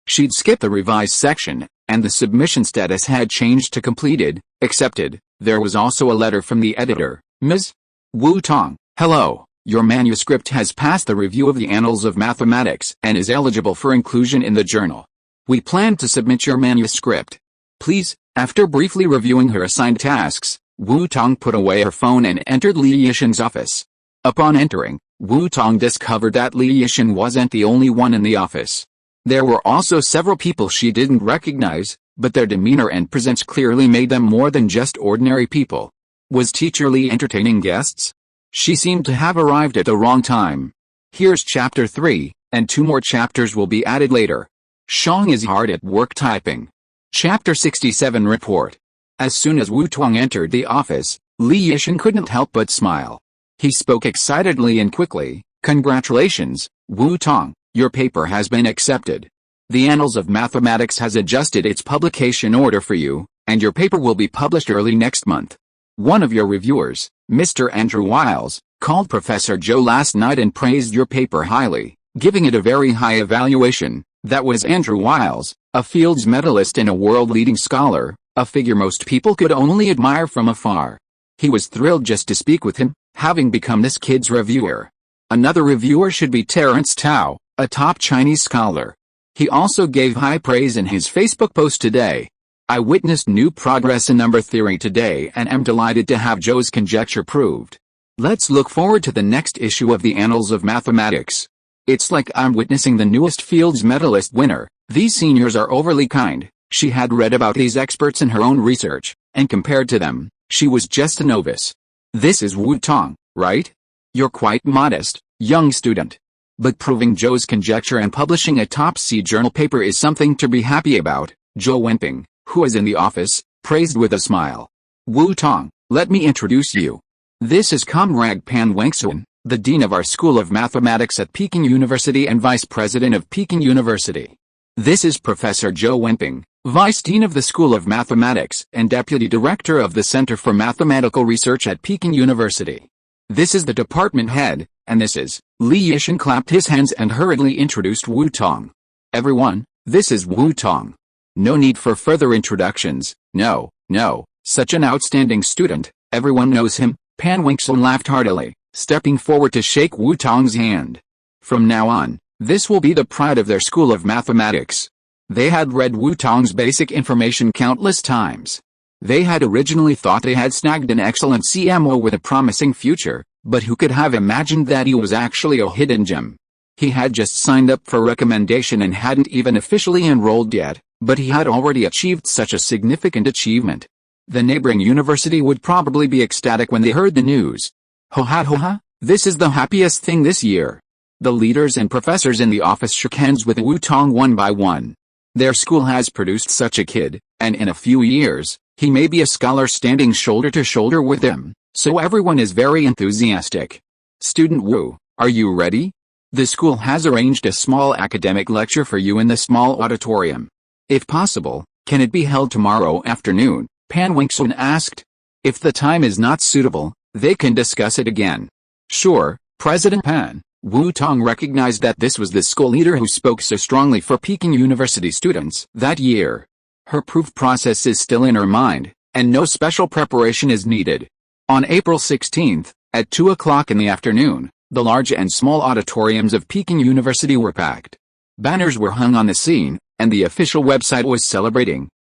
She'd skipped the revised section, and the submission status had changed to completed, accepted. There was also a letter from the editor, Ms. Wu Tong. Hello, your manuscript has passed the review of the Annals of Mathematics and is eligible for inclusion in the journal. We plan to submit your manuscript. Please, after briefly reviewing her assigned tasks, Wu Tong put away her phone and entered Li Yishan's office. Upon entering, Wu Tong discovered that Li Yishan wasn't the only one in the office. There were also several people she didn't recognize, but their demeanor and presence clearly made them more than just ordinary people. Was Teacher Li entertaining guests? She seemed to have arrived at the wrong time. Here's chapter 3, and 2 more chapters will be added later. Shang is hard at work typing. Chapter 67 Report. As soon as Wu Tong entered the office, Li Yishan couldn't help but smile. He spoke excitedly and quickly. Congratulations, Wu Tong, your paper has been accepted. The Annals of Mathematics has adjusted its publication order for you, and your paper will be published early next month. One of your reviewers, Mr. Andrew Wiles, called Professor Zhou last night and praised your paper highly, giving it a very high evaluation. That was Andrew Wiles, a Fields medalist and a world-leading scholar, a figure most people could only admire from afar. He was thrilled just to speak with him, having become this kid's reviewer. Another reviewer should be Terence Tao, a top Chinese scholar. He also gave high praise in his Facebook post today. I witnessed new progress in number theory today and am delighted to have Zhou's conjecture proved. Let's look forward to the next issue of the Annals of Mathematics. It's like I'm witnessing the newest Fields medalist winner. These seniors are overly kind. She had read about these experts in her own research, and compared to them, she was just a novice. This is Wu Tong, right? You're quite modest, young student. But proving Zhou's conjecture and publishing a top-C journal paper is something to be happy about, Zhou Wenping, who is in the office, praised with a smile. Wu Tong, let me introduce you. This is Comrade Pan Wengxuan, the Dean of our School of Mathematics at Peking University and Vice President of Peking University. This is Professor Zhou Wenping, Vice Dean of the School of Mathematics and Deputy Director of the Center for Mathematical Research at Peking University. This is the department head, and this is, Li Yishan clapped his hands and hurriedly introduced Wu Tong. Everyone, this is Wu Tong. No need for further introductions, no, such an outstanding student, everyone knows him. Pan Wengxuan laughed heartily, stepping forward to shake Wu Tong's hand. From now on, this will be the pride of their School of Mathematics. They had read Wu Tong's basic information countless times. They had originally thought they had snagged an excellent CMO with a promising future, but who could have imagined that he was actually a hidden gem? He had just signed up for recommendation and hadn't even officially enrolled yet, but he had already achieved such a significant achievement. The neighboring university would probably be ecstatic when they heard the news. Ho ha, this is the happiest thing this year. The leaders and professors in the office shook hands with Wu Tong one by one. Their school has produced such a kid, and in a few years, he may be a scholar standing shoulder to shoulder with them, so everyone is very enthusiastic. Student Wu, are you ready? The school has arranged a small academic lecture for you in the small auditorium. If possible, can it be held tomorrow afternoon? Pan Wengxuan asked. If the time is not suitable, they can discuss it again. Sure, President Pan. Wu Tong recognized that this was the school leader who spoke so strongly for Peking University students that year. Her proof process is still in her mind, and no special preparation is needed. On April 16th, at 2 o'clock in the afternoon, the large and small auditoriums of Peking University were packed. Banners were hung on the scene, and the official website was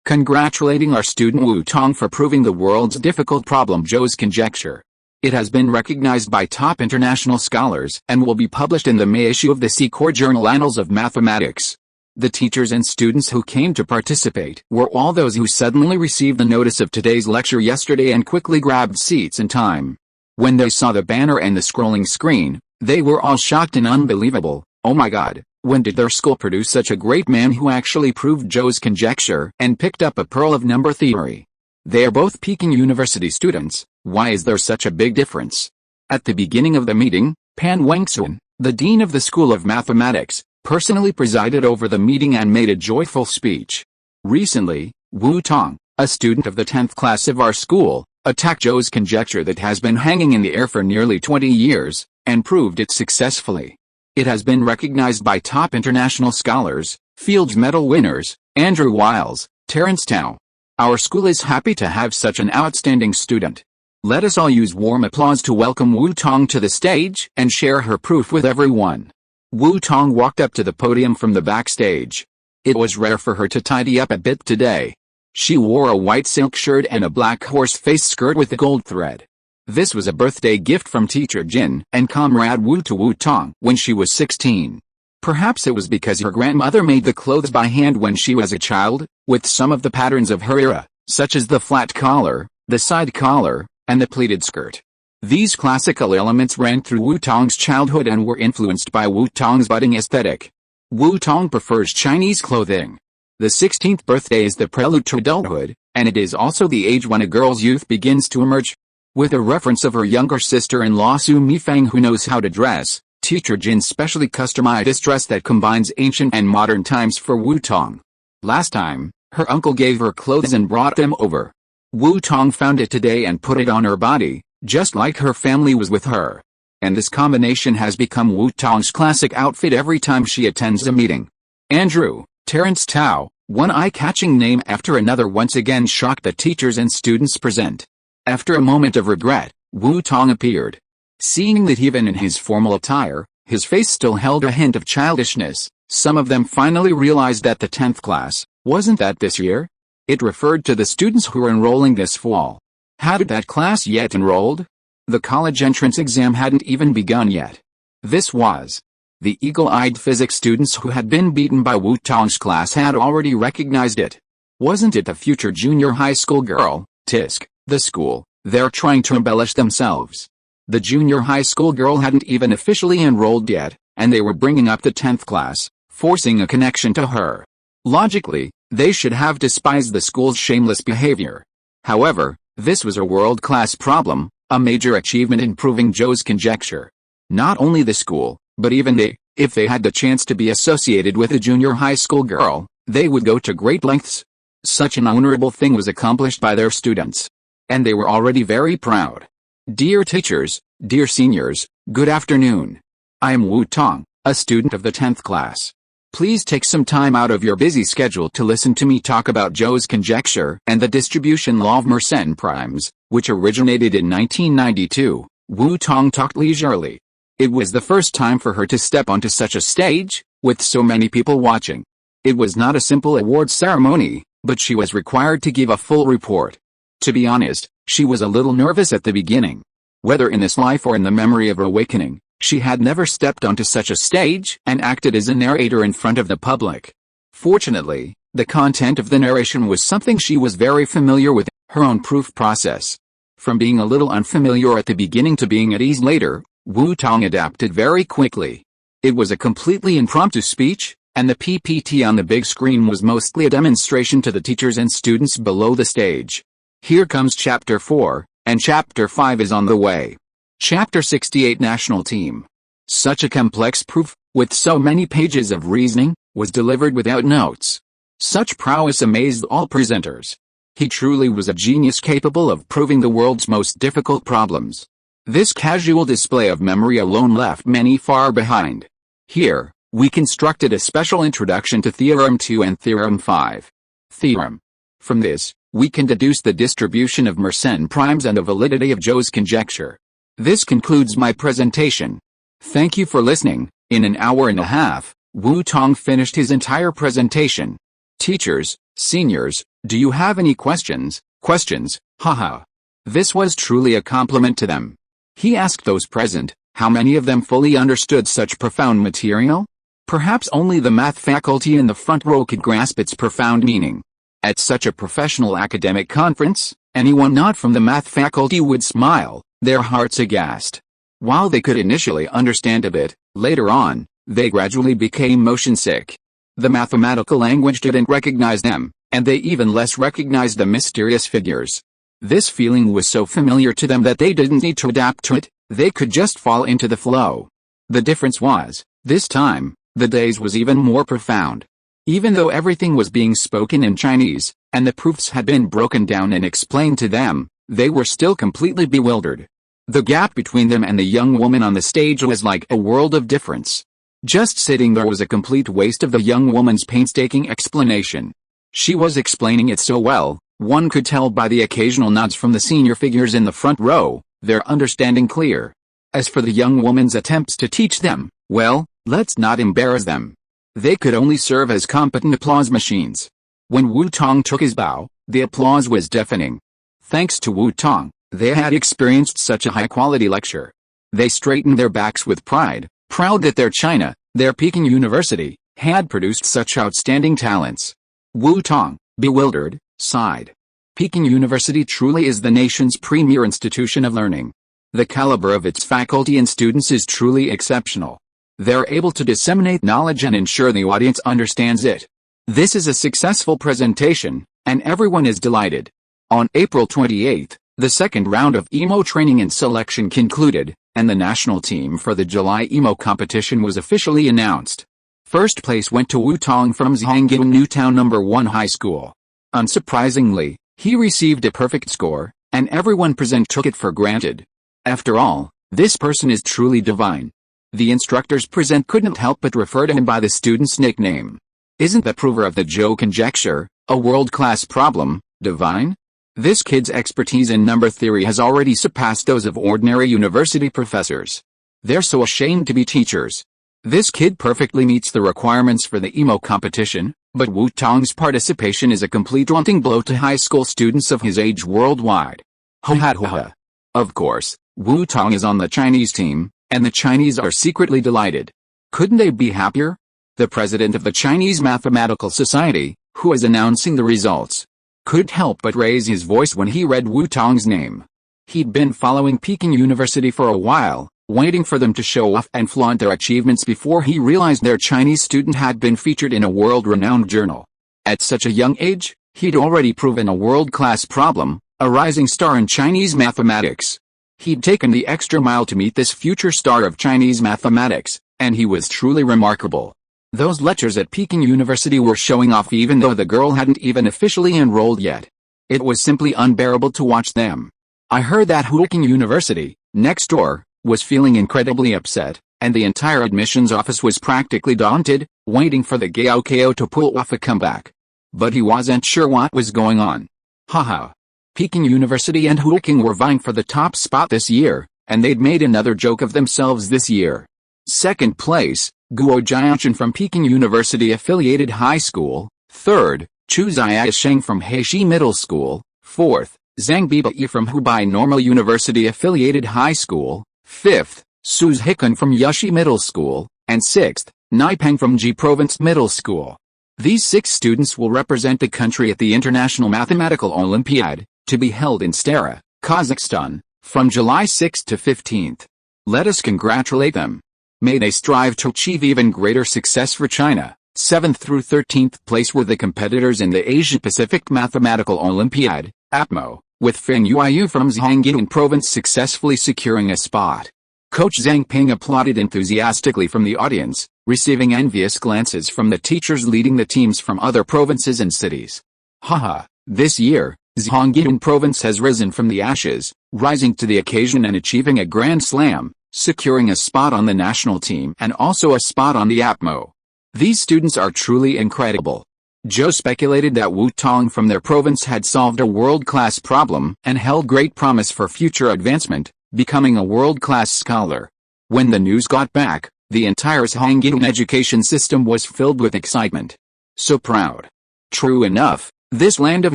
congratulating our student Wu Tong for proving the world's difficult problem Zhou's conjecture. It has been recognized by top international scholars and will be published in the May issue of the C-Core journal Annals of Mathematics. The teachers and students who came to participate were all those who suddenly received the notice of today's lecture yesterday and quickly grabbed seats in time. When they saw the banner and the scrolling screen, they were all shocked and unbelievable. Oh my God, when did their school produce such a great man who actually proved Zhou's conjecture and picked up a pearl of number theory? They are both Peking University students. Why is there such a big difference? At the beginning of the meeting, Pan Wengxuan, the Dean of the School of Mathematics, personally presided over the meeting and made a joyful speech. Recently, Wu Tong, a student of the 10th class of our school, attacked Zhou's conjecture that has been hanging in the air for nearly 20 years, and proved it successfully. It has been recognized by top international scholars, Fields Medal winners, Andrew Wiles, Terence Tao. Our school is happy to have such an outstanding student. Let us all use warm applause to welcome Wu Tong to the stage and share her proof with everyone. Wu Tong walked up to the podium from the backstage. It was rare for her to tidy up a bit today. She wore a white silk shirt and a black horse-face skirt with a gold thread. This was a birthday gift from teacher Jin and comrade Wu to Wu Tong when she was 16. Perhaps it was because her grandmother made the clothes by hand when she was a child, with some of the patterns of her era, such as the flat collar, the side collar, and the pleated skirt. These classical elements ran through Wu Tong's childhood and were influenced by Wu Tong's budding aesthetic. Wu Tong prefers Chinese clothing. The 16th birthday is the prelude to adulthood, and it is also the age when a girl's youth begins to emerge. With a reference of her younger sister-in-law Su Mifang who knows how to dress, teacher Jin specially customized this dress that combines ancient and modern times for Wu Tong. Last time, her uncle gave her clothes and brought them over. Wu Tong found it today and put it on her body, just like her family was with her. And this combination has become Wu Tong's classic outfit every time she attends a meeting. Andrew, Terrence Tao, one eye-catching name after another once again shocked the teachers and students present. After a moment of regret, Wu Tong appeared. Seeing that even in his formal attire, his face still held a hint of childishness, some of them finally realized that the 10th class, wasn't that this year? It referred to the students who were enrolling this fall. Hadn't that class yet enrolled? The college entrance exam hadn't even begun yet. This was. The eagle-eyed physics students who had been beaten by Wu Tong's class had already recognized it. Wasn't it the future junior high school girl, Tisk, the school? They're trying to embellish themselves. The junior high school girl hadn't even officially enrolled yet, and they were bringing up the 10th class, forcing a connection to her. Logically, they should have despised the school's shameless behavior. However, this was a world-class problem, a major achievement in proving Zhou's conjecture. Not only the school, but even they, if they had the chance to be associated with a junior high school girl, they would go to great lengths. Such an honorable thing was accomplished by their students. And they were already very proud. Dear teachers, dear seniors, good afternoon. I am Wu Tong, a student of the 10th class. Please take some time out of your busy schedule to listen to me talk about Zhou's conjecture and the distribution law of Mersenne primes, which originated in 1992. Wu Tong talked leisurely. It was the first time for her to step onto such a stage, with so many people watching. It was not a simple award ceremony, but she was required to give a full report. To be honest, she was a little nervous at the beginning. Whether in this life or in the memory of her awakening, she had never stepped onto such a stage and acted as a narrator in front of the public. Fortunately, the content of the narration was something she was very familiar with, her own proof process. From being a little unfamiliar at the beginning to being at ease later, Wu Tong adapted very quickly. It was a completely impromptu speech, and the PPT on the big screen was mostly a demonstration to the teachers and students below the stage. Here comes Chapter 4, and Chapter 5 is on the way. Chapter 68 National Team. Such a complex proof, with so many pages of reasoning, was delivered without notes. Such prowess amazed all presenters. He truly was a genius capable of proving the world's most difficult problems. This casual display of memory alone left many far behind. Here, we constructed a special introduction to Theorem 2 and Theorem 5. Theorem. From this, we can deduce the distribution of Mersenne primes and the validity of Zhou's conjecture. This concludes my presentation. Thank you for listening. In an hour and a half, Wu Tong finished his entire presentation. Teachers, seniors, do you have any questions? Questions, haha. This was truly a compliment to them. He asked those present, how many of them fully understood such profound material? Perhaps only the math faculty in the front row could grasp its profound meaning. At such a professional academic conference, anyone not from the math faculty would smile, their hearts aghast. While they could initially understand a bit, later on, they gradually became motion sick. The mathematical language didn't recognize them, and they even less recognized the mysterious figures. This feeling was so familiar to them that they didn't need to adapt to it, they could just fall into the flow. The difference was, this time, the daze was even more profound. Even though everything was being spoken in Chinese, and the proofs had been broken down and explained to them, they were still completely bewildered. The gap between them and the young woman on the stage was like a world of difference. Just sitting there was a complete waste of the young woman's painstaking explanation. She was explaining it so well, one could tell by the occasional nods from the senior figures in the front row, their understanding clear. As for the young woman's attempts to teach them, well, let's not embarrass them. They could only serve as competent applause machines. When Wu Tong took his bow, the applause was deafening. Thanks to Wu Tong, they had experienced such a high-quality lecture. They straightened their backs with pride, proud that their China, their Peking University, had produced such outstanding talents. Wu Tong, bewildered, sighed. Peking University truly is the nation's premier institution of learning. The caliber of its faculty and students is truly exceptional. They're able to disseminate knowledge and ensure the audience understands it. This is a successful presentation, and everyone is delighted. On April 28, the second round of EMO training and selection concluded, and the national team for the July EMO competition was officially announced. First place went to Wu Tong from Zhangjiang Newtown No. 1 High School. Unsurprisingly, he received a perfect score, and everyone present took it for granted. After all, this person is truly divine. The instructors present couldn't help but refer to him by the student's nickname. Isn't the prover of the Joe conjecture, a world-class problem, divine? This kid's expertise in number theory has already surpassed those of ordinary university professors. They're so ashamed to be teachers. This kid perfectly meets the requirements for the emo competition, but Wu Tong's participation is a complete daunting blow to high school students of his age worldwide. Ho ha ho ha. Of course, Wu Tong is on the Chinese team, and the Chinese are secretly delighted. Couldn't they be happier? The president of the Chinese Mathematical Society, who is announcing the results, couldn't help but raise his voice when he read Wu Tong's name. He'd been following Peking University for a while, waiting for them to show off and flaunt their achievements before he realized their Chinese student had been featured in a world-renowned journal. At such a young age, he'd already proven a world-class problem, a rising star in Chinese mathematics. He'd taken the extra mile to meet this future star of Chinese mathematics, and he was truly remarkable. Those lectures at Peking University were showing off even though the girl hadn't even officially enrolled yet. It was simply unbearable to watch them. I heard that Peking University, next door, was feeling incredibly upset, and the entire admissions office was practically daunted, waiting for the Gaokao to pull off a comeback. But he wasn't sure what was going on. Haha. Peking University and Peking were vying for the top spot this year, and they'd made another joke of themselves this year. Second place, Guo Jianshan from Peking University Affiliated High School. Third, Chu Ziaisheng from Heishi Middle School. Fourth, Zhang Bibai from Hubei Normal University Affiliated High School. Fifth, Su Zhikun from Yushi Middle School. And sixth, Naipeng from Ji Province Middle School. These 6 students will represent the country at the International Mathematical Olympiad, to be held in Stara, Kazakhstan, from July 6 to 15th. Let us congratulate them. May they strive to achieve even greater success for China. 7th through 13th place were the competitors in the Asia-Pacific Mathematical Olympiad, APMO, with Feng Yuiyu from Zhejiang Province successfully securing a spot. Coach Zhang Ping applauded enthusiastically from the audience, receiving envious glances from the teachers leading the teams from other provinces and cities. Haha, this year, Zhejiang Province has risen from the ashes, rising to the occasion and achieving a grand slam, securing a spot on the national team and also a spot on the APMO. These students are truly incredible. Zhou speculated that Wu Tong from their province had solved a world-class problem and held great promise for future advancement, becoming a world-class scholar. When the news got back, the entire Zhejiang education system was filled with excitement. So proud. True enough, this land of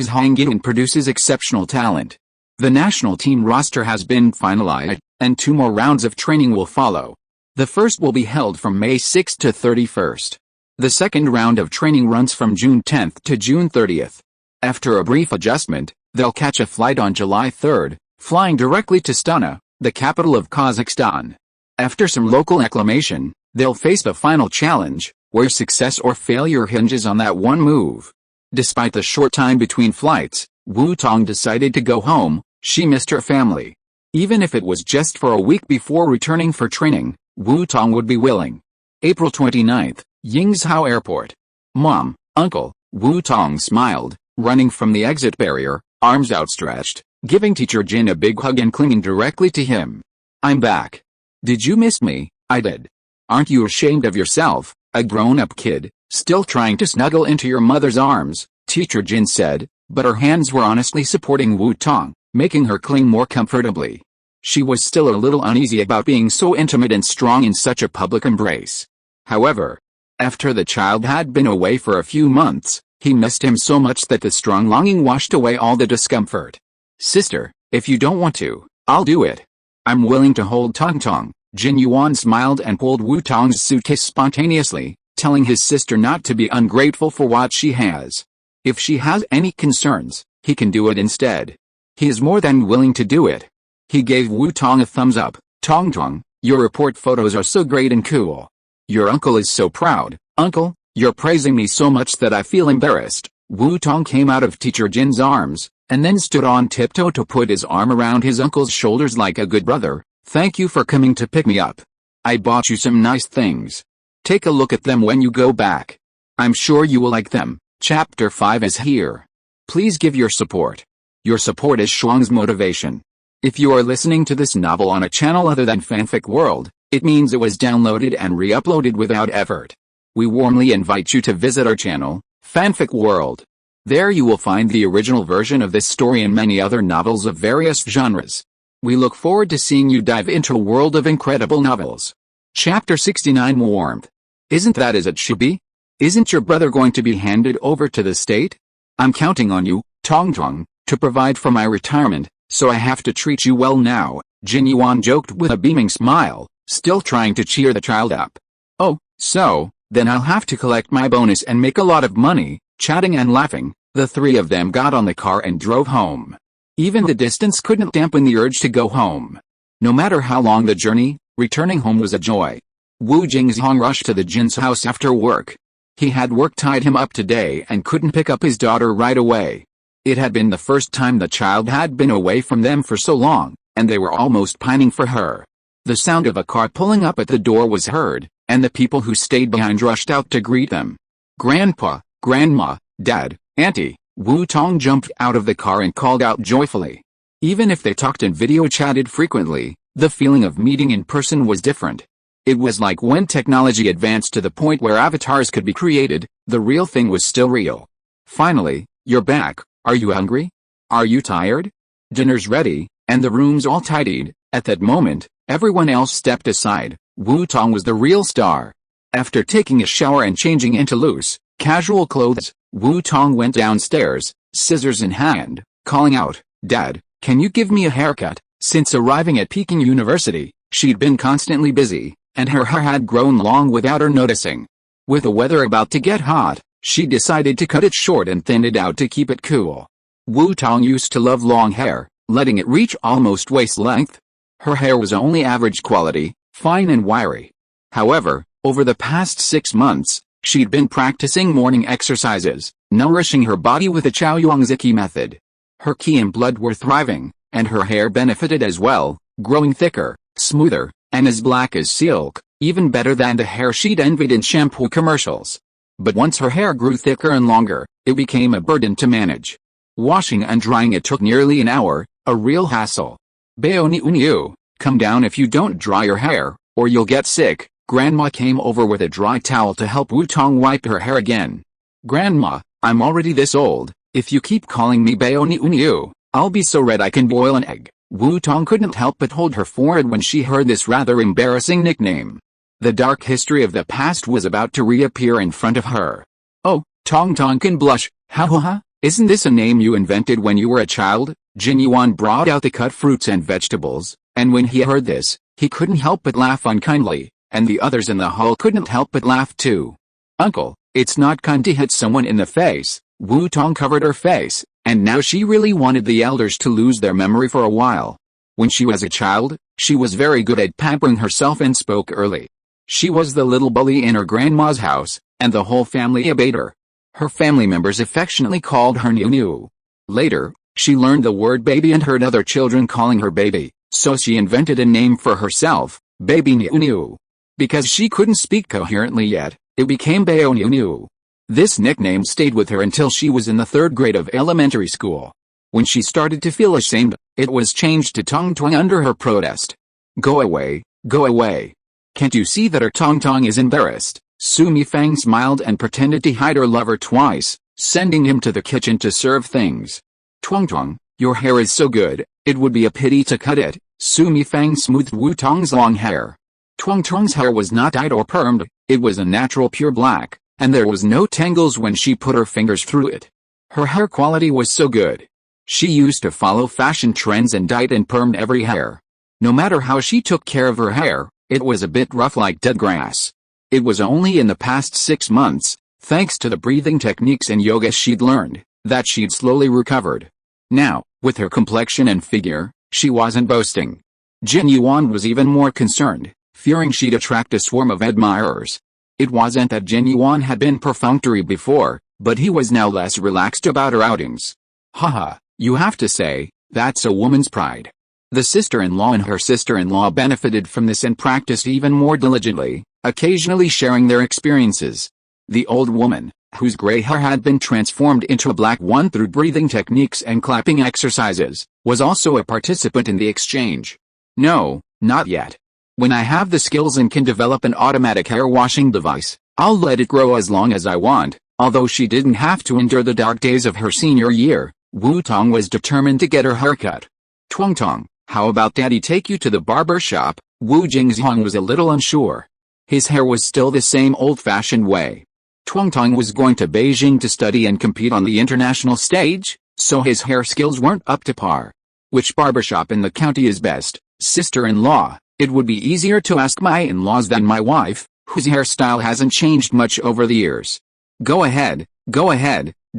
Zhejiang produces exceptional talent. The national team roster has been finalized, and 2 more rounds of training will follow. The first will be held from May 6 to 31st. The second round of training runs from June 10th to June 30th. After a brief adjustment, they'll catch a flight on July 3rd, flying directly to Astana, the capital of Kazakhstan. After some local acclimation, they'll face the final challenge, where success or failure hinges on that one move. Despite the short time between flights, Wu Tong decided to go home. She missed her family. Even if it was just for a week before returning for training, Wu Tong would be willing. April 29th, Yingzhou Airport. Mom, Uncle, Wu Tong smiled, running from the exit barrier, arms outstretched, giving Teacher Jin a big hug and clinging directly to him. I'm back. Did you miss me? I did. Aren't you ashamed of yourself, a grown-up kid, still trying to snuggle into your mother's arms? Teacher Jin said, but her hands were honestly supporting Wu Tong, making her cling more comfortably. She was still a little uneasy about being so intimate and strong in such a public embrace. However, after the child had been away for a few months, he missed him so much that the strong longing washed away all the discomfort. Sister, if you don't want to, I'll do it. I'm willing to hold Tong. Jin Yuan smiled and pulled Wu Tong's suitcase spontaneously, telling his sister not to be ungrateful for what she has. If she has any concerns, he can do it instead. He is more than willing to do it. He gave Wu Tong a thumbs up. Tong, your report photos are so great and cool. Your uncle is so proud. Uncle, you're praising me so much that I feel embarrassed. Wu Tong came out of Teacher Jin's arms, and then stood on tiptoe to put his arm around his uncle's shoulders like a good brother. Thank you for coming to pick me up. I bought you some nice things. Take a look at them when you go back. I'm sure you will like them. Chapter 5 is here. Please give your support. Your support is Shuang's motivation. If you are listening to this novel on a channel other than Fanfic World, it means it was downloaded and re-uploaded without effort. we warmly invite you to visit our channel, Fanfic World. There you will find the original version of this story and many other novels of various genres. We look forward to seeing you dive into a world of incredible novels. Chapter 69 Warmth. Isn't that as it should be? Isn't your brother going to be handed over to the state? I'm counting on you, Tong, to provide for my retirement, so I have to treat you well now, Jin Yuan joked with a beaming smile, still trying to cheer the child up. Oh, so, then I'll have to collect my bonus and make a lot of money. Chatting and laughing, the three of them got on the car and drove home. Even the distance couldn't dampen the urge to go home. No matter how long the journey, returning home was a joy. Wu Jingzhong rushed to the Jin's house after work. He had work tied him up today and couldn't pick up his daughter right away. It had been the first time the child had been away from them for so long, and they were almost pining for her. The sound of a car pulling up at the door was heard, and the people who stayed behind rushed out to greet them. Grandpa, Grandma, Dad, Auntie, Wu Tong jumped out of the car and called out joyfully. Even if they talked and video chatted frequently, the feeling of meeting in person was different. It was like when technology advanced to the point where avatars could be created, the real thing was still real. Finally, you're back. Are you hungry? Are you tired? Dinner's ready, and the room's all tidied. At that moment, everyone else stepped aside. Wu Tong was the real star. After taking a shower and changing into loose, casual clothes, Wu Tong went downstairs, scissors in hand, calling out, Dad, can you give me a haircut? Since arriving at Peking University, she'd been constantly busy, and her hair had grown long without her noticing. With the weather about to get hot, she decided to cut it short and thin it out to keep it cool. Wu Tong used to love long hair, letting it reach almost waist length. Her hair was only average quality, fine and wiry. However, over the past 6 months, she'd been practicing morning exercises, nourishing her body with the Chaoyuangziki method. Her qi and blood were thriving, and her hair benefited as well, growing thicker, smoother, and as black as silk, even better than the hair she'd envied in shampoo commercials. But once her hair grew thicker and longer, it became a burden to manage. Washing and drying it took nearly an hour, a real hassle. Baoni Unyu, come down if you don't dry your hair, or you'll get sick. Grandma came over with a dry towel to help Wu Tong wipe her hair again. Grandma, I'm already this old, if you keep calling me Baoni Unyu, I'll be so red I can boil an egg. Wu Tong couldn't help but hold her forehead when she heard this rather embarrassing nickname. The dark history of the past was about to reappear in front of her. Oh, Tong can blush, ha, isn't this a name you invented when you were a child? Jin Yuan brought out the cut fruits and vegetables, and when he heard this, he couldn't help but laugh unkindly. And the others in the hall couldn't help but laugh too. Uncle, it's not kind to hit someone in the face. Wu Tong covered her face, and now she really wanted the elders to lose their memory for a while. When she was a child, she was very good at pampering herself and spoke early. She was the little bully in her grandma's house, and the whole family obeyed her. Her family members affectionately called her Niu. Later, she learned the word baby and heard other children calling her baby, so she invented a name for herself, Baby Niu. Because she couldn't speak coherently yet, it became Baoniu. This nickname stayed with her until she was in the 3rd grade of elementary school. When she started to feel ashamed, it was changed to Tong under her protest. Go away, go away. Can't you see that our Tong is embarrassed? Su Mifang smiled and pretended to hide her lover twice, sending him to the kitchen to serve things. Tong, your hair is so good, it would be a pity to cut it. Su Mifang smoothed Wu Tong's long hair. Tong's hair was not dyed or permed, it was a natural pure black, and there was no tangles when she put her fingers through it. Her hair quality was so good. She used to follow fashion trends and dyed and permed every hair. No matter how she took care of her hair, it was a bit rough like dead grass. It was only in the past 6 months, thanks to the breathing techniques and yoga she'd learned, that she'd slowly recovered. Now, with her complexion and figure, she wasn't boasting. Jin Yuan was even more concerned, fearing she'd attract a swarm of admirers. It wasn't that Jin Yuan had been perfunctory before, but he was now less relaxed about her outings. Haha, you have to say, that's a woman's pride. The sister-in-law and her sister-in-law benefited from this and practiced even more diligently, occasionally sharing their experiences. The old woman, whose gray hair had been transformed into a black one through breathing techniques and clapping exercises, was also a participant in the exchange. No, not yet. When I have the skills and can develop an automatic hair washing device, I'll let it grow as long as I want." Although she didn't have to endure the dark days of her senior year, Wu Tong was determined to get her haircut. "Tong, how about Daddy take you to the barber shop?" Wu Jingzhong was a little unsure. His hair was still the same old-fashioned way. Tong was going to Beijing to study and compete on the international stage, so his hair skills weren't up to par. "Which barbershop in the county is best, sister-in-law?" It would be easier to ask my in-laws than my wife, whose hairstyle hasn't changed much over the years. Go ahead,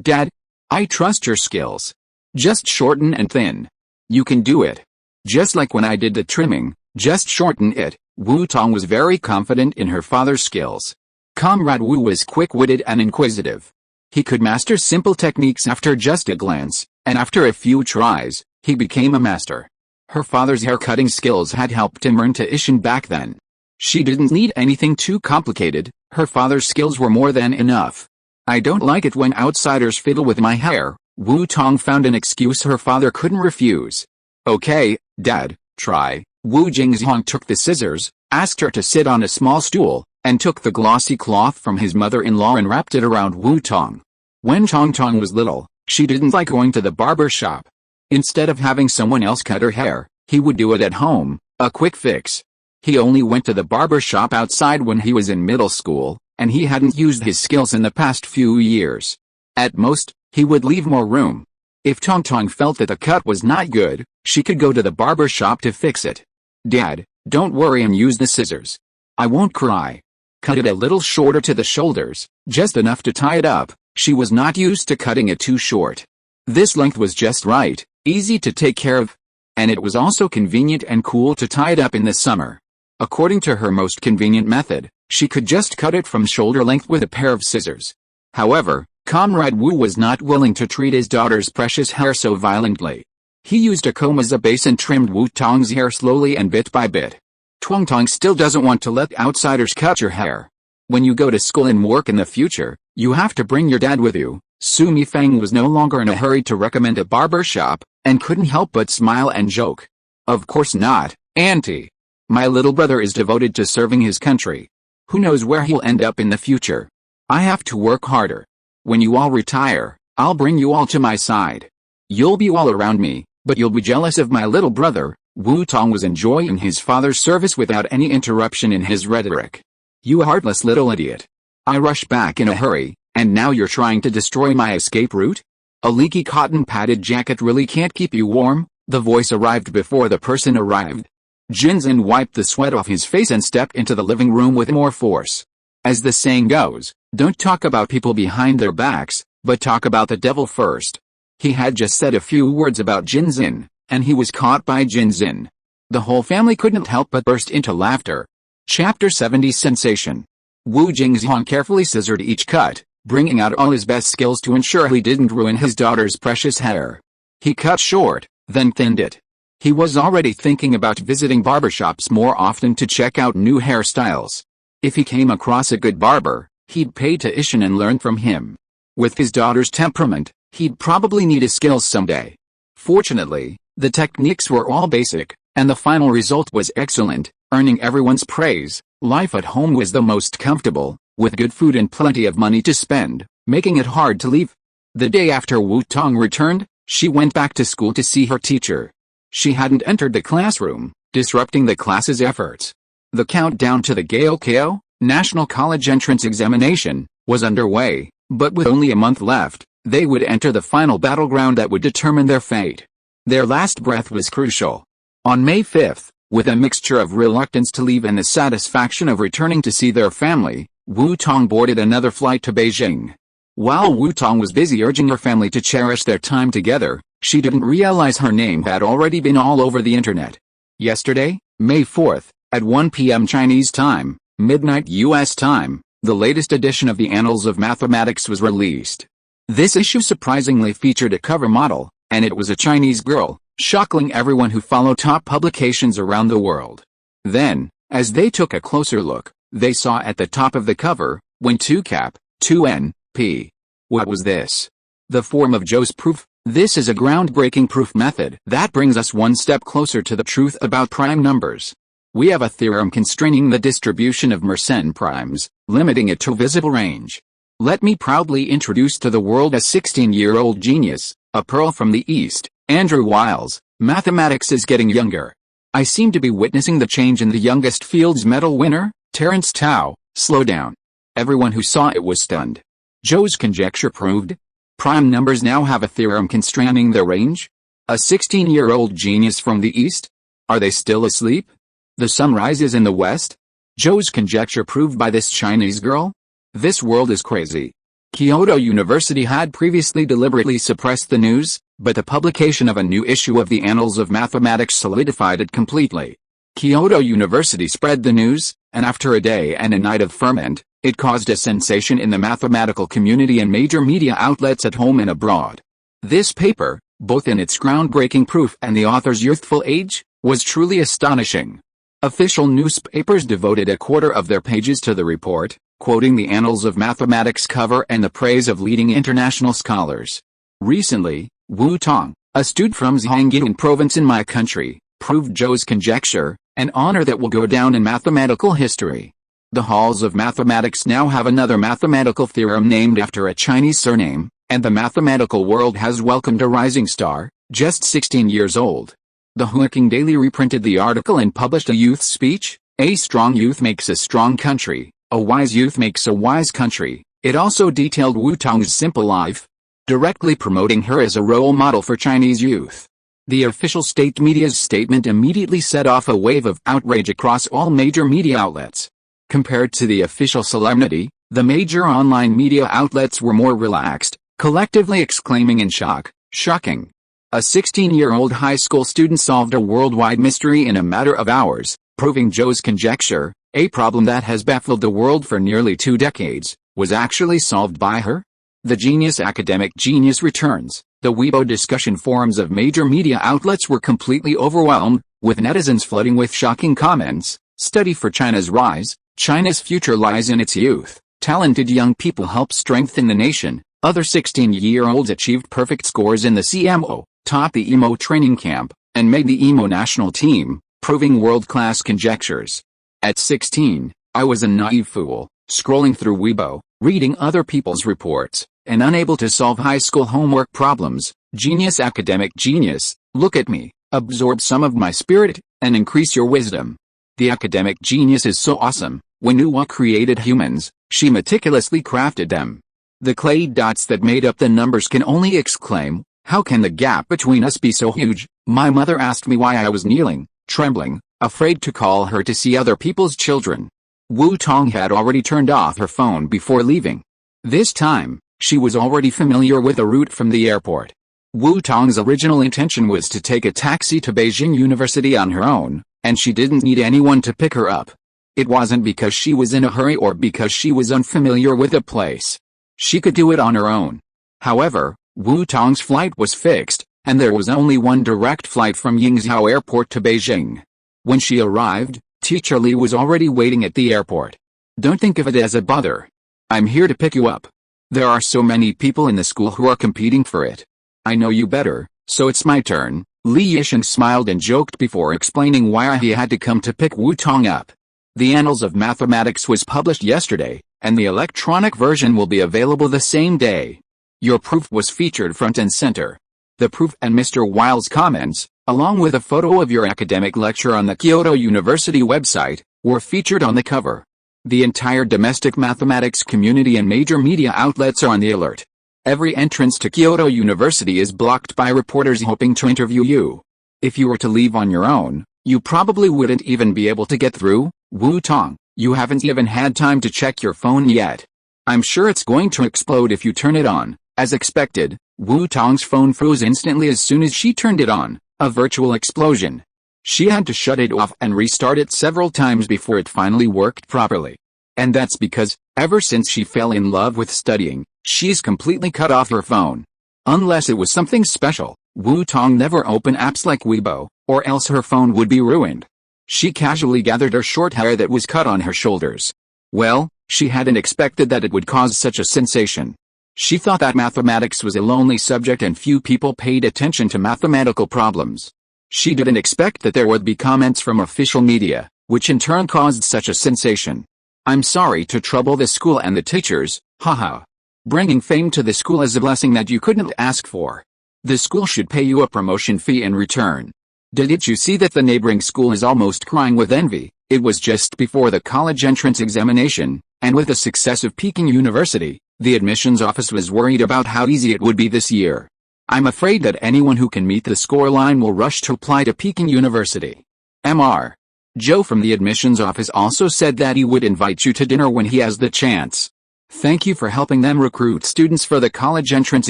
Dad. I trust your skills. Just shorten and thin. You can do it. Just like when I did the trimming, just shorten it." Wu Tong was very confident in her father's skills. Comrade Wu was quick-witted and inquisitive. He could master simple techniques after just a glance, and after a few tries, he became a master. Her father's hair-cutting skills had helped him earn tuition back then. She didn't need anything too complicated, her father's skills were more than enough. "I don't like it when outsiders fiddle with my hair." Wu Tong found an excuse her father couldn't refuse. "Okay, Dad, try." Wu Jingzhong took the scissors, asked her to sit on a small stool, and took the glossy cloth from his mother-in-law and wrapped it around Wu Tong. When Tong was little, she didn't like going to the barber shop. Instead of having someone else cut her hair, he would do it at home, a quick fix. He only went to the barber shop outside when he was in middle school, and he hadn't used his skills in the past few years. At most, he would leave more room. If Tong felt that the cut was not good, she could go to the barber shop to fix it. "Dad, don't worry and use the scissors. I won't cry. Cut it a little shorter to the shoulders, just enough to tie it up." She was not used to cutting it too short. This length was just right, easy to take care of, and it was also convenient and cool to tie it up in the summer. According to her most convenient method, she could just cut it from shoulder length with a pair of scissors. However, Comrade Wu was not willing to treat his daughter's precious hair so violently. He used a comb as a base and trimmed Wu Tong's hair slowly and bit by bit. Tong still doesn't want to let outsiders cut your hair. "When you go to school and work in the future, you have to bring your dad with you." Su Mifeng was no longer in a hurry to recommend a barber shop, and couldn't help but smile and joke. "Of course not, Auntie. My little brother is devoted to serving his country. Who knows where he'll end up in the future? I have to work harder. When you all retire, I'll bring you all to my side. You'll be all around me, but you'll be jealous of my little brother." Wu Tong was enjoying his father's service without any interruption in his rhetoric. "You heartless little idiot. I rushed back in a hurry, and now you're trying to destroy my escape route? A leaky cotton-padded jacket really can't keep you warm." The voice arrived before the person arrived. Jinzin wiped the sweat off his face and stepped into the living room with more force. As the saying goes, don't talk about people behind their backs, but talk about the devil first. He had just said a few words about Jinzin, and he was caught by Jinzin. The whole family couldn't help but burst into laughter. Chapter 70 Sensation. Wu Jingzhong carefully scissored each cut, bringing out all his best skills to ensure he didn't ruin his daughter's precious hair. He cut short, then thinned it. He was already thinking about visiting barbershops more often to check out new hairstyles. If he came across a good barber, he'd pay tuition and learn from him. With his daughter's temperament, he'd probably need his skills someday. Fortunately, the techniques were all basic, and the final result was excellent, earning everyone's praise. Life at home was the most comfortable, with good food and plenty of money to spend, making it hard to leave. The day after Wu Tong returned, she went back to school to see her teacher. She hadn't entered the classroom, disrupting the class's efforts. The countdown to the Gaokao, National College Entrance Examination, was underway, but with only a month left, they would enter the final battleground that would determine their fate. Their last breath was crucial. On May 5th, with a mixture of reluctance to leave and the satisfaction of returning to see their family, Wu Tong boarded another flight to Beijing. While Wu Tong was busy urging her family to cherish their time together, she didn't realize her name had already been all over the internet. Yesterday, May 4th, at 1 p.m. Chinese time, midnight U.S. time, the latest edition of the Annals of Mathematics was released. This issue surprisingly featured a cover model, and it was a Chinese girl, shocking everyone who followed top publications around the world. Then, as they took a closer look, they saw at the top of the cover, when 2cap, 2n, p. What was this? The form of Joe's proof. This is a groundbreaking proof method that brings us one step closer to the truth about prime numbers. We have a theorem constraining the distribution of Mersenne primes, limiting it to visible range. Let me proudly introduce to the world a 16-year-old genius, a pearl from the East, Andrew Wiles. Mathematics is getting younger. I seem to be witnessing the change in the youngest Fields Medal winner, Terence Tao. Slow down. Everyone who saw it was stunned. Joe's conjecture proved. Prime numbers now have a theorem constraining their range? A 16-year-old genius from the East? Are they still asleep? The sun rises in the West? Joe's conjecture proved by this Chinese girl? This world is crazy. Kyoto University had previously deliberately suppressed the news, but the publication of a new issue of the Annals of Mathematics solidified it completely. Kyoto University spread the news, and after a day and a night of ferment, it caused a sensation in the mathematical community and major media outlets at home and abroad. This paper, both in its groundbreaking proof and the author's youthful age, was truly astonishing. Official newspapers devoted a quarter of their pages to the report, quoting the Annals of Mathematics cover and the praise of leading international scholars. Recently, Wu Tong, a student from Zhejiang province in my country, proved Joe's conjecture, an honor that will go down in mathematical history. The halls of mathematics now have another mathematical theorem named after a Chinese surname, and the mathematical world has welcomed a rising star, just 16 years old. The Huaking Daily reprinted the article and published a youth speech. A strong youth makes a strong country, a wise youth makes a wise country. It also detailed Wu Tong's simple life, directly promoting her as a role model for Chinese youth. The official state media's statement immediately set off a wave of outrage across all major media outlets. Compared to the official solemnity, the major online media outlets were more relaxed, collectively exclaiming in shock, "Shocking!" A 16-year-old high school student solved a worldwide mystery in a matter of hours, proving Joe's conjecture, a problem that has baffled the world for nearly 2 decades, was actually solved by her. The genius academic genius returns. The Weibo discussion forums of major media outlets were completely overwhelmed, with netizens flooding with shocking comments. Study for China's rise. China's future lies in its youth. Talented young people help strengthen the nation. Other 16-year-olds achieved perfect scores in the CMO, taught the EMO training camp, and made the EMO national team, proving world-class conjectures. At 16, I was a naive fool, scrolling through Weibo, reading other people's reports, and unable to solve high school homework problems. Genius academic genius, look at me, absorb some of my spirit, and increase your wisdom. The academic genius is so awesome. When Nuwa created humans, she meticulously crafted them. The clay dots that made up the numbers can only exclaim, how can the gap between us be so huge? My mother asked me why I was kneeling, trembling, afraid to call her to see other people's children. Wu Tong had already turned off her phone before leaving. This time, she was already familiar with the route from the airport. Wu Tong's original intention was to take a taxi to Beijing University on her own, and she didn't need anyone to pick her up. It wasn't because she was in a hurry or because she was unfamiliar with the place. She could do it on her own. However, Wu Tong's flight was fixed, and there was only one direct flight from Yingzhou Airport to Beijing. When she arrived, Teacher Li was already waiting at the airport. Don't think of it as a bother. I'm here to pick you up. There are so many people in the school who are competing for it. I know you better, so it's my turn. Li Yisheng smiled and joked before explaining why he had to come to pick Wu Tong up. The Annals of Mathematics was published yesterday, and the electronic version will be available the same day. Your proof was featured front and center. The proof and Mr. Wiles' comments, along with a photo of your academic lecture on the Kyoto University website, were featured on the cover. The entire domestic mathematics community and major media outlets are on the alert. Every entrance to Kyoto University is blocked by reporters hoping to interview you. If you were to leave on your own, you probably wouldn't even be able to get through. Wu Tong, you haven't even had time to check your phone yet. I'm sure it's going to explode if you turn it on. As expected, Wu Tong's phone froze instantly as soon as she turned it on, a virtual explosion. She had to shut it off and restart it several times before it finally worked properly. And that's because, ever since she fell in love with studying, she's completely cut off her phone. Unless it was something special, Wu Tong never opened apps like Weibo, or else her phone would be ruined. She casually gathered her short hair that was cut on her shoulders. Well, she hadn't expected that it would cause such a sensation. She thought that mathematics was a lonely subject and few people paid attention to mathematical problems. She didn't expect that there would be comments from official media, which in turn caused such a sensation. I'm sorry to trouble the school and the teachers, haha. Bringing fame to the school is a blessing that you couldn't ask for. The school should pay you a promotion fee in return. Didn't you see that the neighboring school is almost crying with envy? It was just before the college entrance examination, and with the success of Peking University, the admissions office was worried about how easy it would be this year. I'm afraid that anyone who can meet the scoreline will rush to apply to Peking University. Mr. Joe from the admissions office also said that he would invite you to dinner when he has the chance. Thank you for helping them recruit students for the college entrance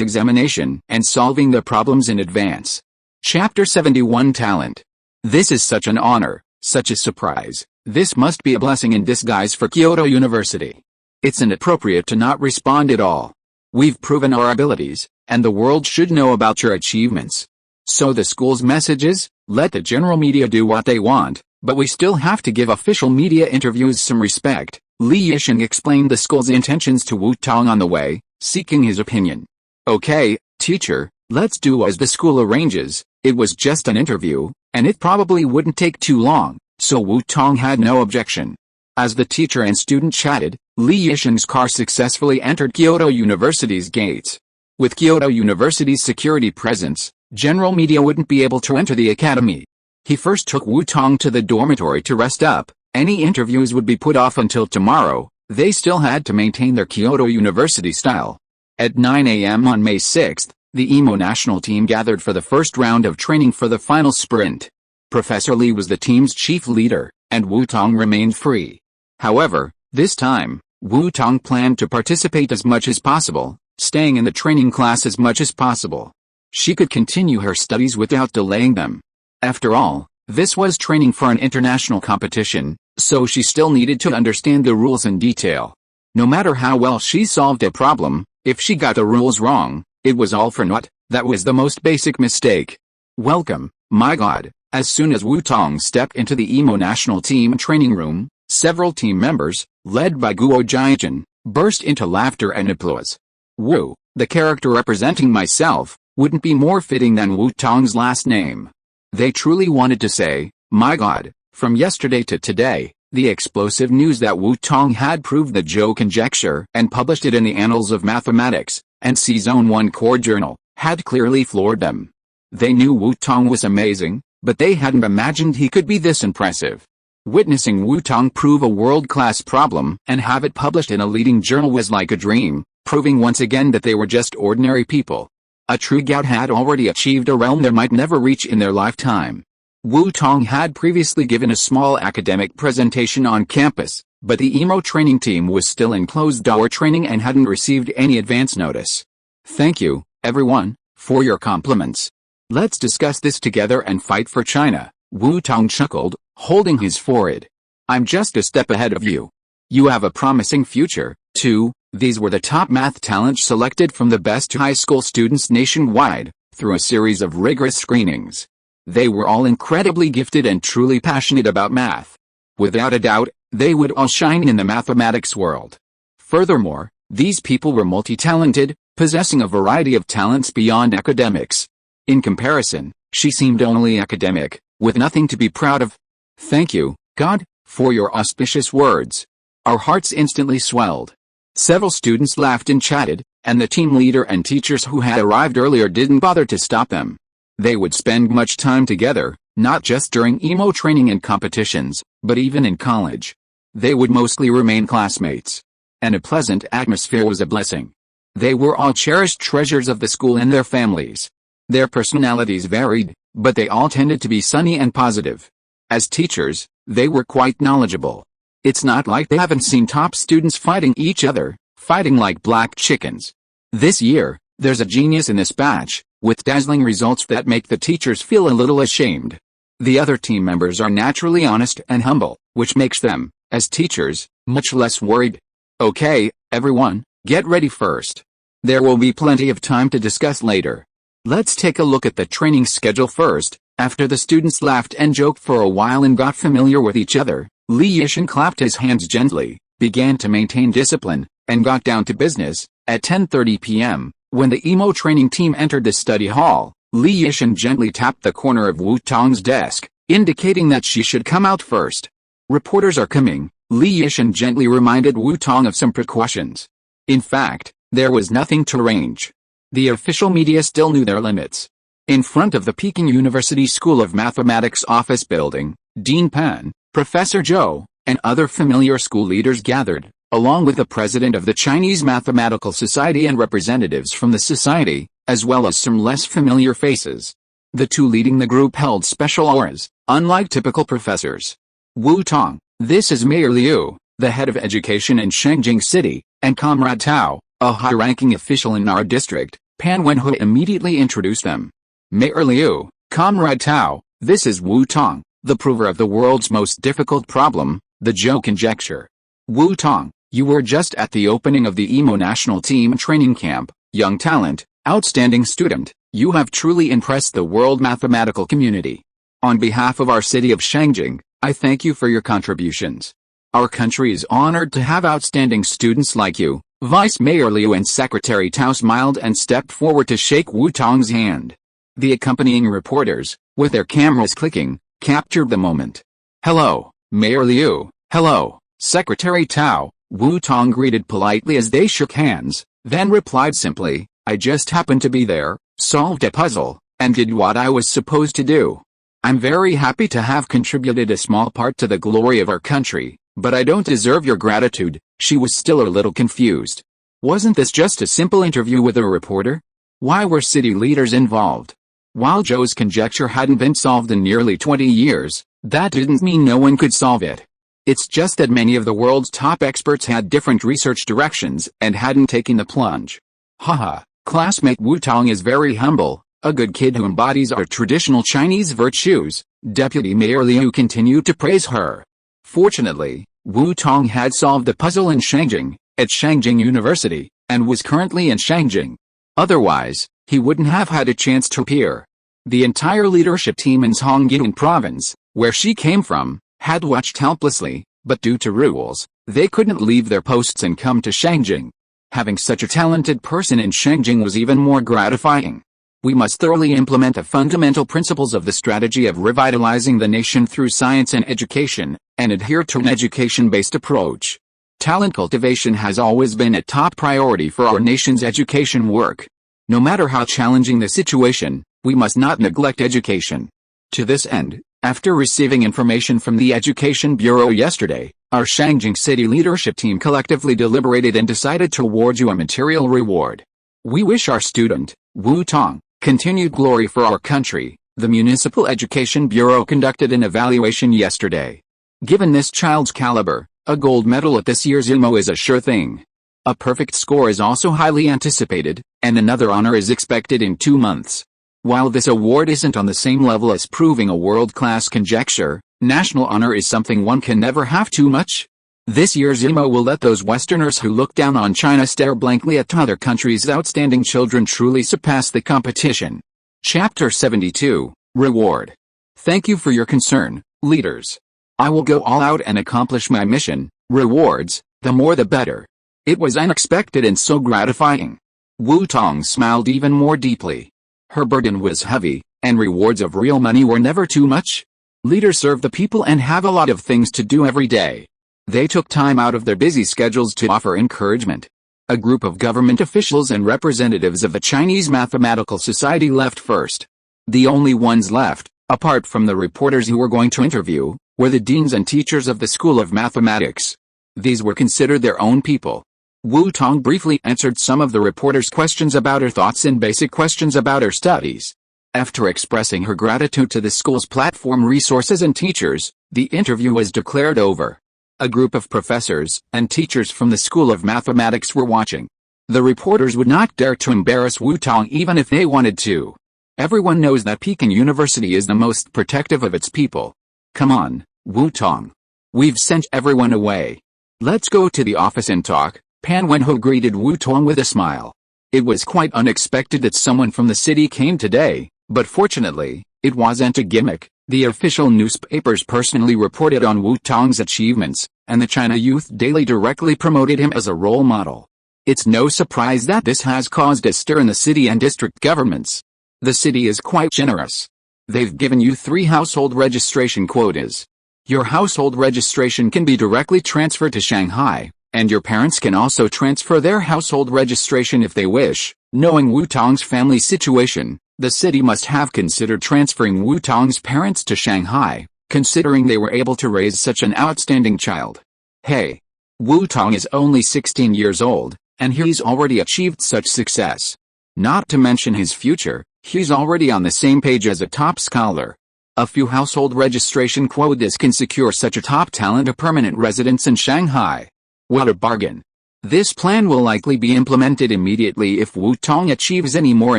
examination and solving the problems in advance. Chapter 71 Talent. This is such an honor, such a surprise. This must be a blessing in disguise for Kyoto University. It's inappropriate to not respond at all. We've proven our abilities, and the world should know about your achievements. So the school's message is, let the general media do what they want, but we still have to give official media interviews some respect. Li Yisheng explained the school's intentions to Wu Tong on the way, seeking his opinion. Okay, teacher, let's do as the school arranges. It was just an interview, and it probably wouldn't take too long, so Wu Tong had no objection. As the teacher and student chatted, Li Yisheng's car successfully entered Kyoto University's gates. With Kyoto University's security presence, general media wouldn't be able to enter the academy. He first took Wu Tong to the dormitory to rest up. Any interviews would be put off until tomorrow. They still had to maintain their Kyoto University style. At 9 a.m. on May 6th, the Emo national team gathered for the first round of training for the final sprint. Professor Li was the team's chief leader, and Wu Tong remained free. However, this time, Wu Tong planned to participate as much as possible, staying in the training class as much as possible. She could continue her studies without delaying them. After all, this was training for an international competition, so she still needed to understand the rules in detail. No matter how well she solved a problem, if she got the rules wrong, it was all for naught. That was the most basic mistake. Welcome, my God. As soon as Wu Tong stepped into the Emo national team training room, several team members, led by Guo Jiajin, burst into laughter and applause. Wu, the character representing myself, wouldn't be more fitting than Wu Tong's last name. They truly wanted to say, my God, from yesterday to today, the explosive news that Wu Tong had proved the Zhou conjecture and published it in the Annals of Mathematics, and C-Zone 1 core journal, had clearly floored them. They knew Wu Tong was amazing, but they hadn't imagined he could be this impressive. Witnessing Wu Tong prove a world-class problem and have it published in a leading journal was like a dream, proving once again that they were just ordinary people. A true Gaokao had already achieved a realm they might never reach in their lifetime. Wu Tong had previously given a small academic presentation on campus, but the Emo training team was still in closed-door training and hadn't received any advance notice. Thank you, everyone, for your compliments. Let's discuss this together and fight for China, Wu Tong chuckled, holding his forehead. I'm just a step ahead of you. You have a promising future, too. These were the top math talents selected from the best high school students nationwide, through a series of rigorous screenings. They were all incredibly gifted and truly passionate about math. Without a doubt, they would all shine in the mathematics world. Furthermore, these people were multi-talented, possessing a variety of talents beyond academics. In comparison, she seemed only academic, with nothing to be proud of. Thank you, God, for your auspicious words. Our hearts instantly swelled. Several students laughed and chatted, and the team leader and teachers who had arrived earlier didn't bother to stop them. They would spend much time together, not just during Emo training and competitions, but even in college. They would mostly remain classmates. And a pleasant atmosphere was a blessing. They were all cherished treasures of the school and their families. Their personalities varied, but they all tended to be sunny and positive. As teachers, they were quite knowledgeable. It's not like they haven't seen top students fighting each other, fighting like black chickens. This year, there's a genius in this batch, with dazzling results that make the teachers feel a little ashamed. The other team members are naturally honest and humble, which makes them, as teachers, much less worried. Okay, everyone, get ready first. There will be plenty of time to discuss later. Let's take a look at the training schedule first. After the students laughed and joked for a while and got familiar with each other, Li Yisheng clapped his hands gently, began to maintain discipline, and got down to business. At 10:30 p.m., when the Emo training team entered the study hall, Li Yisheng gently tapped the corner of Wu Tong's desk, indicating that she should come out first. Reporters are coming, Li Yishan gently reminded Wu Tong of some precautions. In fact, there was nothing to arrange. The official media still knew their limits. In front of the Peking University School of Mathematics office building, Dean Pan, Professor Zhou, and other familiar school leaders gathered, along with the president of the Chinese Mathematical Society and representatives from the society, as well as some less familiar faces. The two leading the group held special auras, unlike typical professors. Wu Tong, this is Mayor Liu, the head of education in Shangjing City, and Comrade Tao, a high-ranking official in our district. Pan Wenhui immediately introduced them. Mayor Liu, Comrade Tao, this is Wu Tong, the prover of the world's most difficult problem, the Zhou conjecture. Wu Tong, you were just at the opening of the EMO National Team Training Camp, young talent, outstanding student, you have truly impressed the world mathematical community. On behalf of our city of Shangjing, I thank you for your contributions. Our country is honored to have outstanding students like you. Vice Mayor Liu and Secretary Tao smiled and stepped forward to shake Wu Tong's hand. The accompanying reporters, with their cameras clicking, captured the moment. Hello, Mayor Liu. Hello, Secretary Tao. Wu Tong greeted politely as they shook hands, then replied simply, I just happened to be there, solved a puzzle, and did what I was supposed to do. I'm very happy to have contributed a small part to the glory of our country, but I don't deserve your gratitude. She was still a little confused. Wasn't this just a simple interview with a reporter? Why were city leaders involved? While Zhou's conjecture hadn't been solved in nearly 20 years, that didn't mean no one could solve it. It's just that many of the world's top experts had different research directions and hadn't taken the plunge. Haha, classmate Wu Tong is very humble, a good kid who embodies our traditional Chinese virtues. Deputy Mayor Liu continued to praise her. Fortunately, Wu Tong had solved the puzzle in Shangjing, at Shangjing University, and was currently in Shangjing. Otherwise, he wouldn't have had a chance to appear. The entire leadership team in Zhongying province, where she came from, had watched helplessly, but due to rules, they couldn't leave their posts and come to Shangjing. Having such a talented person in Shangjing was even more gratifying. We must thoroughly implement the fundamental principles of the strategy of revitalizing the nation through science and education, and adhere to an education-based approach. Talent cultivation has always been a top priority for our nation's education work. No matter how challenging the situation, we must not neglect education. To this end, after receiving information from the Education Bureau yesterday, our Shangjing City leadership team collectively deliberated and decided to award you a material reward. We wish our student, Wu Tong, continued glory for our country. The Municipal Education Bureau conducted an evaluation yesterday. Given this child's caliber, a gold medal at this year's IMO is a sure thing. A perfect score is also highly anticipated, and another honor is expected in 2 months. While this award isn't on the same level as proving a world-class conjecture, national honor is something one can never have too much. This year's IMO will let those Westerners who look down on China stare blankly at other countries' outstanding children truly surpass the competition. Chapter 72, Reward. Thank you for your concern, leaders. I will go all out and accomplish my mission. Rewards, the more the better. It was unexpected and so gratifying. Wu Tong smiled even more deeply. Her burden was heavy, and rewards of real money were never too much. Leaders serve the people and have a lot of things to do every day. They took time out of their busy schedules to offer encouragement. A group of government officials and representatives of the Chinese Mathematical Society left first. The only ones left, apart from the reporters who were going to interview, were the deans and teachers of the School of Mathematics. These were considered their own people. Wu Tong briefly answered some of the reporters' questions about her thoughts and basic questions about her studies. After expressing her gratitude to the school's platform resources and teachers, the interview was declared over. A group of professors and teachers from the School of Mathematics were watching. The reporters would not dare to embarrass Wu Tong even if they wanted to. Everyone knows that Peking University is the most protective of its people. Come on, Wu Tong. We've sent everyone away. Let's go to the office and talk. Pan Wenhui greeted Wu Tong with a smile. It was quite unexpected that someone from the city came today, but fortunately, it wasn't a gimmick. The official newspapers personally reported on Wu Tong's achievements, and the China Youth Daily directly promoted him as a role model. It's no surprise that this has caused a stir in the city and district governments. The city is quite generous. They've given you 3 household registration quotas. Your household registration can be directly transferred to Shanghai, and your parents can also transfer their household registration if they wish. Knowing Wu Tong's family situation, the city must have considered transferring Wu Tong's parents to Shanghai, considering they were able to raise such an outstanding child. Hey! Wu Tong is only 16 years old, and he's already achieved such success. Not to mention his future, he's already on the same page as a top scholar. A few household registration quotas can secure such a top talent a permanent residence in Shanghai. What a bargain! This plan will likely be implemented immediately if Wu Tong achieves any more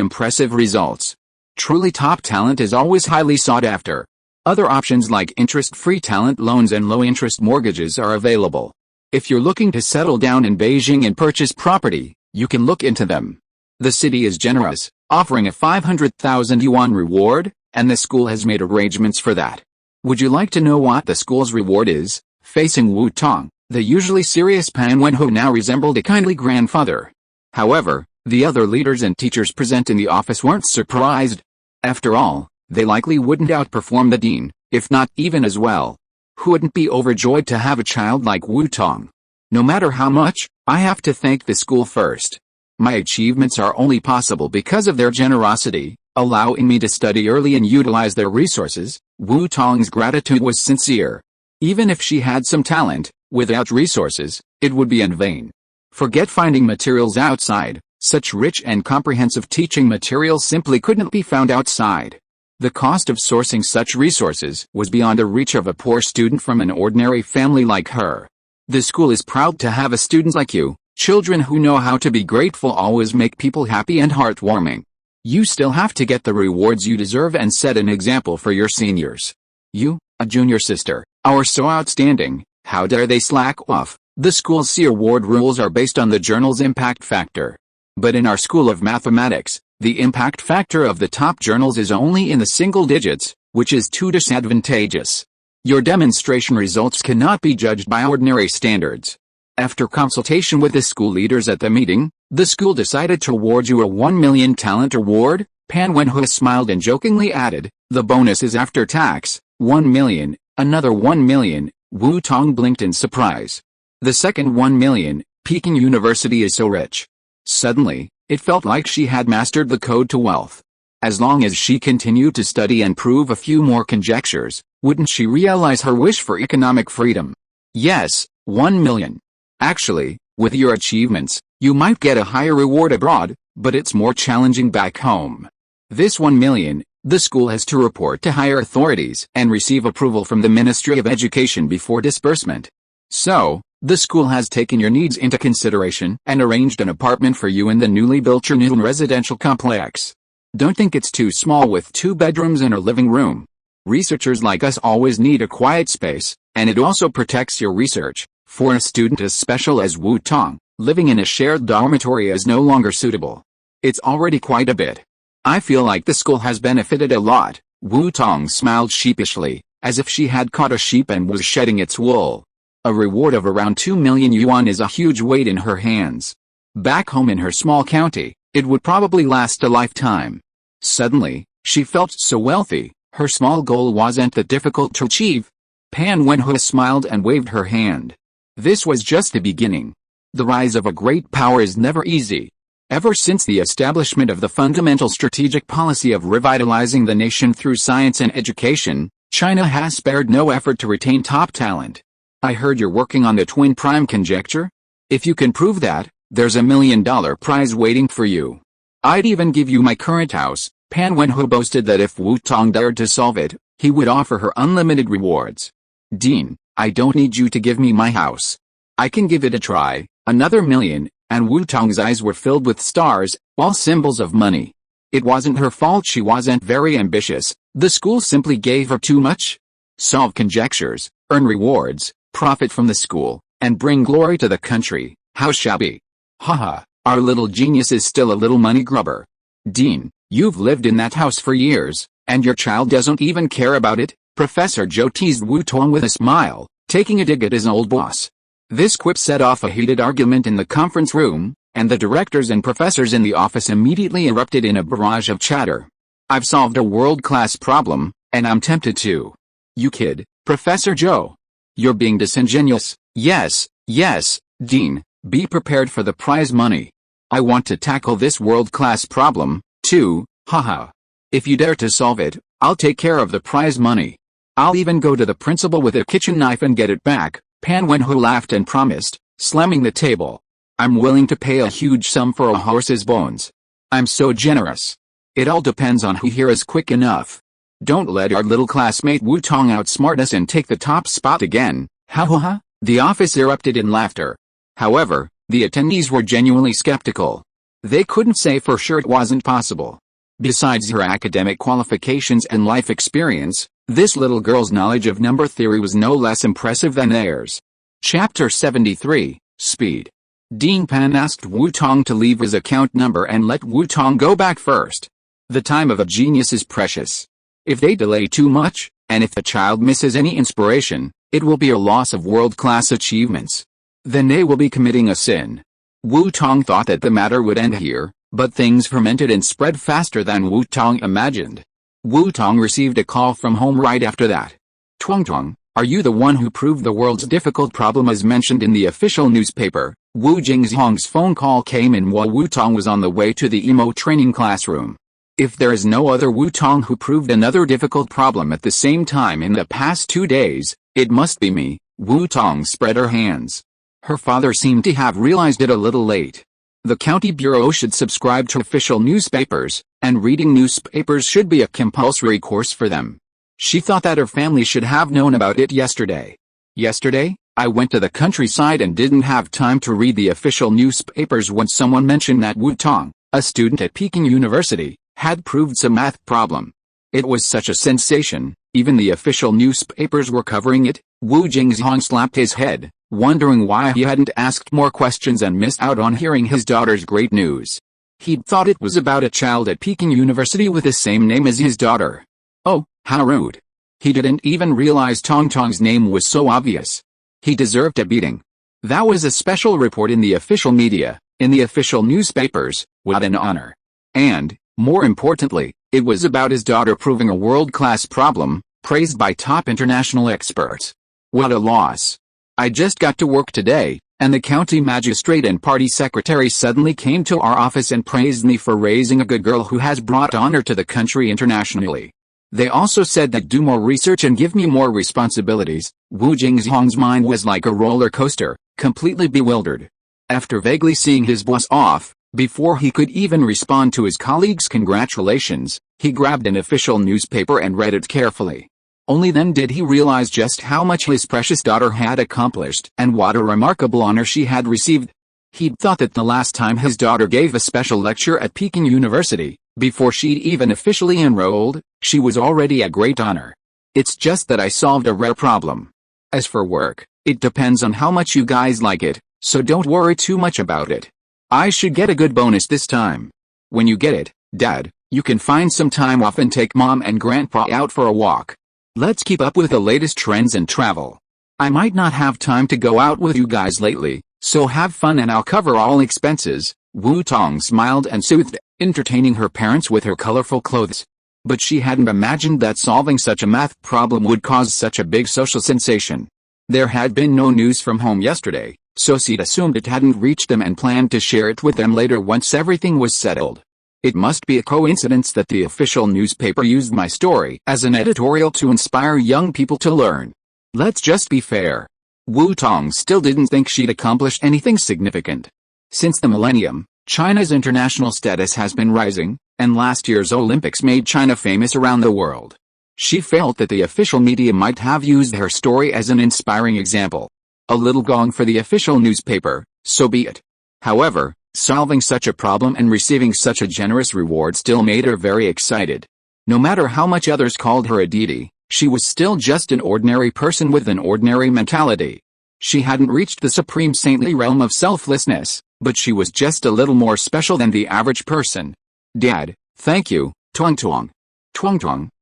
impressive results. Truly top talent is always highly sought after. Other options like interest-free talent loans and low-interest mortgages are available. If you're looking to settle down in Beijing and purchase property, you can look into them. The city is generous, offering a 500,000 yuan reward, and the school has made arrangements for that. Would you like to know what the school's reward is? Facing Wu Tong, the usually serious Pan Wenho now resembled a kindly grandfather. However, the other leaders and teachers present in the office weren't surprised. After all, they likely wouldn't outperform the dean, if not even as well. Who wouldn't be overjoyed to have a child like Wu Tong? No matter how much, I have to thank the school first. My achievements are only possible because of their generosity, allowing me to study early and utilize their resources. Wu Tong's gratitude was sincere. Even if she had some talent, without resources, it would be in vain. Forget finding materials outside, such rich and comprehensive teaching materials simply couldn't be found outside. The cost of sourcing such resources was beyond the reach of a poor student from an ordinary family like her. The school is proud to have a student like you. Children who know how to be grateful always make people happy and heartwarming. You still have to get the rewards you deserve and set an example for your seniors. You, a junior sister, are so outstanding, how dare they slack off? The school's award rules are based on the journal's impact factor. But in our school of mathematics, the impact factor of the top journals is only in the single digits, which is too disadvantageous. Your demonstration results cannot be judged by ordinary standards. After consultation with the school leaders at the meeting, the school decided to award you a 1 million talent award. Pan Wenhui smiled and jokingly added, the bonus is after tax, 1 million, another 1 million. Wu Tong blinked in surprise. The second 1 million, Peking University is so rich. Suddenly, it felt like she had mastered the code to wealth. As long as she continued to study and prove a few more conjectures, wouldn't she realize her wish for economic freedom? Yes, 1 million. Actually, with your achievements, you might get a higher reward abroad, but it's more challenging back home. This 1 million, the school has to report to higher authorities and receive approval from the Ministry of Education before disbursement. So, the school has taken your needs into consideration and arranged an apartment for you in the newly built Chernun residential complex. Don't think it's too small with 2 bedrooms and a living room. Researchers like us always need a quiet space, and it also protects your research. For a student as special as Wu Tong, living in a shared dormitory is no longer suitable. It's already quite a bit. I feel like the school has benefited a lot. Wu Tong smiled sheepishly, as if she had caught a sheep and was shedding its wool. A reward of around 2 million yuan is a huge weight in her hands. Back home in her small county, it would probably last a lifetime. Suddenly, she felt so wealthy. Her small goal wasn't that difficult to achieve. Pan Wenhui smiled and waved her hand. This was just the beginning. The rise of a great power is never easy. Ever since the establishment of the fundamental strategic policy of revitalizing the nation through science and education, China has spared no effort to retain top talent. I heard you're working on the twin prime conjecture? If you can prove that, there's a $1 million prize waiting for you. I'd even give you my current house. Pan Wenhui boasted that if Wu Tong dared to solve it, he would offer her unlimited rewards. Dean, I don't need you to give me my house. I can give it a try. Another $1 million, and Wu Tong's eyes were filled with stars, all symbols of money. It wasn't her fault she wasn't very ambitious. The school simply gave her too much. Solve conjectures, earn rewards, profit from the school, and bring glory to the country. How shabby. Haha, our little genius is still a little money grubber. Dean, you've lived in that house for years, and your child doesn't even care about it? Professor Zhou teased Wu Tong with a smile, taking a dig at his old boss. This quip set off a heated argument in the conference room, and the directors and professors in the office immediately erupted in a barrage of chatter. I've solved a world-class problem, and I'm tempted to. You kid, Professor Joe. You're being disingenuous. Yes, yes, Dean, be prepared for the prize money. I want to tackle this world-class problem, too, haha. If you dare to solve it, I'll take care of the prize money. I'll even go to the principal with a kitchen knife and get it back, Pan Wenhu laughed and promised, slamming the table. I'm willing to pay a huge sum for a horse's bones. I'm so generous. It all depends on who here is quick enough. Don't let our little classmate Wu Tong outsmart us and take the top spot again, ha ha ha. The office erupted in laughter. However, the attendees were genuinely skeptical. They couldn't say for sure it wasn't possible. Besides her academic qualifications and life experience, this little girl's knowledge of number theory was no less impressive than theirs. Chapter 73, Speed. Dean Pan asked Wu Tong to leave his account number and let Wu Tong go back first. The time of a genius is precious. If they delay too much, and if the child misses any inspiration, it will be a loss of world-class achievements. Then they will be committing a sin. Wu Tong thought that the matter would end here, but things fermented and spread faster than Wu Tong imagined. Wu Tong received a call from home right after that. Tong, are you the one who proved the world's difficult problem as mentioned in the official newspaper? Wu Jingzhong's phone call came in while Wu Tong was on the way to the emo training classroom. If there is no other Wu Tong who proved another difficult problem at the same time in the past 2 days, it must be me. Wu Tong spread her hands. Her father seemed to have realized it a little late. The county bureau should subscribe to official newspapers, and reading newspapers should be a compulsory course for them. She thought that her family should have known about it yesterday. Yesterday, I went to the countryside and didn't have time to read the official newspapers when someone mentioned that Wu Tong, a student at Peking University, had proved some math problem. It was such a sensation, even the official newspapers were covering it. Wu Jingzhong slapped his head, wondering why he hadn't asked more questions and missed out on hearing his daughter's great news. He'd thought it was about a child at Peking University with the same name as his daughter. Oh, how rude. He didn't even realize Tong's name was so obvious. He deserved a beating. That was a special report in the official media, in the official newspapers. What an honor. And, more importantly, it was about his daughter proving a world-class problem, praised by top international experts. What a loss. I just got to work today, and the county magistrate and party secretary suddenly came to our office and praised me for raising a good girl who has brought honor to the country internationally. They also said that do more research and give me more responsibilities. Wu Jingzhong's mind was like a roller coaster, completely bewildered. After vaguely seeing his boss off, before he could even respond to his colleagues' congratulations, he grabbed an official newspaper and read it carefully. Only then did he realize just how much his precious daughter had accomplished and what a remarkable honor she had received. He'd thought that the last time his daughter gave a special lecture at Peking University, before she'd even officially enrolled, she was already a great honor. It's just that I solved a rare problem. As for work, it depends on how much you guys like it, so don't worry too much about it. I should get a good bonus this time. When you get it, Dad, you can find some time off and take Mom and Grandpa out for a walk. Let's keep up with the latest trends and travel. I might not have time to go out with you guys lately, so have fun and I'll cover all expenses. Wu Tong smiled and soothed, entertaining her parents with her colorful clothes. But she hadn't imagined that solving such a math problem would cause such a big social sensation. There had been no news from home yesterday, so she'd assumed it hadn't reached them and planned to share it with them later once everything was settled. It must be a coincidence that the official newspaper used my story as an editorial to inspire young people to learn. Let's just be fair. Wu Tong still didn't think she'd accomplished anything significant. Since the millennium, China's international status has been rising, and last year's Olympics made China famous around the world. She felt that the official media might have used her story as an inspiring example. A little gong for the official newspaper, so be it. However, solving such a problem and receiving such a generous reward still made her very excited. No matter how much others called her a deity, she was still just an ordinary person with an ordinary mentality. She hadn't reached the supreme saintly realm of selflessness, but she was just a little more special than the average person. Dad, thank you, Tong.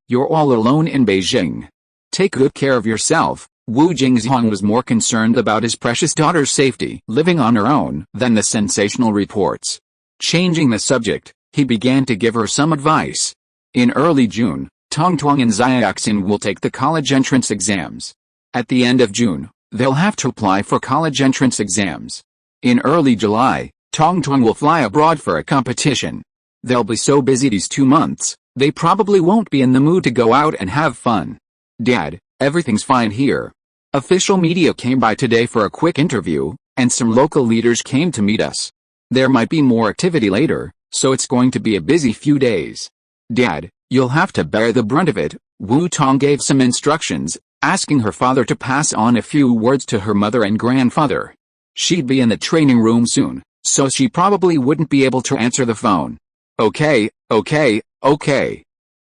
You're all alone in Beijing. Take good care of yourself. Wu Jingzhong was more concerned about his precious daughter's safety living on her own than the sensational reports. Changing the subject, he began to give her some advice. In early June, Tong and Xiaoxin will take the college entrance exams. At the end of June, they'll have to apply for college entrance exams. In early July, Tong will fly abroad for a competition. They'll be so busy these 2 months, they probably won't be in the mood to go out and have fun. Dad, everything's fine here. Official media came by today for a quick interview, and some local leaders came to meet us. There might be more activity later, so it's going to be a busy few days. Dad, you'll have to bear the brunt of it. Wu Tong gave some instructions, asking her father to pass on a few words to her mother and grandfather. She'd be in the training room soon, so she probably wouldn't be able to answer the phone. Okay.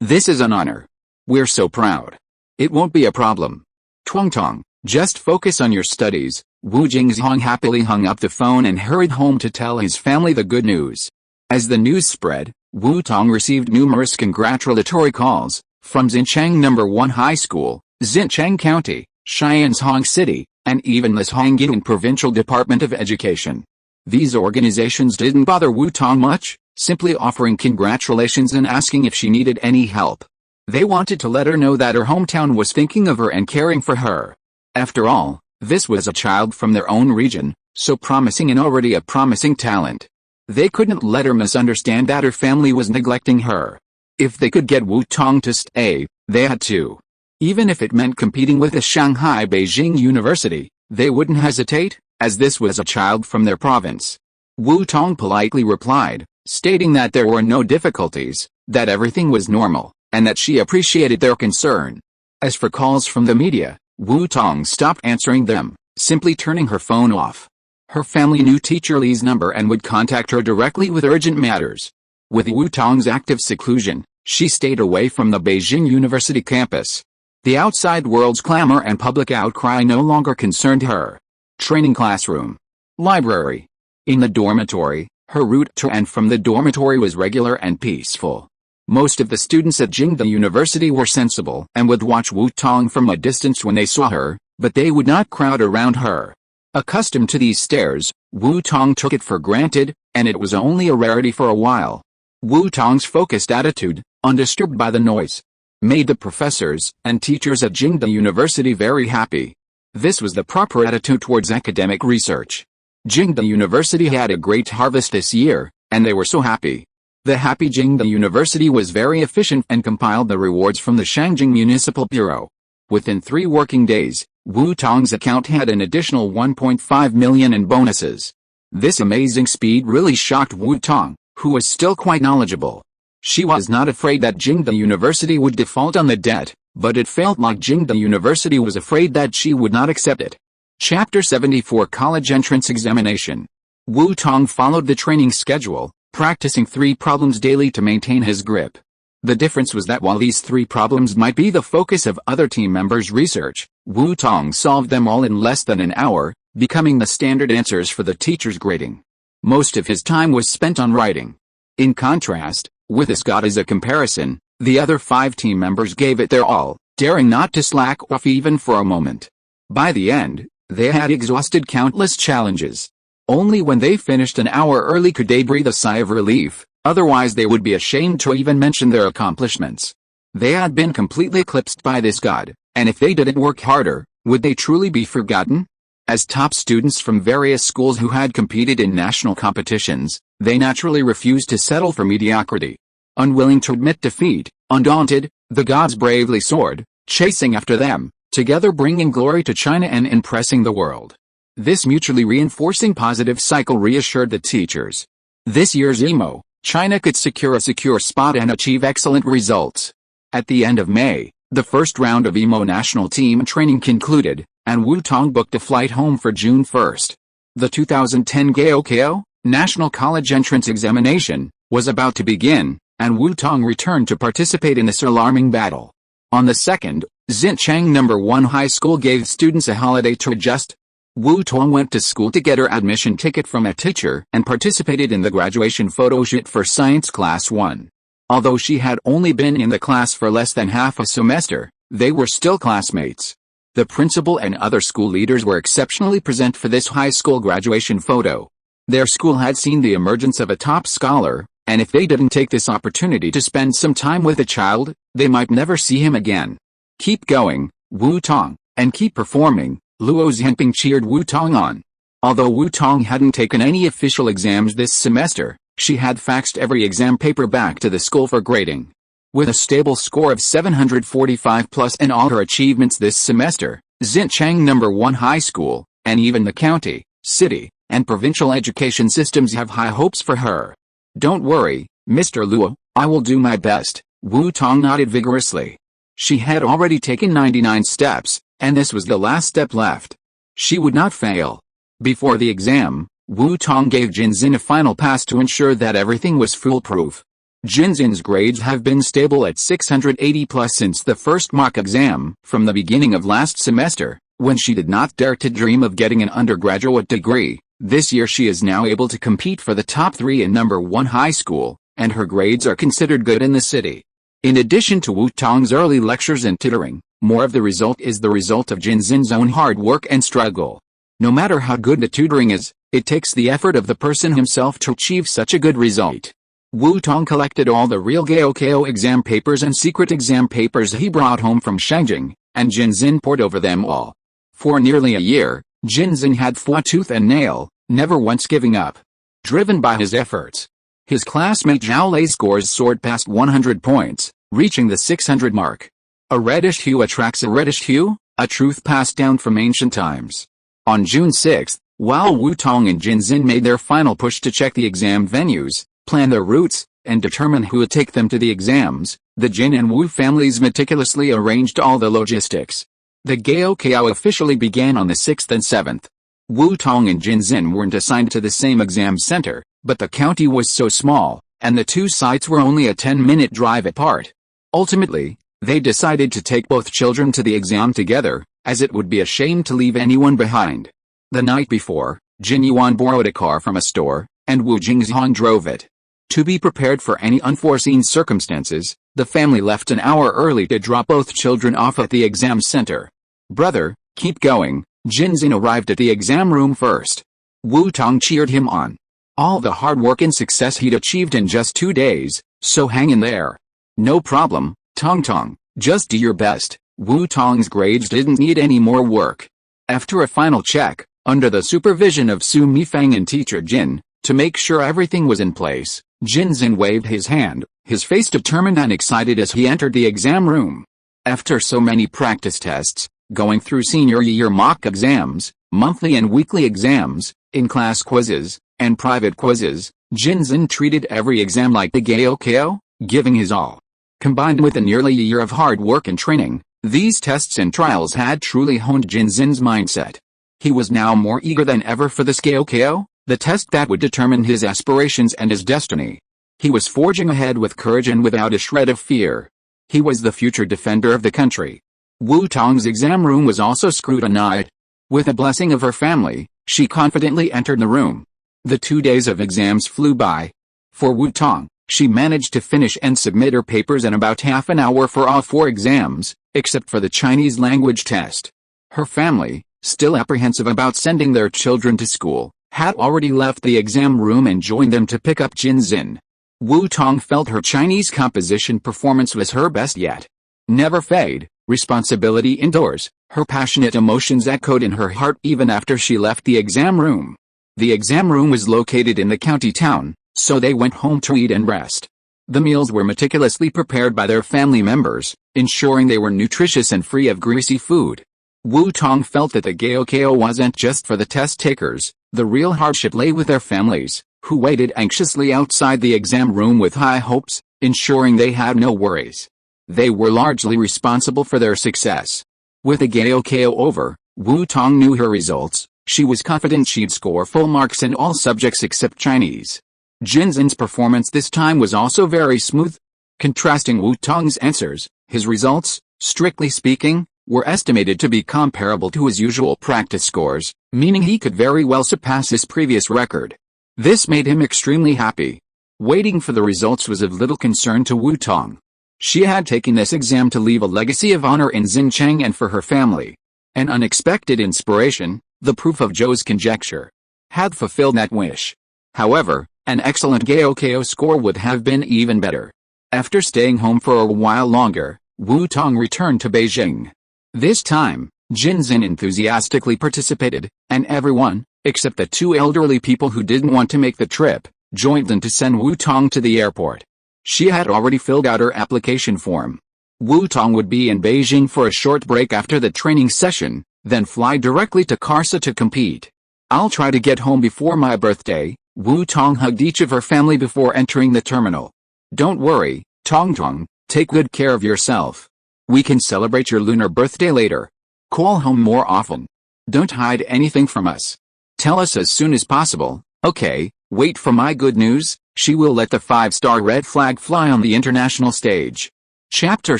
This is an honor. We're so proud. It won't be a problem. Tong, just focus on your studies. Wu Jingzhong happily hung up the phone and hurried home to tell his family the good news. As the news spread, Wu Tong received numerous congratulatory calls from Xinchang No. 1 High School, Xinchang County, Xianzhong City, and even the Hongyan Provincial Department of Education. These organizations didn't bother Wu Tong much, simply offering congratulations and asking if she needed any help. They wanted to let her know that her hometown was thinking of her and caring for her. After all, this was a child from their own region, so promising and already a promising talent. They couldn't let her misunderstand that her family was neglecting her. If they could get Wu Tong to stay, they had to. Even if it meant competing with the Shanghai Beijing University, they wouldn't hesitate, as this was a child from their province. Wu Tong politely replied, stating that there were no difficulties, that everything was normal, and that she appreciated their concern. As for calls from the media, Wu Tong stopped answering them, simply turning her phone off. Her family knew teacher Li's number and would contact her directly with urgent matters. With Wu Tong's active seclusion, she stayed away from the Beijing University campus. The outside world's clamor and public outcry no longer concerned her. Training classroom. Library. In the dormitory, her route to and from the dormitory was regular and peaceful. Most of the students at Jingda University were sensible and would watch Wu Tong from a distance when they saw her, but they would not crowd around her. Accustomed to these stares, Wu Tong took it for granted, and it was only a rarity for a while. Wu Tong's focused attitude, undisturbed by the noise, made the professors and teachers at Jingda University very happy. This was the proper attitude towards academic research. Jingda University had a great harvest this year, and they were so happy. The happy Jingda University was very efficient and compiled the rewards from the Shangjing Municipal Bureau. Within 3 working days, Wu Tong's account had an additional 1.5 million in bonuses. This amazing speed really shocked Wu Tong, who was still quite knowledgeable. She was not afraid that Jingda University would default on the debt, but it felt like Jingda University was afraid that she would not accept it. Chapter 74 College Entrance Examination. Wu Tong followed the training schedule, practicing 3 problems daily to maintain his grip. The difference was that while these 3 problems might be the focus of other team members' research, Wu Tong solved them all in less than an hour, becoming the standard answers for the teacher's grading. Most of his time was spent on writing. In contrast, with this God as a comparison, the other 5 team members gave it their all, daring not to slack off even for a moment. By the end, they had exhausted countless challenges. Only when they finished an hour early could they breathe a sigh of relief, otherwise they would be ashamed to even mention their accomplishments. They had been completely eclipsed by this God, and if they didn't work harder, would they truly be forgotten? As top students from various schools who had competed in national competitions, they naturally refused to settle for mediocrity. Unwilling to admit defeat, undaunted, the gods bravely soared, chasing after them, together bringing glory to China and impressing the world. This mutually reinforcing positive cycle reassured the teachers. This year's EMO, China could secure a secure spot and achieve excellent results. At the end of May, the first round of EMO national team training concluded, and Wu Tong booked a flight home for June 1st. The 2010 Gaokao, National College Entrance Examination, was about to begin, and Wu Tong returned to participate in this alarming battle. On the 2nd, Xinchang No. 1 High School gave students a holiday to adjust. Wu Tong went to school to get her admission ticket from a teacher and participated in the graduation photo shoot for Science Class 1. Although she had only been in the class for less than half a semester, they were still classmates. The principal and other school leaders were exceptionally present for this high school graduation photo. Their school had seen the emergence of a top scholar, and if they didn't take this opportunity to spend some time with the child, they might never see him again. Keep going, Wu Tong, and keep performing, Luo Zhenping cheered Wu Tong on. Although Wu Tong hadn't taken any official exams this semester, she had faxed every exam paper back to the school for grading. With a stable score of 745 plus and all her achievements this semester, Xinjiang #1 high school, and even the county, city, and provincial education systems have high hopes for her. Don't worry, Mr. Luo, I will do my best, Wu Tong nodded vigorously. She had already taken 99 steps, and this was the last step left. She would not fail. Before the exam, Wu Tong gave Jinzin a final pass to ensure that everything was foolproof. Jinzin's grades have been stable at 680 plus since the first mock exam, from the beginning of last semester, when she did not dare to dream of getting an undergraduate degree. This year she is now able to compete for the top 3 in #1 high school, and her grades are considered good in the city. In addition to Wu Tong's early lectures and tutoring, more of the result is the result of Jinzin's own hard work and struggle. No matter how good the tutoring is, it takes the effort of the person himself to achieve such a good result. Wu Tong collected all the real Gaokao exam papers and secret exam papers he brought home from Shangjing, and Jinzin pored over them all. For nearly a year, Jinzin had fought tooth and nail, never once giving up. Driven by his efforts, his classmate Zhao Lei's scores soared past 100 points, reaching the 600 mark. A reddish hue attracts a reddish hue, a truth passed down from ancient times. On June 6, while Wu Tong and Jinzin made their final push to check the exam venues, plan their routes, and determine who would take them to the exams, the Jin and Wu families meticulously arranged all the logistics. The Gaokao officially began on the 6th and 7th. Wu Tong and Jinzin weren't assigned to the same exam center, but the county was so small, and the two sites were only a 10-minute drive apart. Ultimately, they decided to take both children to the exam together, as it would be a shame to leave anyone behind. The night before, Jin Yuan borrowed a car from a store, and Wu Jingzhong drove it. To be prepared for any unforeseen circumstances, the family left an hour early to drop both children off at the exam center. Brother, keep going, Jinzin arrived at the exam room first. Wu Tong cheered him on. All the hard work and success he'd achieved in just 2 days, so hang in there. No problem, Tong, just do your best. Wu Tong's grades didn't need any more work. After a final check, under the supervision of Su Mifang and teacher Jin, to make sure everything was in place, Jinzin waved his hand, his face determined and excited as he entered the exam room. After so many practice tests, going through senior year mock exams, monthly and weekly exams, in-class quizzes, and private quizzes, Jinzin treated every exam like the Gaokao, giving his all. Combined with nearly a year of hard work and training, these tests and trials had truly honed Jinzin's mindset. He was now more eager than ever for this Gaokao, the test that would determine his aspirations and his destiny. He was forging ahead with courage and without a shred of fear. He was the future defender of the country. Wu Tong's exam room was also scrutinized. With the blessing of her family, she confidently entered the room. The 2 days of exams flew by. For Wu Tong, she managed to finish and submit her papers in about half an hour for all 4 exams, except for the Chinese language test. Her family, still apprehensive about sending their children to school, had already left the exam room and joined them to pick up Jinzin. Wu Tong felt her Chinese composition performance was her best yet. Never fade, responsibility indoors, her passionate emotions echoed in her heart even after she left the exam room. The exam room was located in the county town, so they went home to eat and rest. The meals were meticulously prepared by their family members, ensuring they were nutritious and free of greasy food. Wu Tong felt that the Gaokao wasn't just for the test takers. The real hardship lay with their families, who waited anxiously outside the exam room with high hopes, ensuring they had no worries. They were largely responsible for their success. With the Gaokao over, Wu Tong knew her results. She was confident she'd score full marks in all subjects except Chinese. Jinzin's performance this time was also very smooth. Contrasting Wu Tong's answers, his results, strictly speaking, were estimated to be comparable to his usual practice scores, meaning he could very well surpass his previous record. This made him extremely happy. Waiting for the results was of little concern to Wu Tong. She had taken this exam to leave a legacy of honor in Xinjiang and for her family. An unexpected inspiration, the proof of Zhou's conjecture, had fulfilled that wish. However, An excellent Gaokao score would have been even better. After staying home for a while longer, Wu Tong returned to Beijing. This time, Jinzhen enthusiastically participated, and everyone, except the two elderly people who didn't want to make the trip, joined in to send Wu Tong to the airport. She had already filled out her application form. Wu Tong would be in Beijing for a short break after the training session, then fly directly to Kharsa to compete. "I'll try to get home before my birthday." Wu Tong hugged each of her family before entering the terminal. "Don't worry, Tong, take good care of yourself. We can celebrate your lunar birthday later. Call home more often. Don't hide anything from us. Tell us as soon as possible, okay? Wait for my good news." She will let the 5-star red flag fly on the international stage. Chapter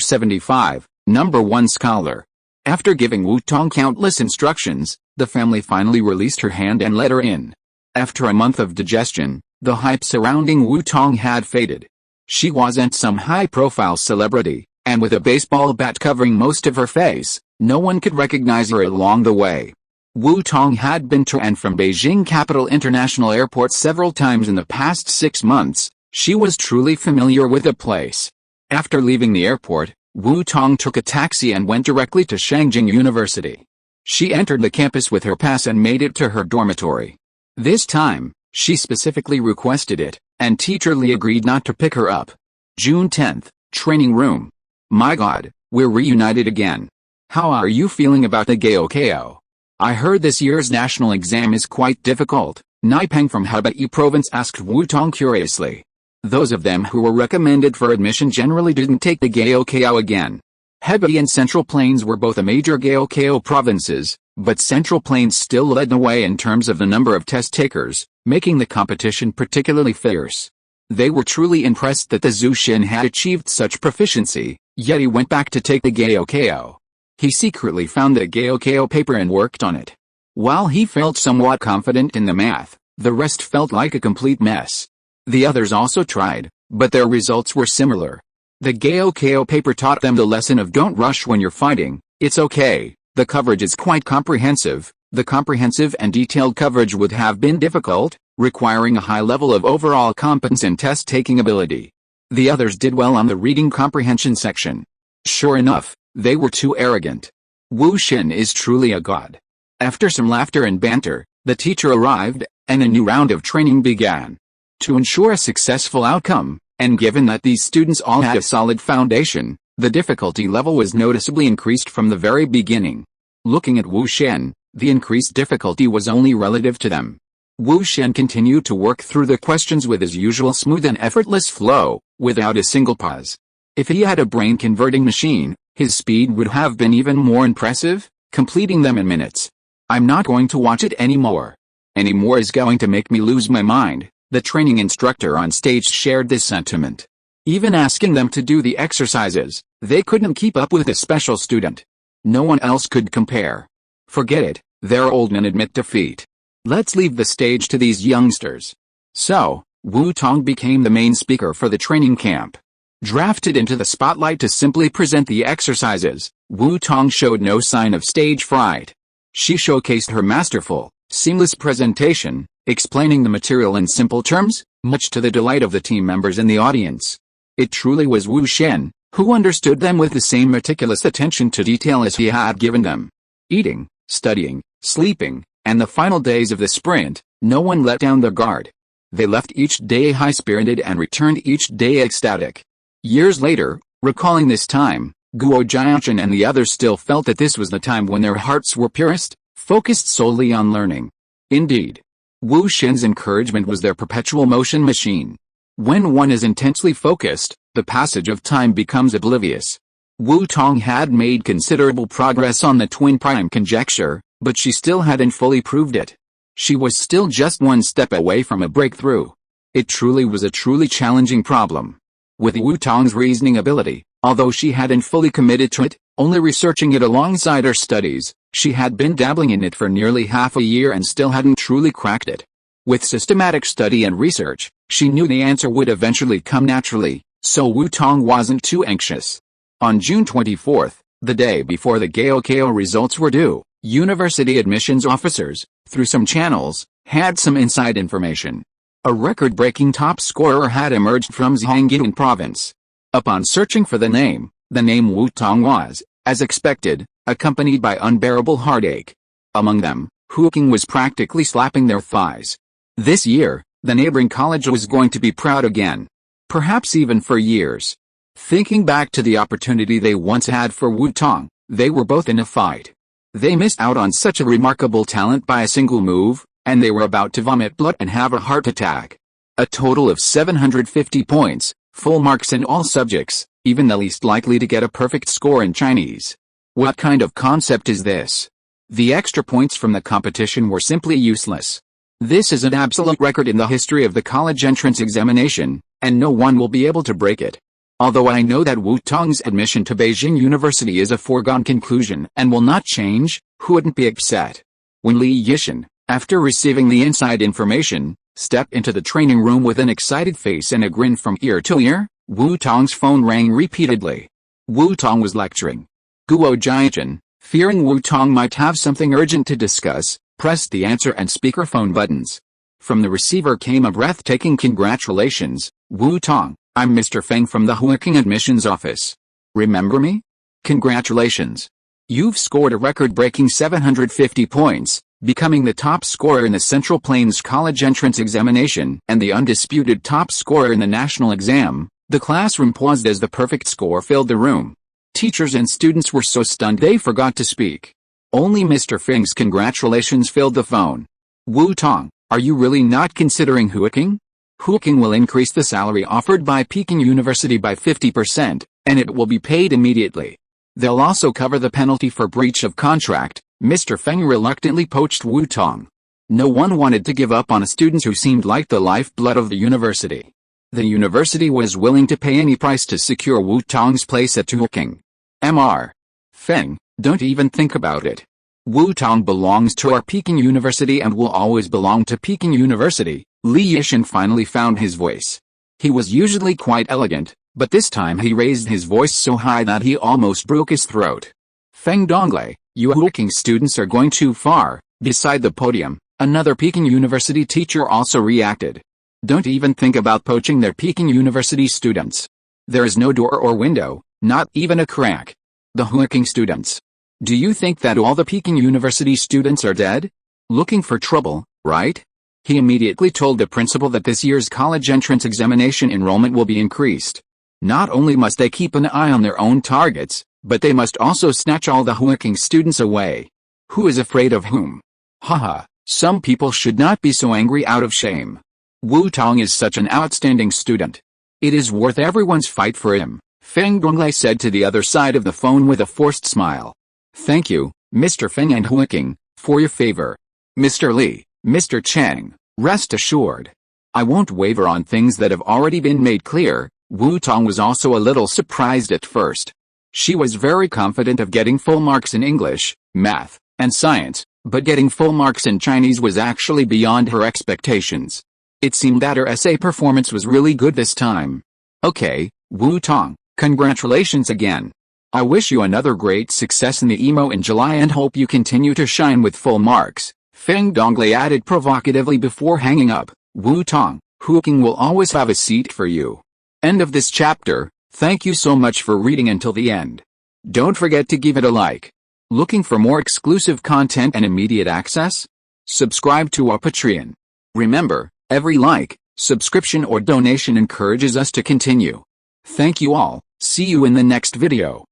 75, Number 1 Scholar. After giving Wu Tong countless instructions, the family finally released her hand and let her in. After a month of digestion, the hype surrounding Wu Tong had faded. She wasn't some high-profile celebrity, and with a baseball bat covering most of her face, no one could recognize her along the way. Wu Tong had been to and from Beijing Capital International Airport several times in the past 6 months. She was truly familiar with the place. After leaving the airport, Wu Tong took a taxi and went directly to Shangjing University. She entered the campus with her pass and made it to her dormitory. This time, she specifically requested it, and Teacher Li agreed not to pick her up. June 10th, training room. "My God, we're reunited again. How are you feeling about the Gaokao? I heard this year's national exam is quite difficult," Naipeng from Hebei province asked Wu Tong curiously. Those of them who were recommended for admission generally didn't take the Gaokao again. Hebei and Central Plains were both major Gaokao provinces, but Central Plains still led the way in terms of the number of test takers, making the competition particularly fierce. They were truly impressed that the Zushin had achieved such proficiency, yet he went back to take the Gaokao. He secretly found the Gaokao paper and worked on it. While he felt somewhat confident in the math, the rest felt like a complete mess. The others also tried, but their results were similar. The Gaokao paper taught them the lesson of don't rush when you're fighting. It's okay, the coverage is quite comprehensive. The comprehensive and detailed coverage would have been difficult, requiring a high level of overall competence and test-taking ability. The others did well on the reading comprehension section. Sure enough, they were too arrogant. Wu Xin is truly a god. After some laughter and banter, the teacher arrived, and a new round of training began. To ensure a successful outcome, and given that these students all had a solid foundation, the difficulty level was noticeably increased from the very beginning. Looking at Wu Shen, the increased difficulty was only relative to them. Wu Shen continued to work through the questions with his usual smooth and effortless flow, without a single pause. If he had a brain-converting machine, his speed would have been even more impressive, completing them in minutes. "I'm not going to watch it anymore. Anymore is going to make me lose my mind." The training instructor on stage shared this sentiment. Even asking them to do the exercises, they couldn't keep up with a special student. No one else could compare. Forget it, they're old and admit defeat. Let's leave the stage to these youngsters. So, Wu Tong became the main speaker for the training camp. Drafted into the spotlight to simply present the exercises, Wu Tong showed no sign of stage fright. She showcased her masterful, seamless presentation, explaining the material in simple terms, much to the delight of the team members in the audience. It truly was Wu Shen, who understood them with the same meticulous attention to detail as he had given them. Eating, studying, sleeping, and the final days of the sprint, no one let down their guard. They left each day high-spirited and returned each day ecstatic. Years later, recalling this time, Guo Jianshan and the others still felt that this was the time when their hearts were purest, focused solely on learning. Indeed, Wu Shen's encouragement was their perpetual motion machine. When one is intensely focused, the passage of time becomes oblivious. Wu Tong had made considerable progress on the twin prime conjecture, but she still hadn't fully proved it. She was still just one step away from a breakthrough. It truly was a truly challenging problem. With Wu Tong's reasoning ability, although she hadn't fully committed to it, only researching it alongside her studies, she had been dabbling in it for nearly half a year and still hadn't truly cracked it. With systematic study and research, she knew the answer would eventually come naturally, so Wu Tong wasn't too anxious. On June 24th, the day before the Gaokao results were due, university admissions officers, through some channels, had some inside information. A record-breaking top scorer had emerged from Zhejiang province. Upon searching for the name Wu Tong was, as expected, accompanied by unbearable heartache. Among them, Huqing was practically slapping their thighs. This year, the neighboring college was going to be proud again. Perhaps even for years. Thinking back to the opportunity they once had for Wu Tong, they were both in a fight. They missed out on such a remarkable talent by a single move, and they were about to vomit blood and have a heart attack. A total of 750 points, full marks in all subjects, even the least likely to get a perfect score in Chinese. What kind of concept is this? The extra points from the competition were simply useless. This is an absolute record in the history of the college entrance examination, and no one will be able to break it. Although I know that Wu Tong's admission to Beijing University is a foregone conclusion and will not change, who wouldn't be upset? When Li Yishan, after receiving the inside information, stepped into the training room with an excited face and a grin from ear to ear, Wu Tong's phone rang repeatedly. Wu Tong was lecturing. Guo Jiachen, fearing Wu Tong might have something urgent to discuss, pressed the answer and speakerphone buttons. From the receiver came a breathtaking congratulations, Wu Tong, I'm Mr. Feng from the Huqing admissions office. Remember me? Congratulations. You've scored a record-breaking 750 points, becoming the top scorer in the Central Plains College entrance examination and the undisputed top scorer in the national exam. The classroom paused as the perfect score filled the room. Teachers and students were so stunned they forgot to speak. Only Mr. Feng's congratulations filled the phone. Wu Tong, are you really not considering Huqing? Huqing will increase the salary offered by Peking University by 50%, and it will be paid immediately. They'll also cover the penalty for breach of contract. Mr. Feng reluctantly poached Wu Tong. No one wanted to give up on a student who seemed like the lifeblood of the university. The university was willing to pay any price to secure Wu Tong's place at Huqing. Mr. Feng, don't even think about it. Wu Tong belongs to our Peking University and will always belong to Peking University. Li Yishan finally found his voice. He was usually quite elegant, but this time he raised his voice so high that he almost broke his throat. Feng Donglei, you Huqing students are going too far. Beside the podium, another Peking University teacher also reacted. Don't even think about poaching their Peking University students. There is no door or window, not even a crack. The Huqing students. Do you think that all the Peking University students are dead? Looking for trouble, right? He immediately told the principal that this year's college entrance examination enrollment will be increased. Not only must they keep an eye on their own targets, but they must also snatch all the Huqing students away. Who is afraid of whom? Haha, some people should not be so angry out of shame. Wu Tong is such an outstanding student. It is worth everyone's fight for him, Feng Donglei said to the other side of the phone with a forced smile. Thank you, Mr. Feng and Huqing, for your favor. Mr. Li, Mr. Chang, rest assured. I won't waver on things that have already been made clear. Wu Tong was also a little surprised at first. She was very confident of getting full marks in English, math, and science, but getting full marks in Chinese was actually beyond her expectations. It seemed that her essay performance was really good this time. Okay, Wu Tong, congratulations again. I wish you another great success in the EMO in July and hope you continue to shine with full marks, Feng Donglei added provocatively before hanging up. Wu Tong, Huqing will always have a seat for you. End of this chapter. Thank you so much for reading until the end. Don't forget to give it a like. Looking for more exclusive content and immediate access? Subscribe to our Patreon. Remember, every like, subscription or donation encourages us to continue. Thank you all. See you in the next video.